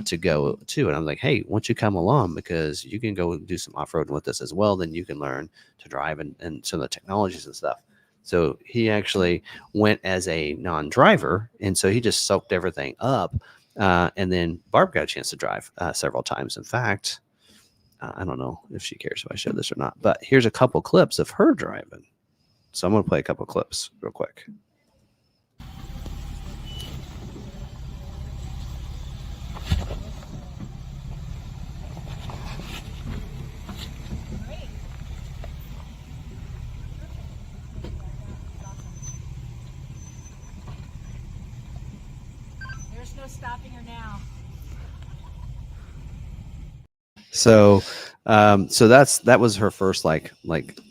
to go too. And I'm like, hey, why don't you come along, because you can go do some off-roading with us as well. Then you can learn to drive and some of the technologies and stuff. So he actually went as a non-driver, and so he just soaked everything up. And then Barb got a chance to drive several times. In fact, I don't know if she cares if I show this or not, but here's a couple clips of her driving. So I'm going to play a couple clips real quick. Stopping her now. So that was her first like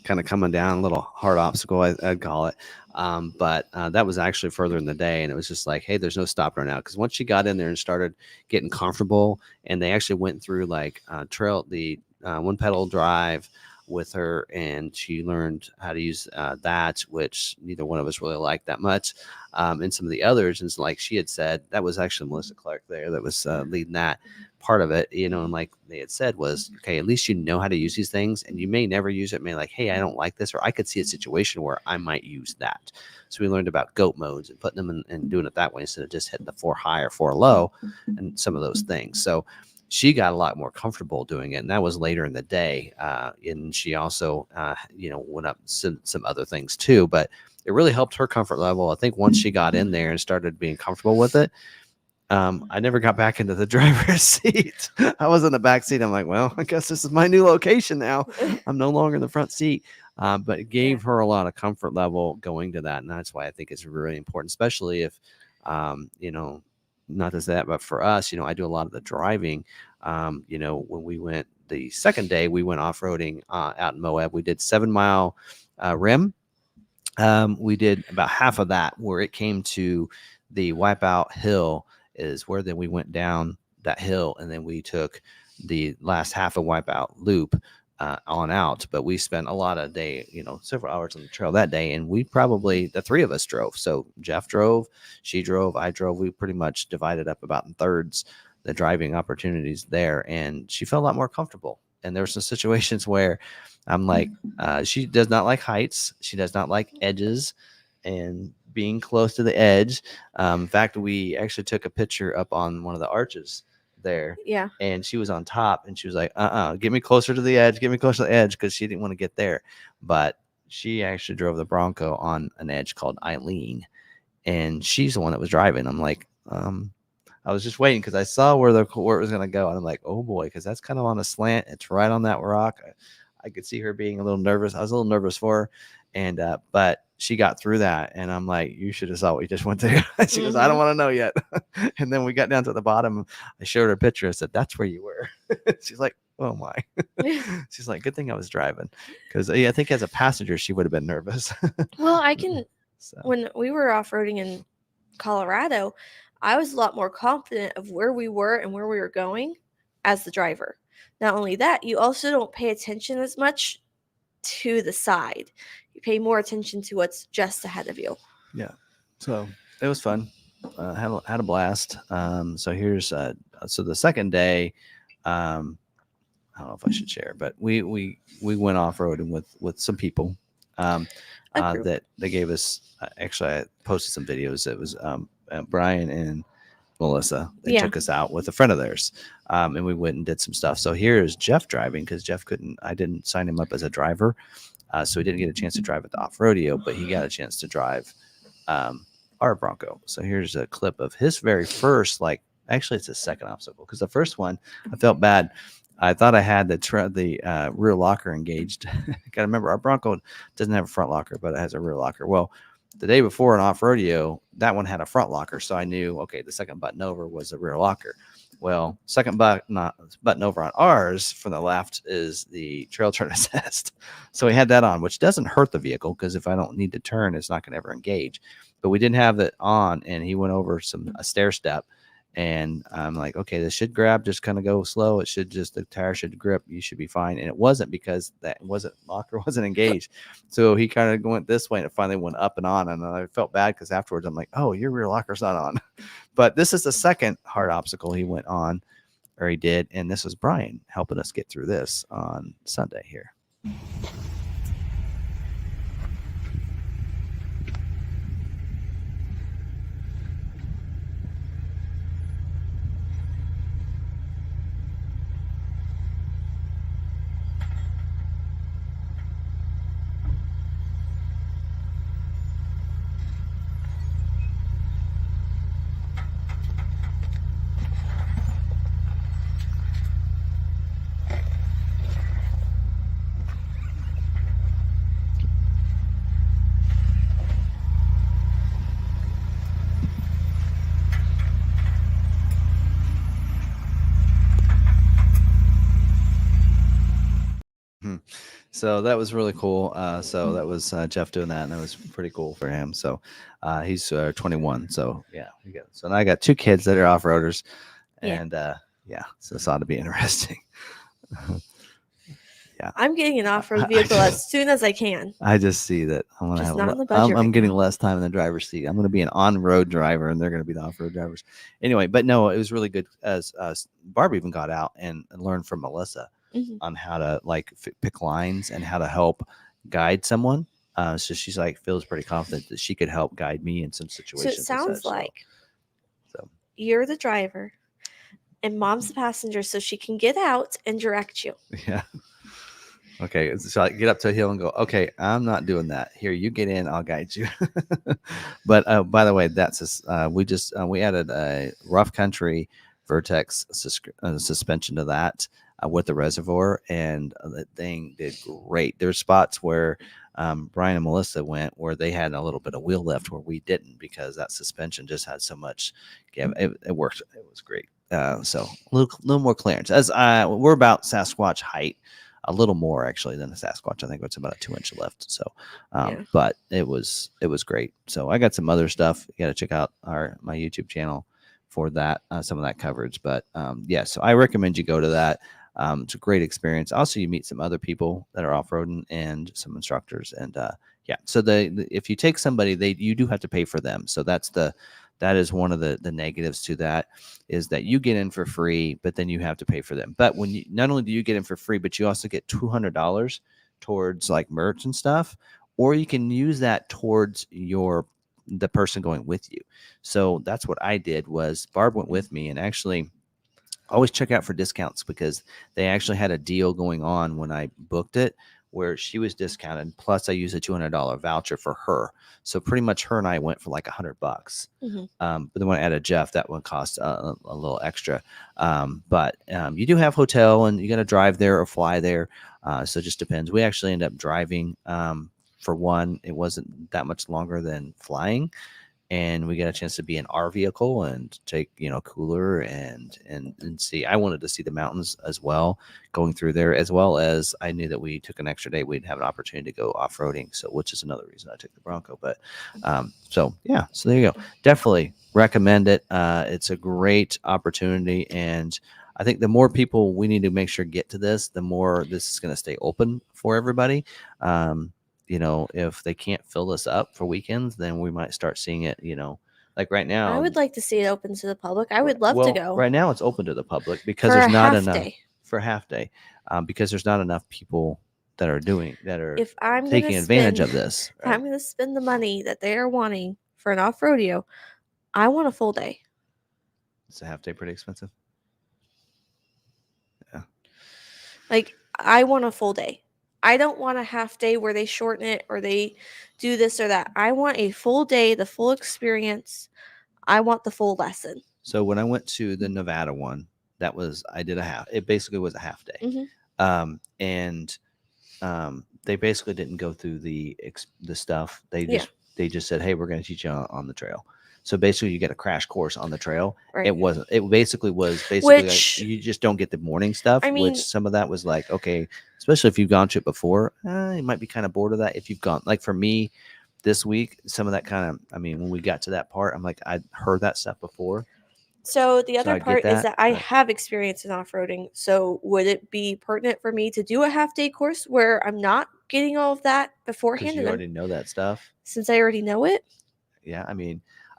kind of coming down, a little hard obstacle, I'd call it. But that was actually further in the day, and it was just like, hey, there's no stopping her now, because once she got in there and started getting comfortable, and they actually went through like the one pedal drive with her, and she learned how to use that, which neither one of us really liked that much. And some of the others, and like she had said, that was actually Melissa Clark there that was leading that part of it, and like they had said was, okay, at least you know how to use these things, and you may never use it. May like, hey, I don't like this, or I could see a situation where I might use that. So we learned about goat modes and putting them in and doing it that way instead of just hitting the 4 high or 4 low and some of those things. So she got a lot more comfortable doing it, and that was later in the day. And she also, went up some other things too, but it really helped her comfort level. I think once she got in there and started being comfortable with it, I never got back into the driver's seat. I was in the back seat. I'm like, well, I guess this is my new location now. I'm no longer in the front seat. But it gave her a lot of comfort level going to that. And that's why I think it's really important, especially if, not just that, but for us, I do a lot of the driving. When we went the second day, we went off-roading out in Moab. We did 7-mile rim. We did about half of that where it came to the Wipeout Hill is where then we went down that hill, and then we took the last half of Wipeout Loop on out. But we spent a lot of day, several hours on the trail that day, and we probably, the three of us drove. So Jeff drove, she drove, I drove. We pretty much divided up about in thirds the driving opportunities there, and she felt a lot more comfortable. And there were some situations where I'm like, she does not like heights, she does not like edges, and being close to the edge. In fact, we actually took a picture up on one of the arches there. Yeah. And she was on top, and she was like, get me closer to the edge, because she didn't want to get there. But she actually drove the Bronco on an edge called Eileen, and she's the one that was driving. I'm like, I was just waiting because I saw where it was going to go. And I'm like, oh boy, because that's kind of on a slant. It's right on that rock. I could see her being a little nervous. I was a little nervous for her. And, but she got through that. And I'm like, you should have saw what you just went through. She goes, I don't want to know yet. And then we got down to the bottom. I showed her a picture. I said, that's where you were. She's like, oh my. She's like, good thing I was driving. Because I think as a passenger, she would have been nervous. Well, when we were off-roading in Colorado, I was a lot more confident of where we were and where we were going as the driver. Not only that, you also don't pay attention as much to the side. You pay more attention to what's just ahead of you. Yeah. So it was fun. Had a blast. So here's so the second day, I don't know if I should share, but we went off-roading with some people that they gave us. Actually, I posted some videos. It was Brian and Melissa. They took us out with a friend of theirs, and we went and did some stuff. So here's Jeff driving, because Jeff I didn't sign him up as a driver, so he didn't get a chance to drive at the off-roadeo, but he got a chance to drive our Bronco. So here's a clip of his very first, actually it's a second obstacle, because the first one I felt bad. I thought I had the rear locker engaged. Got to remember, our Bronco doesn't have a front locker, but it has a rear locker. Well, the day before an off-roadeo, that one had a front locker, so I knew, okay, the second button over was the rear locker. Well, second button over on ours from the left is the trail turn assist. So we had that on, which doesn't hurt the vehicle, because if I don't need to turn, it's not going to ever engage. But we didn't have it on, and he went over a stair step. And I'm like, okay, this should grab, just kind of go slow. The tire should grip. You should be fine. And it wasn't, because locker wasn't engaged. So he kind of went this way, and it finally went up and on. And I felt bad, because afterwards I'm like, oh, your rear locker's not on. But this is the second hard obstacle he went on, or he did. And this was Brian helping us get through this on Sunday here. So that was really cool. So that was Jeff doing that, and that was pretty cool for him. So he's 21. So yeah, so now I got two kids that are off-roaders, and so this ought to be interesting. Yeah, I'm getting an off-road vehicle as soon as I can. I just see that I'm gonna I'm getting less time in the driver's seat. I'm gonna be an on-road driver, and they're gonna be the off-road drivers. Anyway, but no, it was really good. As Barb even got out and learned from Melissa on how to pick lines and how to help guide someone. So she's feels pretty confident that she could help guide me in some situations. So it sounds like you're the driver. and mom's the passenger, so she can get out and direct you. Yeah. Okay, so I get up to a hill and go, okay, I'm not doing that. Here, you get in, I'll guide you. But by the way, we added a rough country Vertex suspension to that with the reservoir, and the thing did great. There's spots where Brian and Melissa went where they had a little bit of wheel lift where we didn't, because that suspension just had so much give. It worked. It was great. So a little more clearance. As we're about Sasquatch height. A little more actually than a Sasquatch. I think it's about a 2-inch lift. So, Yeah. but it was great. So I got some other stuff. You got to check out my YouTube channel for that, some of that coverage. But yeah, so I recommend you go to that. It's a great experience. Also, you meet some other people that are off-roading and some instructors. And yeah, so if you take somebody, you do have to pay for them. So that is one of the negatives to that, is that you get in for free, but then you have to pay for them. But when not only do you get in for free, but you also get $200 towards like merch and stuff, or you can use that towards the person going with you. So that's what I did. Was Barb went with me, and actually always check out for discounts, because they actually had a deal going on when I booked it where she was discounted. Plus I used a $200 voucher for her. So pretty much her and I went for like $100. Mm-hmm. But then when I added Jeff, that one cost a little extra. But you do have hotel, and you got to drive there or fly there. So it just depends. We actually end up driving. For one, it wasn't that much longer than flying, and we got a chance to be in our vehicle and take, cooler and see. I wanted to see the mountains as well, going through there, as well as I knew that we took an extra day, we'd have an opportunity to go off-roading. So, which is another reason I took the Bronco. But so yeah, so there you go. Definitely recommend it. It's a great opportunity, and I think the more people we need to make sure get to this, the more this is going to stay open for everybody. If they can't fill this up for weekends, then we might start seeing it, like right now. I would like to see it open to the public. I would love to go. Right now it's open to the public because for there's a not half enough day. for a half day, because there's not enough people that are If I'm taking gonna advantage spend, of this. if I'm going to spend the money that they are wanting for an off-roadeo, I want a full day. It's a half day pretty expensive. Yeah. Like, I want a full day. I don't want a half day where they shorten it or they do this or that. I want a full day, the full experience. I want the full lesson. So when I went to the Nevada one, I did a half. It basically was a half day. Mm-hmm. And they basically didn't go through the stuff. They just said, hey, we're going to teach you on the trail. So basically you get a crash course on the trail. Right. It basically was Which, like, you just don't get the morning stuff. I mean, which some of that was like, okay, especially if you've gone to it before, you might be kind of bored of that. If you've gone, like for me this week, some of that kind of, when we got to that part, I'm like, I'd heard that stuff before. So the other part is that I have experience in off-roading. So would it be pertinent for me to do a half-day course where I'm not getting all of that beforehand? Because you already know that stuff. Since I already know it? Yeah,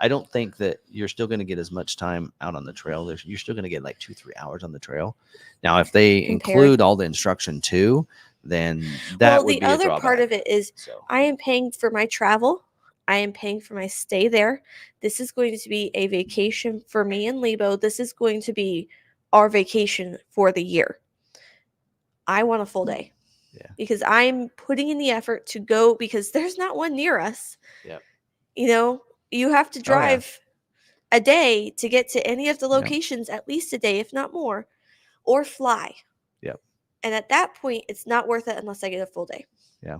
I don't think that you're still going to get as much time out on the trail. You're still going to get like 2-3 hours on the trail. Now, if they include all the instruction too, then that would be a drawback. The other part of it is I am paying for my travel. I am paying for my stay there. This is going to be a vacation for me and Lebo. This is going to be our vacation for the year. I want a full day. Yeah. Because I'm putting in the effort to go, because there's not one near us. Yeah. You have to drive a day to get to any of the locations, at least a day, if not more, or fly. Yep. And at that point, it's not worth it unless I get a full day. Yeah.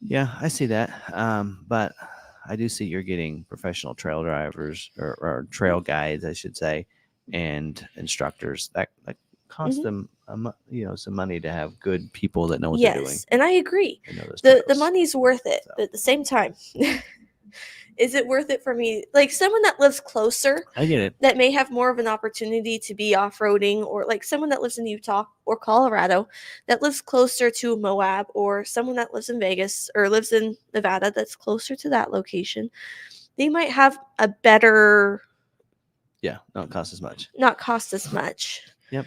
Yeah, I see that. But I do see you're getting professional trail drivers or trail guides, I should say, and instructors that cost them, some money to have good people that know what they're doing. Yes, and I agree. The money's worth it, but at the same time, is it worth it for me? Like someone that lives closer, I get it, that may have more of an opportunity to be off-roading, or like someone that lives in Utah or Colorado that lives closer to Moab, or someone that lives in Vegas or lives in Nevada that's closer to that location, they might have a better... Yeah, not cost as much. Yep.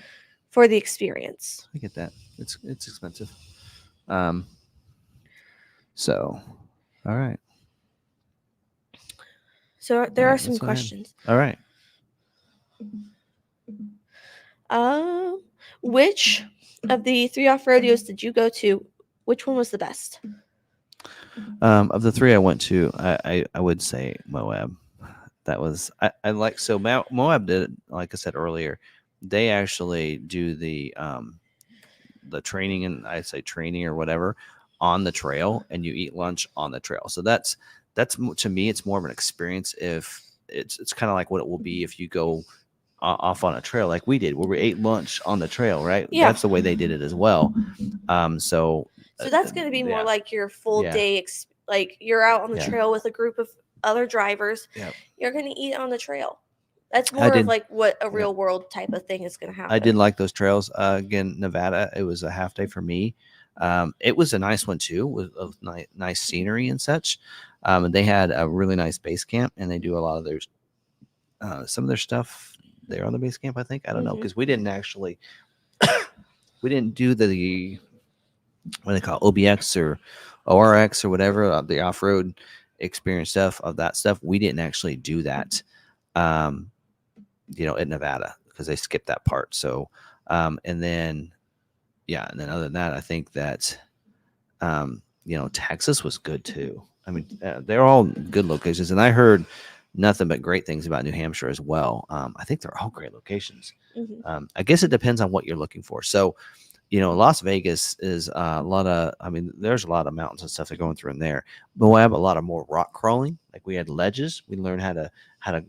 For the experience. I get that. It's expensive. So, all right. So there are some questions. All right. Which of the 3 off-roadeos did you go to? Which one was the best? Of the 3 I went to, I would say Moab. That was I like so Moab did, like I said earlier, they actually do the training, and I say training or whatever, on the trail, and you eat lunch on the trail. So that's to me, it's more of an experience. If it's kind of like what it will be if you go off on a trail like we did, where we ate lunch on the trail, right? Yeah. That's the way they did it as well. So that's going to be more yeah. like your full Yeah. day, like you're out on the Yeah. trail with a group of other drivers. Yep. You're going to eat on the trail. That's more of like what a real world type of thing is going to happen. I did like those trails. Again, Nevada, it was a half day for me. It was a nice one too, with nice scenery and such. And they had a really nice base camp, and they do a lot of their some of their stuff there on the base camp. I think, I don't know, because we didn't actually we didn't do the what they call OBX or ORX or whatever, the off road experience stuff of that stuff. We didn't actually do that. In Nevada, because they skipped that part. So, and then other than that, I think that, Texas was good too. I mean, they're all good locations, and I heard nothing but great things about New Hampshire as well. I think they're all great locations. I guess it depends on what you're looking for. So, Las Vegas is a lot of, there's a lot of mountains and stuff that are going through in there. Moab, a lot of more rock crawling. Like we had ledges. We learned how to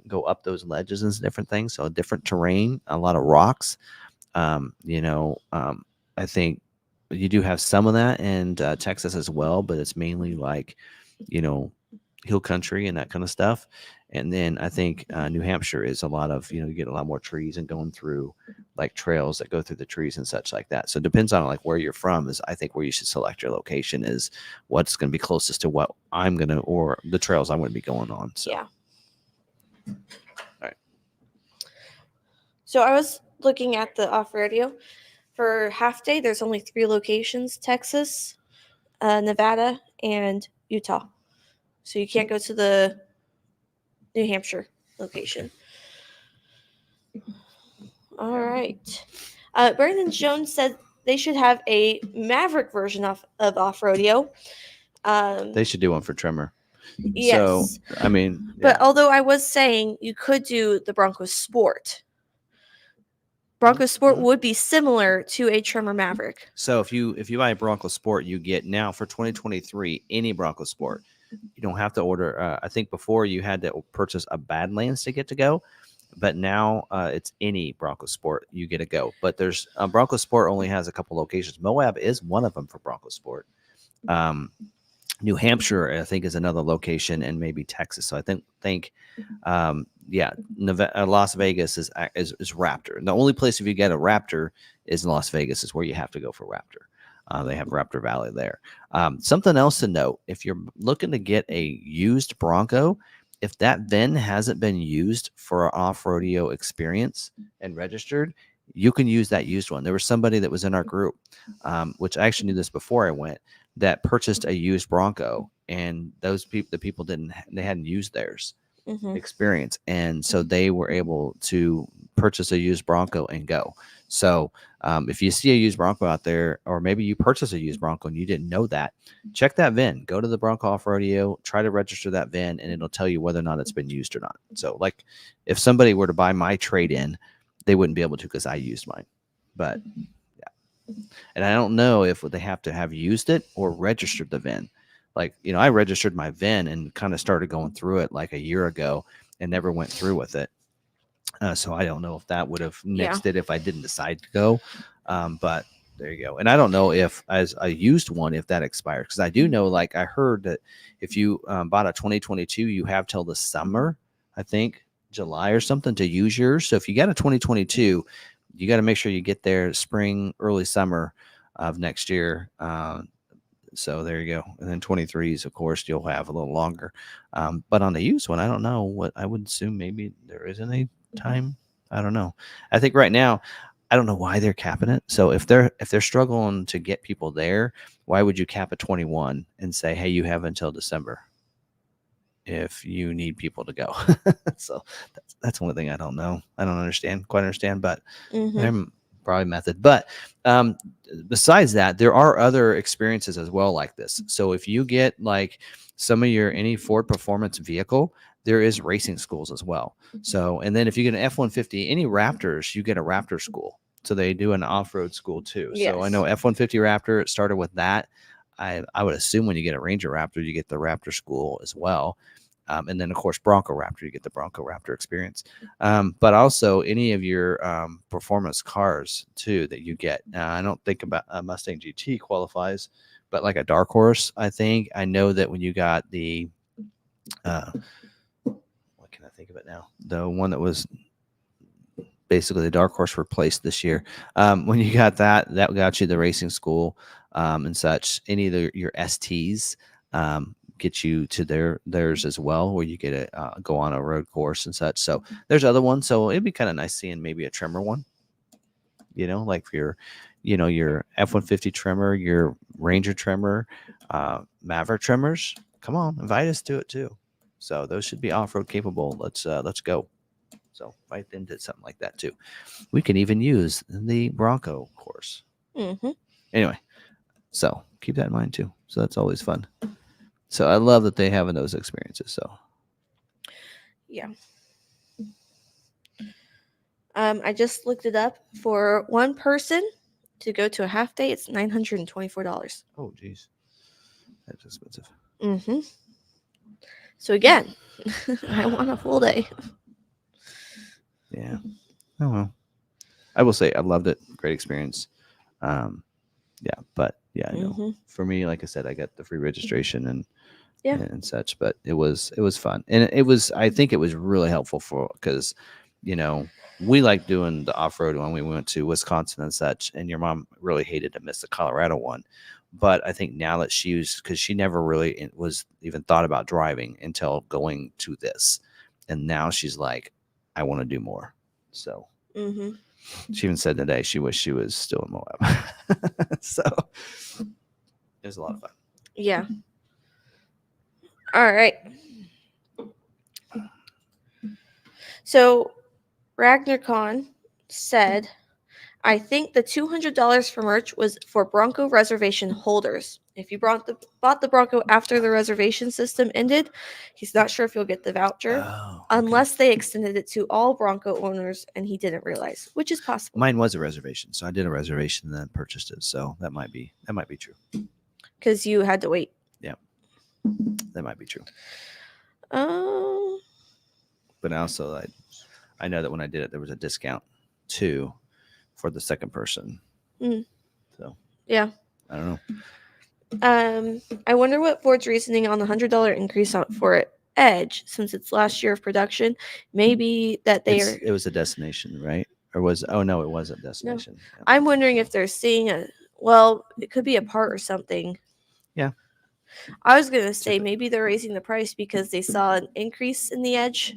go up those ledges and different things. So different terrain, a lot of rocks. I think you do have some of that in Texas as well, but it's mainly like, hill country and that kind of stuff. And then I think New Hampshire is a lot of, you get a lot more trees and going through like trails that go through the trees and such like that. So it depends on like where you're from is I think where you should select your location is what's going to be closest to what I'm going to, or the trails I'm going to be going on. So, yeah. All right. So I was looking at the off-roadeo for half day. There's only 3 locations: Texas, Nevada, and Utah. So you can't go to the New Hampshire location. All right. Brandon Jones said they should have a Maverick version of off-roadeo. They should do one for Tremor. Yes. So, But although I was saying you could do the Bronco Sport. Bronco Sport would be similar to a Tremor Maverick. So if you buy a Bronco Sport, you get now for 2023 any Bronco Sport. You don't have to order. I think before you had to purchase a Badlands to get to go, but now it's any Bronco Sport you get to go. But there's Bronco Sport only has a couple locations. Moab is one of them for Bronco Sport. New Hampshire, I think, is another location, and maybe Texas. So I think Nevada, Las Vegas is Raptor. And the only place if you get a Raptor is in Las Vegas is where you have to go for Raptor. They have Raptor Valley there. Something else to note, if you're looking to get a used Bronco, if that VIN hasn't been used for an off-roadeo experience and registered, you can use that used one. There was somebody that was in our group, which I actually knew this before I went, that purchased a used Bronco, and the people hadn't used theirs experience. And so they were able to purchase a used Bronco and go. So if you see a used Bronco out there, or maybe you purchase a used Bronco and you didn't know that, check that VIN. Go to the Bronco Off-Roadeo, try to register that VIN, and it'll tell you whether or not it's been used or not. So like if somebody were to buy my trade-in, they wouldn't be able to because I used mine. But yeah. And I don't know if they have to have used it or registered the VIN. Like, I registered my VIN and kind of started going through it like a year ago and never went through with it. So I don't know if that would have nixed it if I didn't decide to go. But there you go. And I don't know if as I used one, if that expired, because I do know, like I heard that if you bought a 2022, you have till the summer, I think July or something, to use yours. So if you got a 2022, you got to make sure you get there spring, early summer of next year. So there you go. And then 23s, of course, you'll have a little longer. But on the used one, I don't know what I would assume. Maybe there isn't a time. I don't know. I think right now, I don't know why they're capping it. So if they're struggling to get people there, why would you cap at 21 and say, hey, you have until December? if you need people to go. So that's one thing I don't know. I don't quite understand, but Mm-hmm. I'm probably method. But um, besides that, there are other experiences as well like this. So if you get like any Ford Performance vehicle, there is racing schools as well. So, and then if you get an F-150, any Raptors, you get a Raptor school. So they do an off-road school too. So I know F-150 Raptor, it started with that. I would assume when you get a Ranger Raptor, you get the Raptor school as well. And then, of course, Bronco Raptor, you get the Bronco Raptor experience. But also any of your performance cars, too, that you get. I don't think about a Mustang GT qualifies, but like a Dark Horse, I think. I know that when you got the, what can I think of it now? The one that was basically the Dark Horse replaced this year. When you got that got you the racing school and such. Any of your STs get you to theirs as well, where you get to go on a road course and such. So there's other ones. So it'd be kind of nice seeing maybe a trimmer one, like for your F-150 trimmer, your Ranger trimmer, Maverick trimmers. Come on, invite us to it too. So those should be off-road capable. Let's go. So invite them to something like that too. We can even use the Bronco course. Mm-hmm. Anyway, so keep that in mind too. So that's always fun. So I love that they have those experiences. So Yeah. I just looked it up. For one person to go to a half day, it's $924. oh geez, that's expensive. Mm-hmm. So again, I want a full day. Yeah. Oh well. I will say I loved it. Great experience. Yeah, but yeah, I know. Mm-hmm. For me, like I said, I got the free registration and Yeah. and such, but it was fun, and I think it was really helpful because we like doing the off-road when we went to Wisconsin and such, and your mom really hated to miss the Colorado one. But I think now that because she never really was even thought about driving until going to this, and now she's like, I want to do more. So Mm-hmm. she even said today she wished she was still in Moab. So it was a lot of fun. Yeah. All right. So RagnarCon said, I think the $200 for merch was for Bronco reservation holders. If you bought the Bronco after the reservation system ended, he's not sure if you'll get the voucher unless they extended it to all Bronco owners and he didn't realize, which is possible. Mine was a reservation, so I did a reservation and then purchased it. So that might be true. Because you had to wait. Yeah, that might be true. But also, I know that when I did it, there was a discount too for the second person. So yeah, I don't know. I wonder what Ford's reasoning on the $100 increase for Edge, since it's last year of production. Maybe that it was a destination, right? Or was it wasn't destination. No. Yeah. I'm wondering if they're seeing it could be a part or something. Yeah. I was gonna say maybe they're raising the price because they saw an increase in the Edge.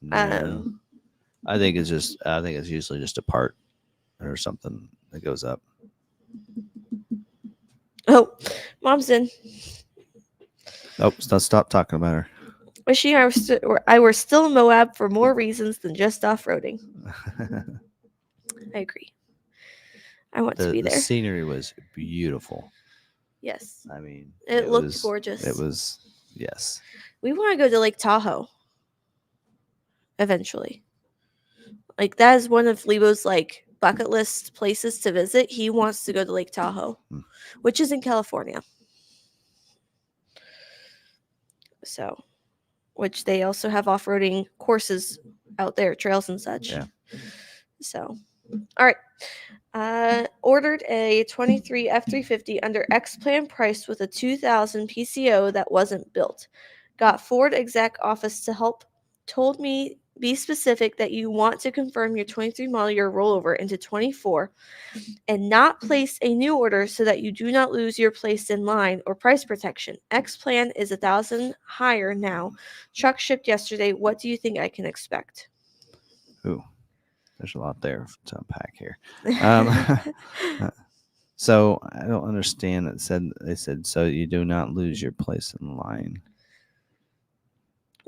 No. I think it's usually just a part or something that goes up. Oh, Mom's in. Oh, stop talking about her. Wishing I were still in Moab for more reasons than just off-roading. I agree. I want to be there. The scenery was beautiful. Yes. I mean, it looked gorgeous. It was, yes. We want to go to Lake Tahoe eventually. Like, that is one of Lebo's bucket list places to visit. He wants to go to Lake Tahoe, which is in California. So, which they also have off-roading courses out there, trails and such. Yeah. So, all right. Ordered a 23 F350 under X-Plan price with a 2000 PCO that wasn't built. Got Ford exec office to help. Told me be specific that you want to confirm your 23 model year rollover into 24 and not place a new order so that you do not lose your place in line or price protection. X-Plan is $1,000 higher now. Truck shipped yesterday. What do you think I can expect? Ooh. There's a lot there to unpack here. So I don't understand. They said so you do not lose your place in line.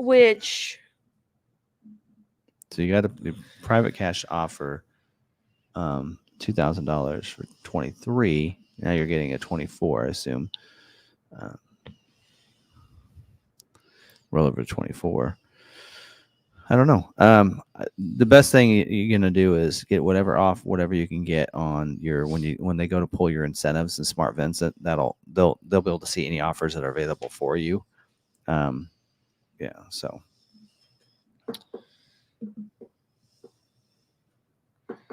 which So you got a private cash offer, $2,000 for 23. Now you're getting a 24, I assume. Roll over to 24. I don't know. The best thing you're gonna do is get whatever you can get on your when they go to pull your incentives in Smart Vincent. They'll be able to see any offers that are available for you. Yeah. So.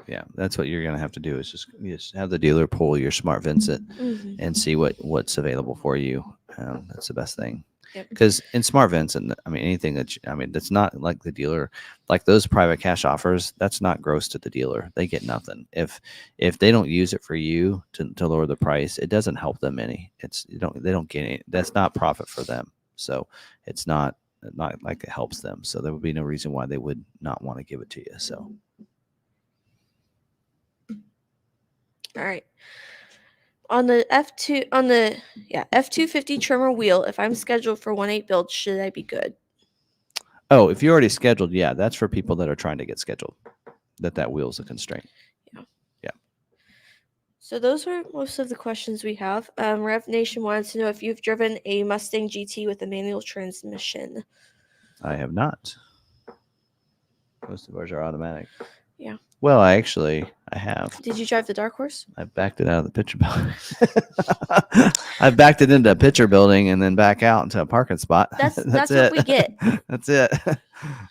Yeah, that's what you're gonna have to do is just have the dealer pull your Smart Vincent and see what's available for you. That's the best thing. Because in Smart Vincent, I mean, anything that's not like the dealer, like those private cash offers, that's not gross to the dealer. They get nothing. If they don't use it for you to lower the price, it doesn't help them any. They don't get any. That's not profit for them. So it's not like it helps them. So there would be no reason why they would not want to give it to you. So. all right. On the F250 trimmer wheel, if I'm scheduled for 1.8 build, should I be good? Oh, if you're already scheduled, yeah, that's for people that are trying to get scheduled. That wheel's a constraint. Yeah. So those are most of the questions we have. Rev Nation wanted to know if you've driven a Mustang GT with a manual transmission. I have not. Most of ours are automatic. Yeah. Well, I have. Did you drive the Dark Horse? I backed it out of the picture building. I backed it into a picture building and then back out into a parking spot. That's it. what we get. That's it.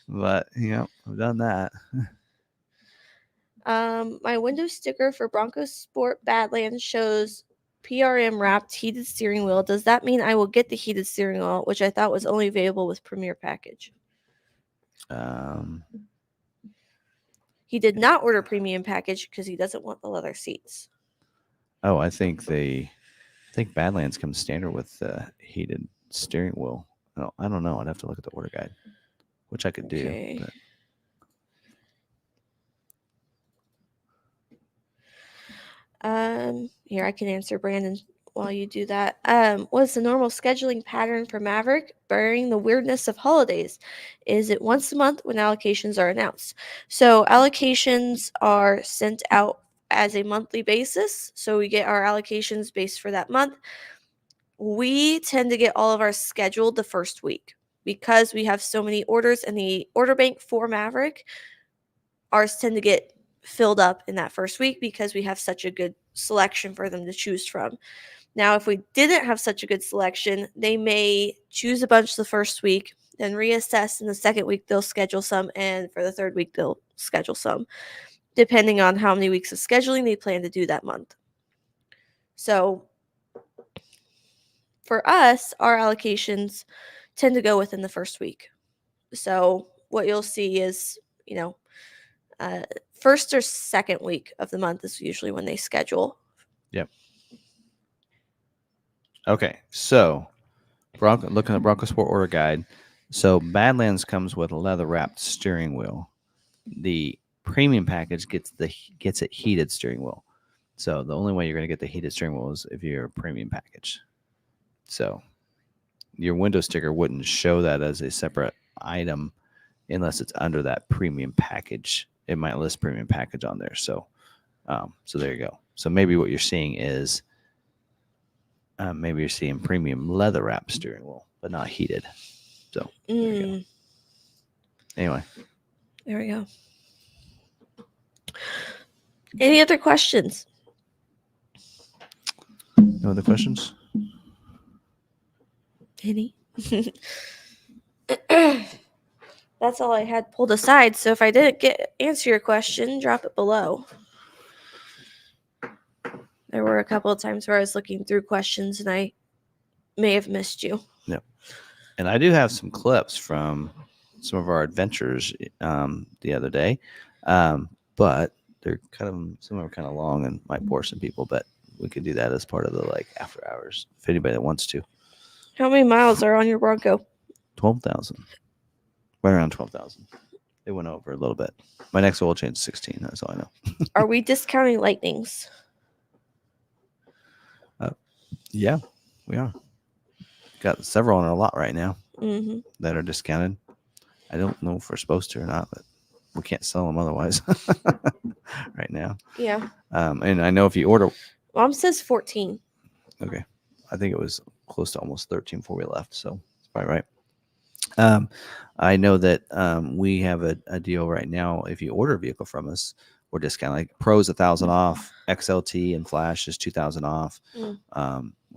But I've done that. My window sticker for Bronco Sport Badlands shows PRM wrapped heated steering wheel. Does that mean I will get the heated steering wheel, which I thought was only available with Premier package? He did not order premium package because he doesn't want the leather seats. Oh, I think Badlands comes standard with heated steering wheel. No, I don't know. I'd have to look at the order guide, which I could do. Okay. Here I can answer Brandon while you do that. What's the normal scheduling pattern for Maverick, bearing the weirdness of holidays? Is it once a month when allocations are announced? So allocations are sent out as a monthly basis. So we get our allocations based for that month. We tend to get all of our scheduled the first week because we have so many orders in the order bank for Maverick. Ours tend to get filled up in that first week because we have such a good selection for them to choose from. Now, if we didn't have such a good selection, they may choose a bunch the first week, then reassess in the second week, they'll schedule some, and for the third week, they'll schedule some, depending on how many weeks of scheduling they plan to do that month. So for us, our allocations tend to go within the first week. So what you'll see is, first or second week of the month is usually when they schedule. Yep. Okay, so looking at Bronco Sport order guide. So Badlands comes with a leather wrapped steering wheel. The premium package gets a heated steering wheel. So the only way you're going to get the heated steering wheel is if you're a premium package. So your window sticker wouldn't show that as a separate item unless it's under that premium package. It might list premium package on there. So there you go. So maybe what you're seeing is maybe you're seeing premium leather wrap steering wheel, but not heated. So there you go. Anyway, there we go. Any other questions? No other questions? Any? That's all I had pulled aside. So if I didn't answer your question, drop it below. There were a couple of times where I was looking through questions and I may have missed you. Yep. And I do have some clips from some of our adventures the other day, but they're some of them are kind of long and might bore some people. But we could do that as part of the after hours if anybody that wants to. How many miles are on your Bronco? 12,000. Right around 12,000. It went over a little bit. My next oil change is 16. That's all I know. Are we discounting Lightnings? Yeah, we are. Got several on our lot right now Mm-hmm. that are discounted. I don't know if we're supposed to or not, but we can't sell them otherwise right now. Yeah. And I know if you order, Mom says 14. okay, I think it was close to almost 13 before we left, so it's probably right. I know that we have a deal right now. If you order a vehicle from us, we're discounted. Like Pro's 1,000 off, XLT and Flash is 2,000 off.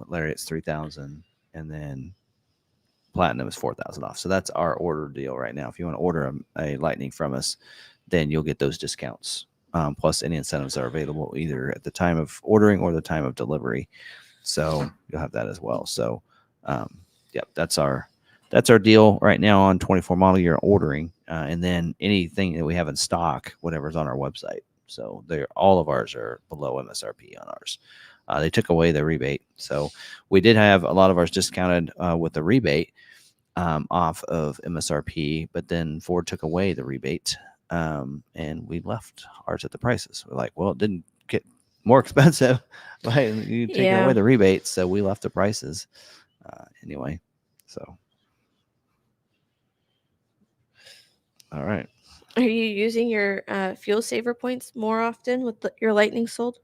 Lariat's 3,000, and then Platinum is 4,000 off. So that's our order deal right now. If you want to order a Lightning from us, then you'll get those discounts. Plus any incentives that are available either at the time of ordering or the time of delivery. So you'll have that as well. So, yep, that's our deal right now on 24 model year ordering, and then anything that we have in stock, whatever's on our website. So all of ours are below MSRP on ours. They took away the rebate, so we did have a lot of ours discounted with the rebate off of MSRP, but then Ford took away the rebate, and we left ours at the prices. We're like, well, it didn't get more expensive, right? You taking away the rebates, so we left the prices anyway. So. All right. Are you using your fuel saver points more often with your Lightning sold?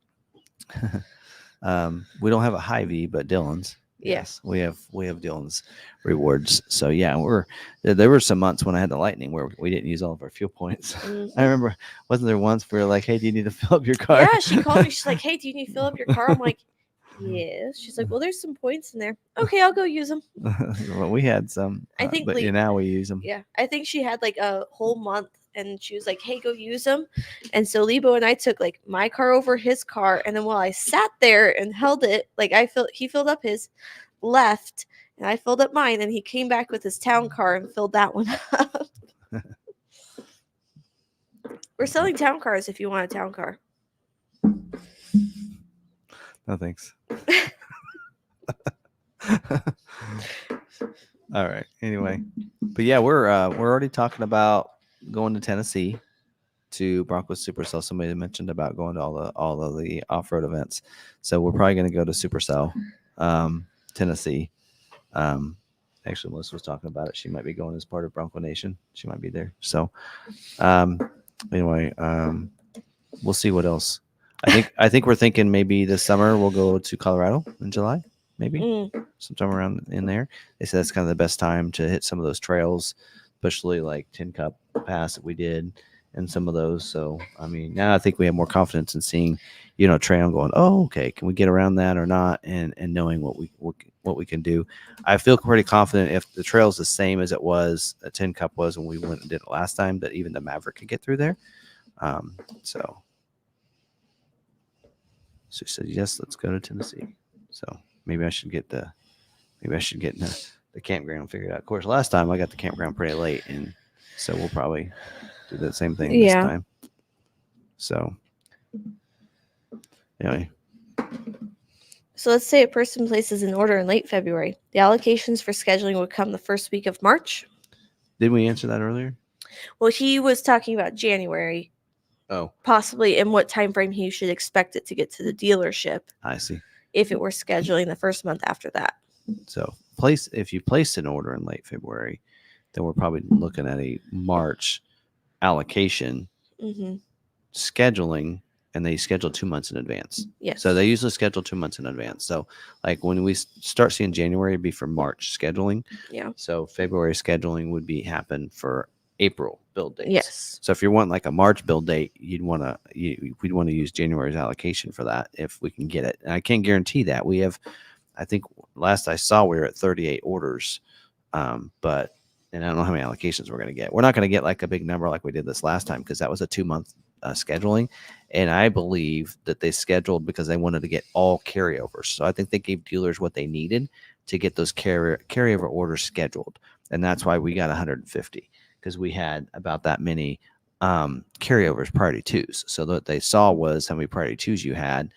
We don't have a Hy-Vee, but Dylan's. Yes, we have Dylan's rewards. So yeah, there were some months when I had the Lightning where we didn't use all of our fuel points. Mm-hmm. I remember, wasn't there once we were like, "Hey, do you need to fill up your car?" Yeah, she called me. She's like, "Hey, do you need to fill up your car?" I'm like, "Yes." She's like, "Well, there's some points in there. Okay, I'll go use them." Well, we had some, I think, but now we use them. Yeah, I think she had like a whole month, and she was like, "Hey, go use them." And so Lebo and I took like my car over his car, and then while I sat there and held it, like he filled up his, left, and I filled up mine, and he came back with his town car and filled that one up. We're selling town cars if you want a town car. No thanks. All right. Anyway, but yeah, we're already talking about going to Tennessee to Bronco Supercell. Somebody mentioned about going to all of the off-road events, so we're probably going to go to Supercell, Tennessee. Actually, Melissa was talking about it. She might be going as part of Bronco Nation. She might be there. So, anyway, we'll see what else. I think we're thinking maybe this summer we'll go to Colorado in July, maybe sometime around in there. They said that's kind of the best time to hit some of those trails, especially like Tin Cup Pass that we did and some of those. So, I mean, now I think we have more confidence in seeing, trail and going, oh, okay, can we get around that or not? And knowing what we can do. I feel pretty confident if the trail's the same as it was, a Tin Cup was when we went and did it last time, that even the Maverick could get through there. So she said, yes, let's go to Tennessee. So maybe I should get the campground figured out. Of course, last time I got the campground pretty late, and so we'll probably do the same thing this time. So anyway. So let's say a person places an order in late February. The allocations for scheduling would come the first week of March. Did we answer that earlier? Well, he was talking about January. Oh. Possibly in what time frame he should expect it to get to the dealership. I see. If it were scheduling the first month after that. So if you placed an order in late February, then we're probably looking at a March allocation scheduling, and they schedule 2 months in advance. Yes. So they usually schedule 2 months in advance. So like when we start seeing January, it'd be for March scheduling. Yeah. So February scheduling would happen for April build dates. Yes. So if you want like a March build date, we'd want to use January's allocation for that if we can get it. And I can't guarantee that. We have, I think last I saw, we were at 38 orders. But I don't know how many allocations we're going to get. We're not going to get like a big number like we did this last time, because that was a 2 month scheduling. And I believe that they scheduled because they wanted to get all carryovers. So I think they gave dealers what they needed to get those carryover orders scheduled. And that's why we got 150, because we had about that many carryovers, priority twos. So what they saw was how many priority twos you had.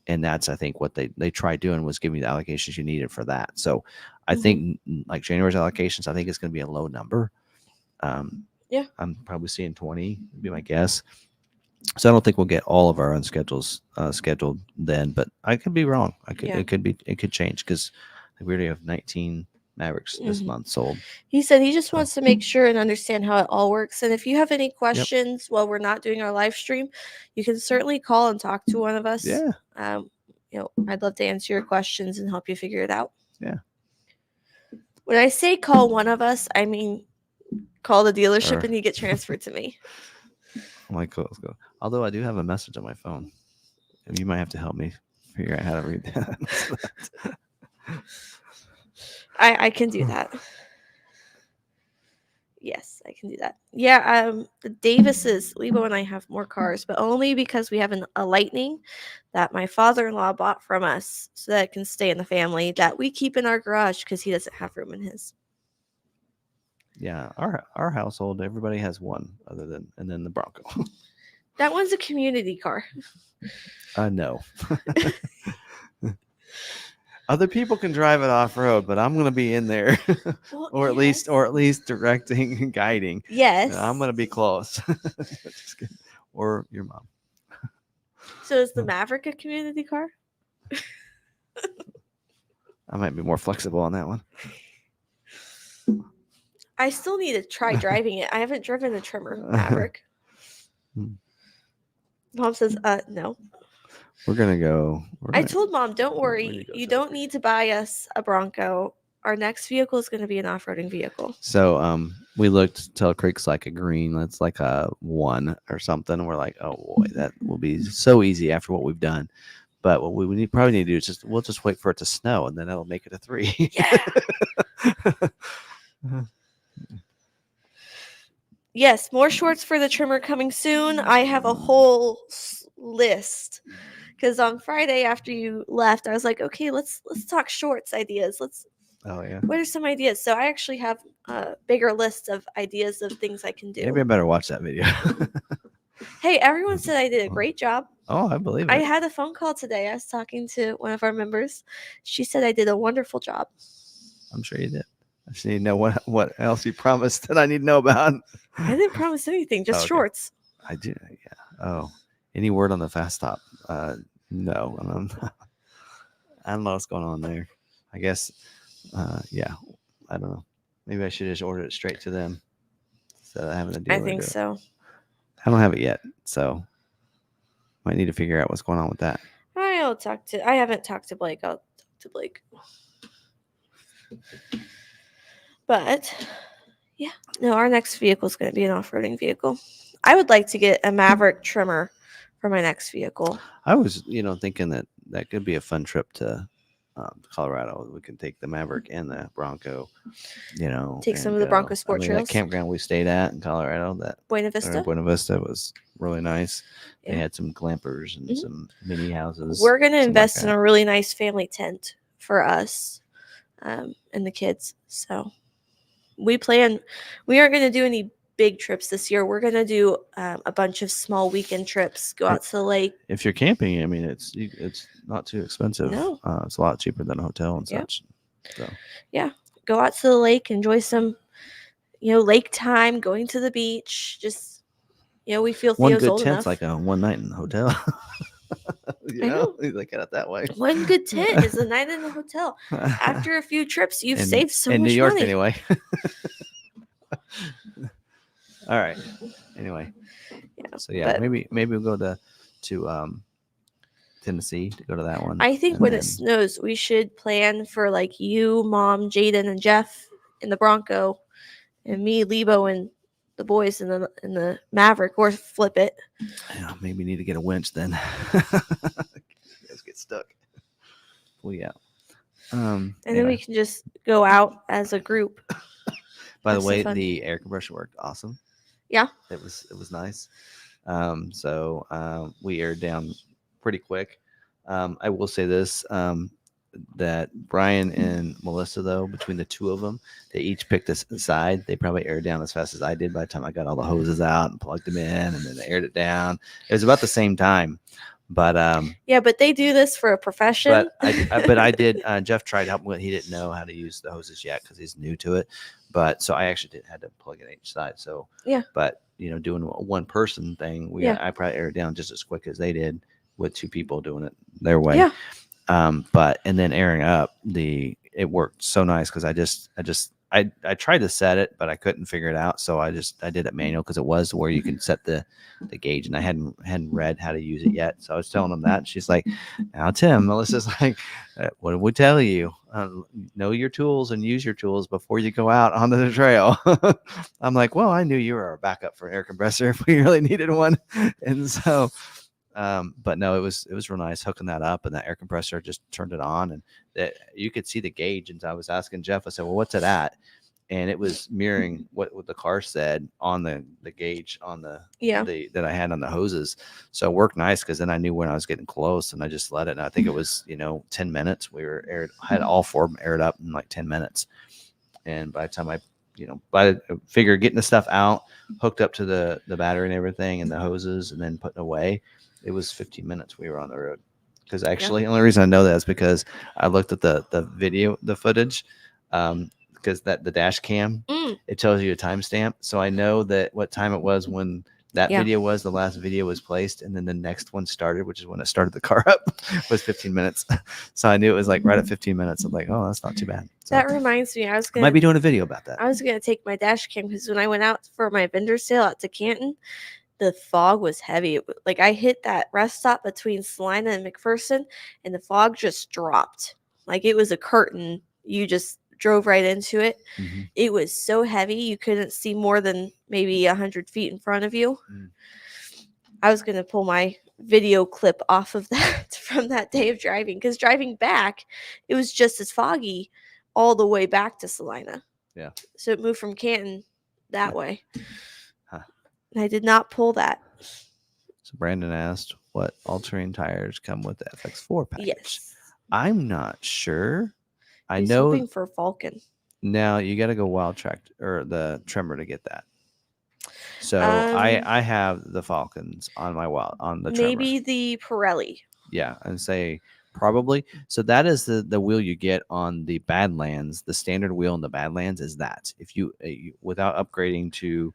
And that's, I think, what they tried doing was giving you the allocations you needed for that. So I think like January's allocations, I think it's going to be a low number. Yeah. I'm probably seeing 20 would be my guess. So I don't think we'll get all of our unschedules scheduled then, but I could be wrong. It could change, because we already have 19 Mavericks this Mhm. month sold. He said he just So- wants to make sure and understand how it all works. And if you have any questions while we're not doing our live stream, you can certainly call and talk to one of us. Yeah. I'd love to answer your questions and help you figure it out. Yeah. When I say call one of us, I mean call the dealership Or- and you get transferred to me. I'm like, cool, let's go. Although I do have a message on my phone. You might have to help me figure out how to read that. I can do that. Yes, I can do that. Yeah, the Davises, Lebo and I have more cars, but only because we have a Lightning that my father-in-law bought from us so that it can stay in the family that we keep in our garage because he doesn't have room in his. Yeah, our household, everybody has one and then the Bronco. That one's a community car. No. Other people can drive it off road, but I'm gonna be in there, Well, or at least directing and guiding. Yes. I'm gonna be close. Just kidding. Or your mom. So is the Maverick a community car? I might be more flexible on that one. I still need to try driving it. I haven't driven a trimmer Maverick. Mom says, no. We're gonna go. I told Mom, don't where do worry. you go, You Sophie? don't need to buy us a Bronco. Our next vehicle is going to be an off-roading vehicle. So we looked. Tell Creek's like a green. That's like a 1 or something. We're like, oh boy, that will be so easy after what we've done. But what we probably need to do is we'll just wait for it to snow, and then that'll make it a 3. Yeah. Yes, more shorts for the trimmer coming soon. I have a whole list because on Friday after you left, I was like, okay, let's talk shorts ideas. Oh yeah. What are some ideas? So I actually have a bigger list of ideas of things I can do. Maybe I better watch that video. Hey, everyone said I did a great job. Oh, I believe it. I had a phone call today. I was talking to one of our members. She said I did a wonderful job. I'm sure you did. I just need to know what else you promised that I need to know about. I didn't promise anything, just Okay. shorts. I do. Yeah. Oh, any word on the fast stop? No. I don't know what's going on there. I guess. Yeah. I don't know. Maybe I should just order it straight to them instead of having to deal. I think so. I don't have it yet, so might need to figure out what's going on with that. I haven't talked to Blake. I'll talk to Blake. But yeah, no, our next vehicle is going to be an off-roading vehicle. I would like to get a Maverick trimmer for my next vehicle. I was, thinking that could be a fun trip to Colorado. We could take the Maverick and the Bronco, Take some and of the go. Bronco sport That trails. campground we stayed at in Colorado, Buena Vista. Buena Vista was really nice. Yeah. They had some glampers and some mini houses. We're going to something like invest in that. a really nice family tent for us and the kids. So we aren't going to do any big trips this year. We're going to do a bunch of small weekend trips, go out to the lake. If you're camping, I mean, it's not too expensive. No. It's a lot cheaper than a hotel and Yep. such. So Yeah, go out to the lake, enjoy some, lake time, going to the beach. Just, we feel one Theo's good old tent's enough. like a one night in the hotel. I know. You look at it that way. One good tent is a night in the hotel. After a few trips, you've saved so in much New York money. anyway. All right. Anyway. Yeah, So yeah, but maybe we'll go to Tennessee to go to that one. I think and when then- it snows, we should plan for like you, Mom, Jaden, and Jeff in the Bronco, and me, Lebo, and the boys in the Maverick, or flip it. Yeah, maybe need to get a winch then. You guys get stuck. Well, yeah. And then Anyway. we can just go out as a group. By the have some way, fun. the air compressor worked awesome. Yeah. It was nice. So we aired down pretty quick. I will say this, that Brian and Melissa, though, between the two of them, they each picked a side. They probably aired down as fast as I did by the time I got all the hoses out and plugged them in, and then they aired it down. It was about the same time. But Yeah, but they do this for a profession. but I did. Jeff tried helping with. He didn't know how to use the hoses yet because he's new to it. But so I actually had to plug in each side. So Yeah. But doing a one person thing, I probably aired it down just as quick as they did with two people doing it their way. Yeah. But and then airing up, the it worked so nice because I tried to set it, but I couldn't figure it out. So I did it manual because it was where you can set the gauge, and I hadn't read how to use it yet. So I was telling them that, and she's like, "Now, Tim, Melissa's like, what did we tell you? Know your tools and use your tools before you go out onto the trail." I'm like, "Well, I knew you were our backup for an air compressor if we really needed one," and so. But no, it was real nice hooking that up, and that air compressor just turned it on, and that you could see the gauge. And I was asking Jeff, I said, "Well, what's it at?" And it was mirroring what the car said on the gauge on the that I had on the hoses. So it worked nice because then I knew when I was getting close, and I just let it. And I think it was 10 minutes. We were had all four of them aired up in like 10 minutes. And by the time I figure getting the stuff out, hooked up to the battery and everything, and the hoses, and then putting away, it was 15 minutes we were on the road. Because actually, the only reason I know that is because I looked at the footage, because the dash cam, it tells you a timestamp. So I know that what time it was when that video was, the last video was placed, and then the next one started, which is when I started the car up, was 15 minutes. So I knew it was like right at 15 minutes. I'm like, oh, that's not too bad. So That reminds me, I might be doing a video about that. I was gonna take my dash cam because when I went out for my vendor sale out to Canton, the fog was heavy. Like I hit that rest stop between Salina and McPherson, and the fog just dropped. Like it was a curtain. You just drove right into it. Mm-hmm. It was so heavy you couldn't see more than maybe 100 feet in front of you. I was gonna pull my video clip off of that from that day of driving, because driving back, it was just as foggy all the way back to Salina. Yeah. So it moved from Canton that way. Huh. And I did not pull that. So Brandon asked, what all-terrain tires come with the FX4 package? Yes. I'm not sure. I He's know hoping for Falcon. now you got to go Wild Track or the Tremor to get that. So I have the Falcons on the Tremor. Maybe the Pirelli. Yeah, and say probably. So that is the wheel you get on the Badlands. The standard wheel in the Badlands is that. If you without upgrading to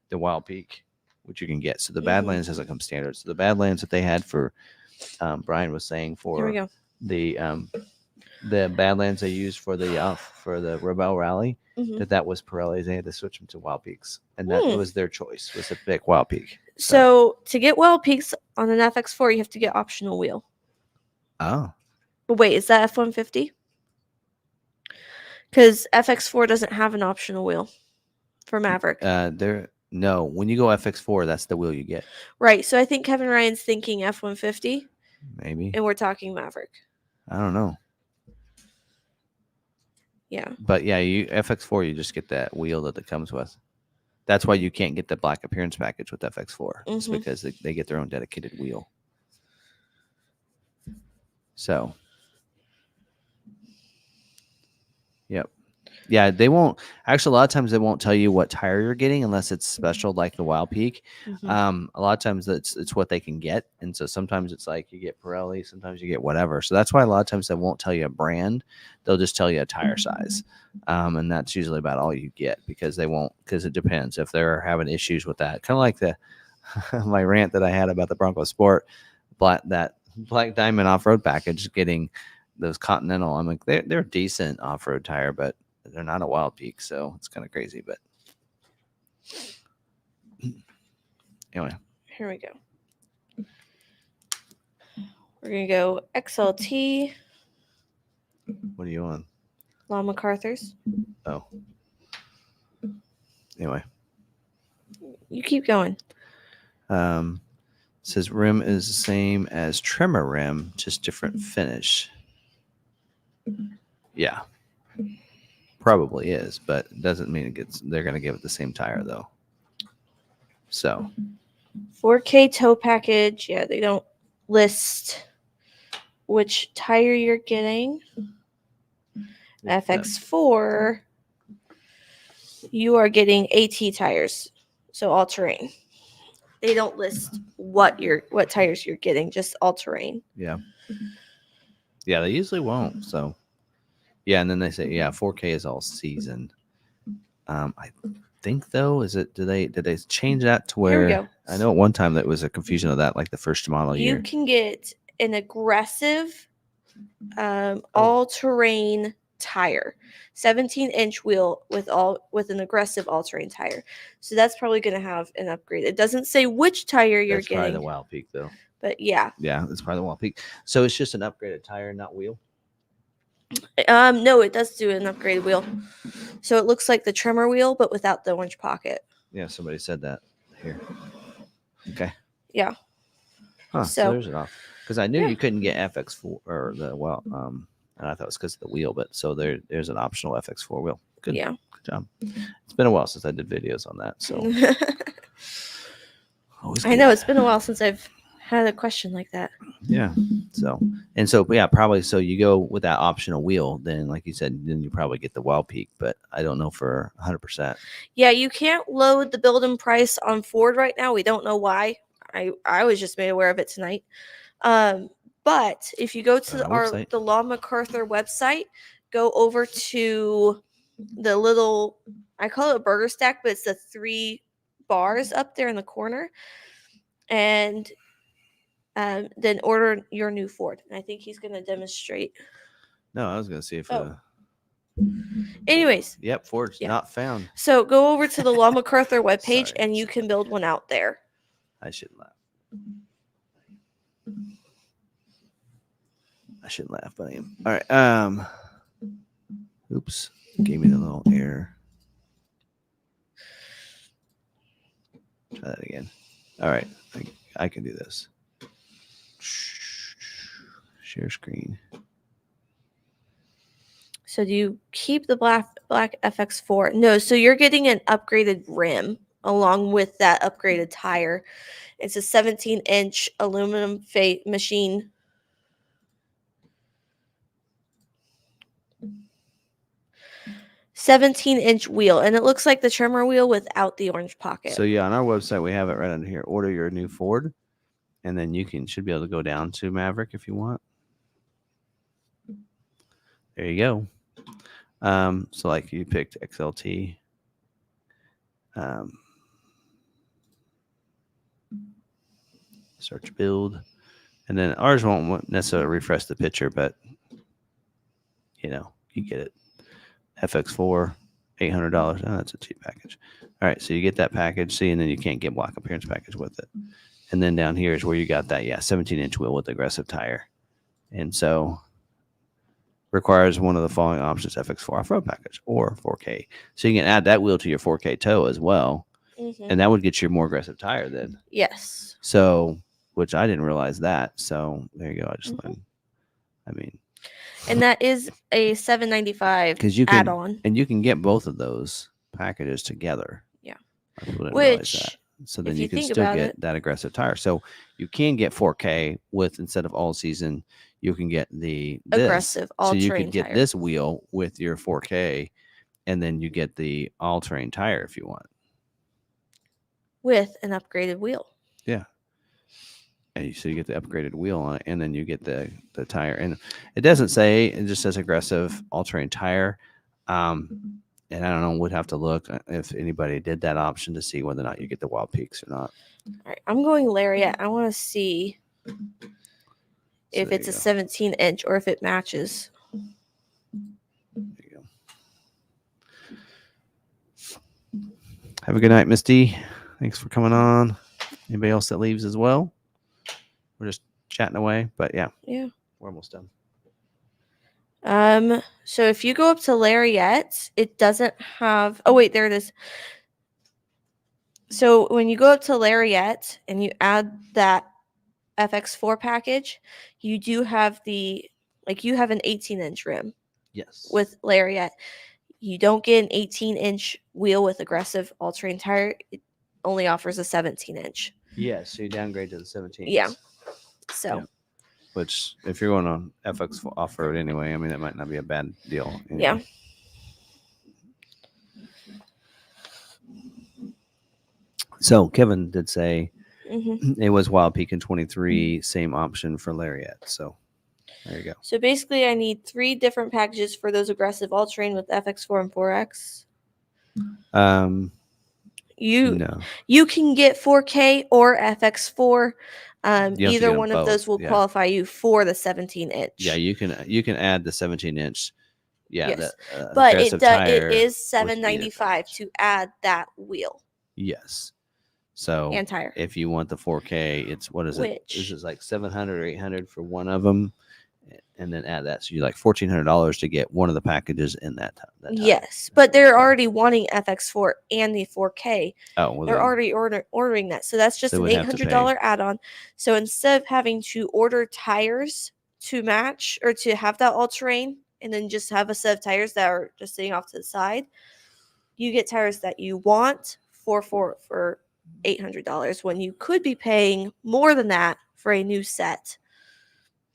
the Wild Peak, which you can get. So the Badlands doesn't come standard. So the Badlands that they had for Brian was saying for Here we go. The Badlands they used for the Rebel Rally, that was Pirelli's. They had to switch them to Wild Peaks, and that was their choice, was a big Wild Peak. So to get Wild Peaks on an FX4, you have to get optional wheel. Oh. But wait, is that F-150? Because FX4 doesn't have an optional wheel for Maverick. No, when you go FX4, that's the wheel you get. Right. So I think Kevin Ryan's thinking F-150. Maybe. And we're talking Maverick. I don't know. Yeah. But yeah, you FX4, you just get that wheel that it comes with. That's why you can't get the black appearance package with FX4. It's because they get their own dedicated wheel. So, yep. Yeah, they won't. Actually, a lot of times they won't tell you what tire you're getting unless it's special, like the Wild Peak. A lot of times it's what they can get, and so sometimes it's like you get Pirelli, sometimes you get whatever. So that's why a lot of times they won't tell you a brand; they'll just tell you a tire size, and that's usually about all you get because it depends if they're having issues with that. Kind of like my rant that I had about the Bronco Sport, that Black Diamond off-road package getting those Continental. I'm like they're a decent off-road tire, but they're not a Wild Peak, so it's kind of crazy. But anyway, here we go. We're gonna go XLT. What are you on? Law McArthur's. Oh. Anyway, you keep going. Says rim is the same as Tremor rim, just different finish. Yeah. Probably is, but it doesn't mean they're going to give it the same tire though. So 4K tow package. Yeah, they don't list which tire you're getting. FX4, you are getting AT tires, so all terrain. They don't list what tires you're getting, just all terrain. Yeah. Yeah, they usually won't. So yeah, and then they say 4K is all season. I think though, did they change that to where? Here we go. I know at one time that was a confusion of that, like the first model year. You can get an aggressive, all-terrain tire, 17-inch wheel with an aggressive all-terrain tire. So that's probably going to have an upgrade. It doesn't say which tire you're That's probably the getting, Wild Peak though. but yeah. Yeah, that's probably the Wild Peak. So it's just an upgraded tire, not wheel. No, it does do an upgraded wheel. So it looks like the Tremor wheel, but without the orange pocket. Yeah, somebody said that here. Okay. Yeah. Huh. So So- there's it off. Because I knew Yeah. you couldn't get FX4 or and I thought it was because of the wheel, but so there's an optional FX4 wheel. Good. Yeah. Good job. It's been a while since I did videos on that, so always I good. know it's been a while since I've had a question like that. Yeah. So yeah, probably. So you go with that optional wheel, then like you said, then you probably get the Wild Peak, but I don't know for 100%. Yeah, you can't load the build-in price on Ford right now. We don't know why. I was just made aware of it tonight. But if you go to the Law McArthur website, go over to the little, I call it a burger stack, but it's the 3 bars up there in the corner, and then order your new Ford. And I think he's going to demonstrate. No, I was gonna see if. Oh. Anyways, Yep, Ford's Yeah. not found. so go over to the Law McArthur webpage, Sorry. and you can build one out there. I shouldn't laugh. I shouldn't laugh, but I am. All right. Oops. Gave me the little error. Try that again. All right. I can do this. Share screen. So do you keep the black FX4? No, so you're getting an upgraded rim along with that upgraded tire. It's a 17-inch aluminum machine. "17-inch wheel," and it looks like the Tremor wheel without the orange pocket. So yeah, on our website we have it right under here. Order your new Ford, and then you should be able to go down to Maverick if you want. There you go. So like you picked XLT. Search build, and then ours won't necessarily refresh the picture, but you get it. FX4, $800. Oh, that's a cheap package. All right, so you get that package. See, and then you can't get block appearance package with it. And then down here is where you got that 17-inch wheel with aggressive tire, and so requires one of the following options: FX4 off-road package or 4K. So you can add that wheel to your 4K tow as well, and that would get you a more aggressive tire then. Yes. So, which I didn't realize that. So there you go. I just learned. I mean, and that is a $795 because you can add-on, and you can get both of those packages together. Yeah. People didn't realize that. Which, So then if you you can think still about get it- that aggressive tire. So you can get 4K with, instead of all season, you can get this. aggressive So you all-terrain could get tire this wheel with your 4K, and then you get the all-terrain tire if you want. with an upgraded wheel. And so you get the upgraded wheel on it, and then you get the tire. And it doesn't say; it just says aggressive all-terrain tire. And I don't know. Would have to look if anybody did that option to see whether or not you get the Wild Peaks or not. All right, I'm going Lariat. I want to see if there it's a you go. 17-inch or if it matches. There you go. Have a good night, Misty. Thanks for coming on. Anybody else that leaves as well? We're just chatting away, but yeah, Yeah. we're almost done. So if you go up to Lariat, it doesn't have. Oh wait, there it is. So when you go up to Lariat and you add that FX4 package, you do have you have an 18-inch rim Yes. with Lariat. You don't get an 18-inch wheel with aggressive all-terrain tire. It only offers a 17-inch. Yes, so you downgrade to the 17. Yeah. So. Yeah. Which, if you're going on FX off-road anyway, I mean, that might not be a bad deal. Anyway. Yeah. So Kevin did say Mhm. it was Wild Peak in 23, same option for Lariat. So there you go. So basically, I need 3 different packages for those aggressive all-terrain with FX4 and 4X. No. You can get 4K or FX4. You have to get Either them one of both, those will yeah. qualify you for the 17-inch. Yeah, you can add the 17-inch Yeah, Yes. that But aggressive it tire is with speed $7.95 advantage. to add that wheel Yes. So and tire. if you want the 4K, it's what is it? Which- Is it like 700 or 800 for one of them, and then add that, so you like $1,400 to get one of the packages in that. Tire. Yes, but they're already wanting FX4 and the 4K. Oh, well, They're then, already ordering that. So that's just they an would have to $800 add-on. So instead of having to order tires to match or to have that all-terrain and then just have a set of tires that are just sitting off to the side, you get tires that you want for $800 when you could be paying more than that for a new set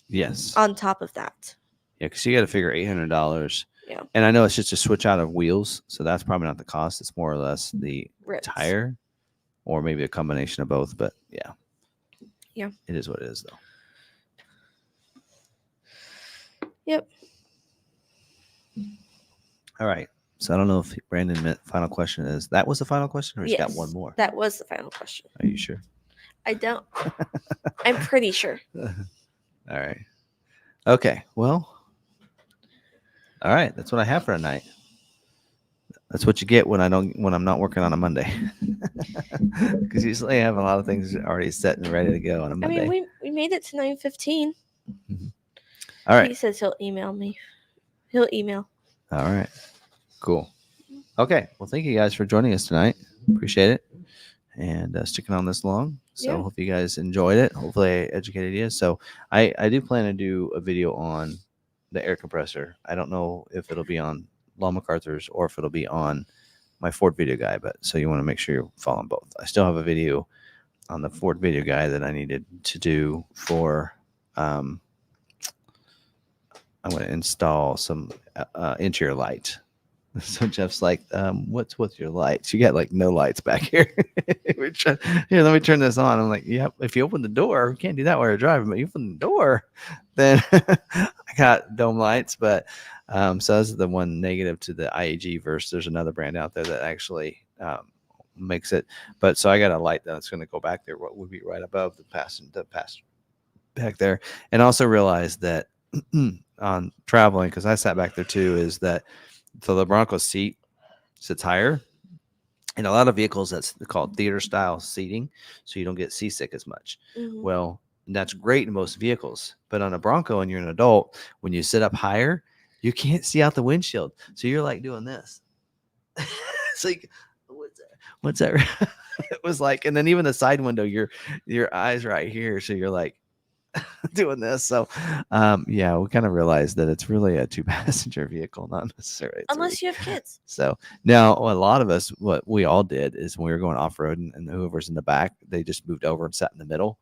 yes, on top of that. yeah, because you got to figure $800. Yeah. And I know it's just a switch out of wheels, so that's probably not the cost. It's more or less the Rims. tire, or maybe a combination of both. But yeah, it is what it is, though. Yep. All right. So I don't know if Brandon meant final question is that was the final question, or he's got one more. That was the final question. Are you sure? I don't. I'm pretty sure. All right. Okay. Well. All right. That's what I have for tonight. That's what you get when I'm not working on a Monday. Because usually I have a lot of things already set and ready to go on a Monday. I mean, we made it to 9:15. All right. He says he'll email me. He'll email. All right. Cool. Okay. Well, thank you guys for joining us tonight. Appreciate it. And sticking on this long. So Yeah. hope you guys enjoyed it. Hopefully I educated you. So I do plan to do a video on the air compressor. I don't know if it'll be on Law McArthur's or if it'll be on my Ford video guy, but so you want to make sure you're following both. I still have a video on the Ford video guy that I needed to do for I'm going to install some interior light. So Jeff's like, what's with your lights? You got like no lights back here. Here, let me turn this on. I'm like, yeah, if you open the door, you can't do that while you're driving, but you open the door, then I got dome lights. But so that's the one negative to the IAG verse. There's another brand out there that actually makes it. But so I got a light that's going to go back there, what would be right above the passenger back there. And also realize that on traveling, because I sat back there too, is that so the Bronco seat sits higher. In a lot of vehicles, that's called theater style seating, so you don't get seasick as much. Mhm. Well, that's great in most vehicles, but on a Bronco and you're an adult, when you sit up higher, you can't see out the windshield, so you're like doing this. It's like, what's that? It was like, and then even the side window, your eyes right here, so you're like doing this. So yeah, we kind of realized that it's really a 2-passenger vehicle, not necessarily Unless you have kids. So now a lot of us, what we all did is when we were going off-road and whoever's in the back, they just moved over and sat in the middle,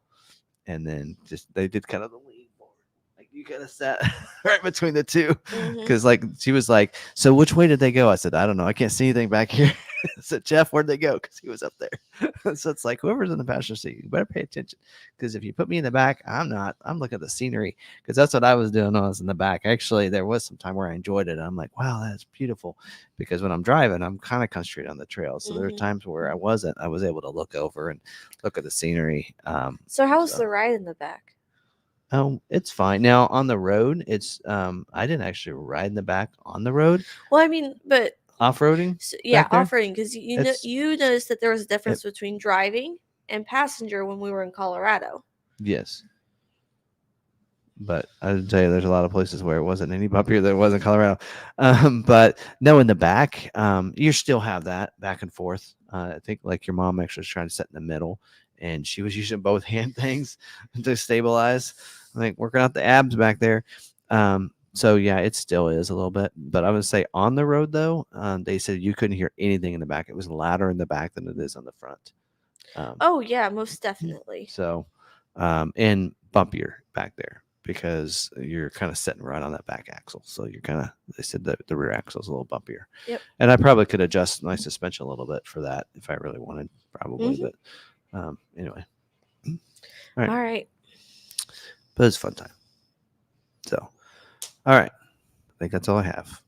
and then just they did kind of the lean forward, like you kind of sat right between the two, because like she was like, so which way did they go? I said, I don't know, I can't see anything back here. I said, Jeff, where'd they go? Because he was up there. So it's like whoever's in the passenger seat, you better pay attention, because if you put me in the back, I'm looking at the scenery, because that's what I was doing when I was in the back. Actually, there was some time where I enjoyed it. I'm like, wow, that's beautiful, because when I'm driving, I'm kind of concentrated on the trail. So there were times where I was able to look over and look at the scenery. So how was the ride in the back? Oh, it's fine. Now on the road, it's I didn't actually ride in the back on the road. Well, I mean, but Off-roading? so, yeah, back there? off-roading, because you noticed that there was a difference between driving and passenger when we were in Colorado. Yes. But I would tell you, there's a lot of places where it wasn't any bumpier than it was in Colorado. But no, in the back, you still have that back and forth. I think like your mom actually was trying to sit in the middle, and she was using both hand things to stabilize, like working out the abs back there. So yeah, it still is a little bit, but I would say on the road though, they said you couldn't hear anything in the back. It was louder in the back than it is on the front. Oh yeah, most definitely. So, and bumpier back there because you're kind of sitting right on that back axle. So you're kind of, they said that the rear axle is a little bumpier. Yep. And I probably could adjust my suspension a little bit for that if I really wanted, probably. But anyway. All right. But it's a fun time. So. All right. I think that's all I have.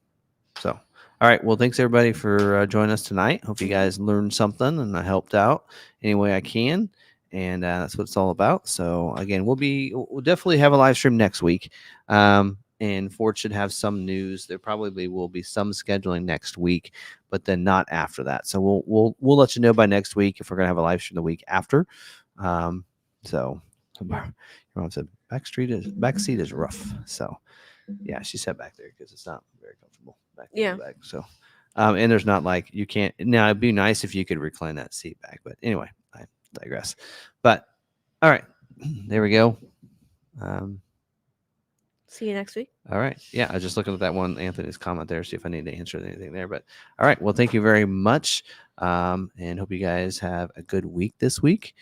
So, all right. Well, thanks everybody for joining us tonight. Hope you guys learned something and I helped out any way I can. And that's what it's all about. So again, we'll definitely have a live stream next week. and Ford should have some news. There probably will be some scheduling next week, but then not after that. So we'll let you know by next week if we're gonna have a live stream the week after. So your mom said back seat is rough. So yeah, she sat back there because it's not very comfortable back there in the back. So and there's not like you can't now. It'd be nice if you could recline that seat back, but anyway, I digress. But all right, there we go. See you next week. All right. Yeah, I was just looking at that one Anthony's comment there, see if I need to answer anything there. But all right. Well, thank you very much, and hope you guys have a good week this week.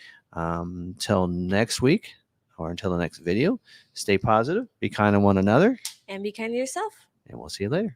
Till next week or until the next video, stay positive, be kind to one another, And be kind to yourself. and we'll see you later.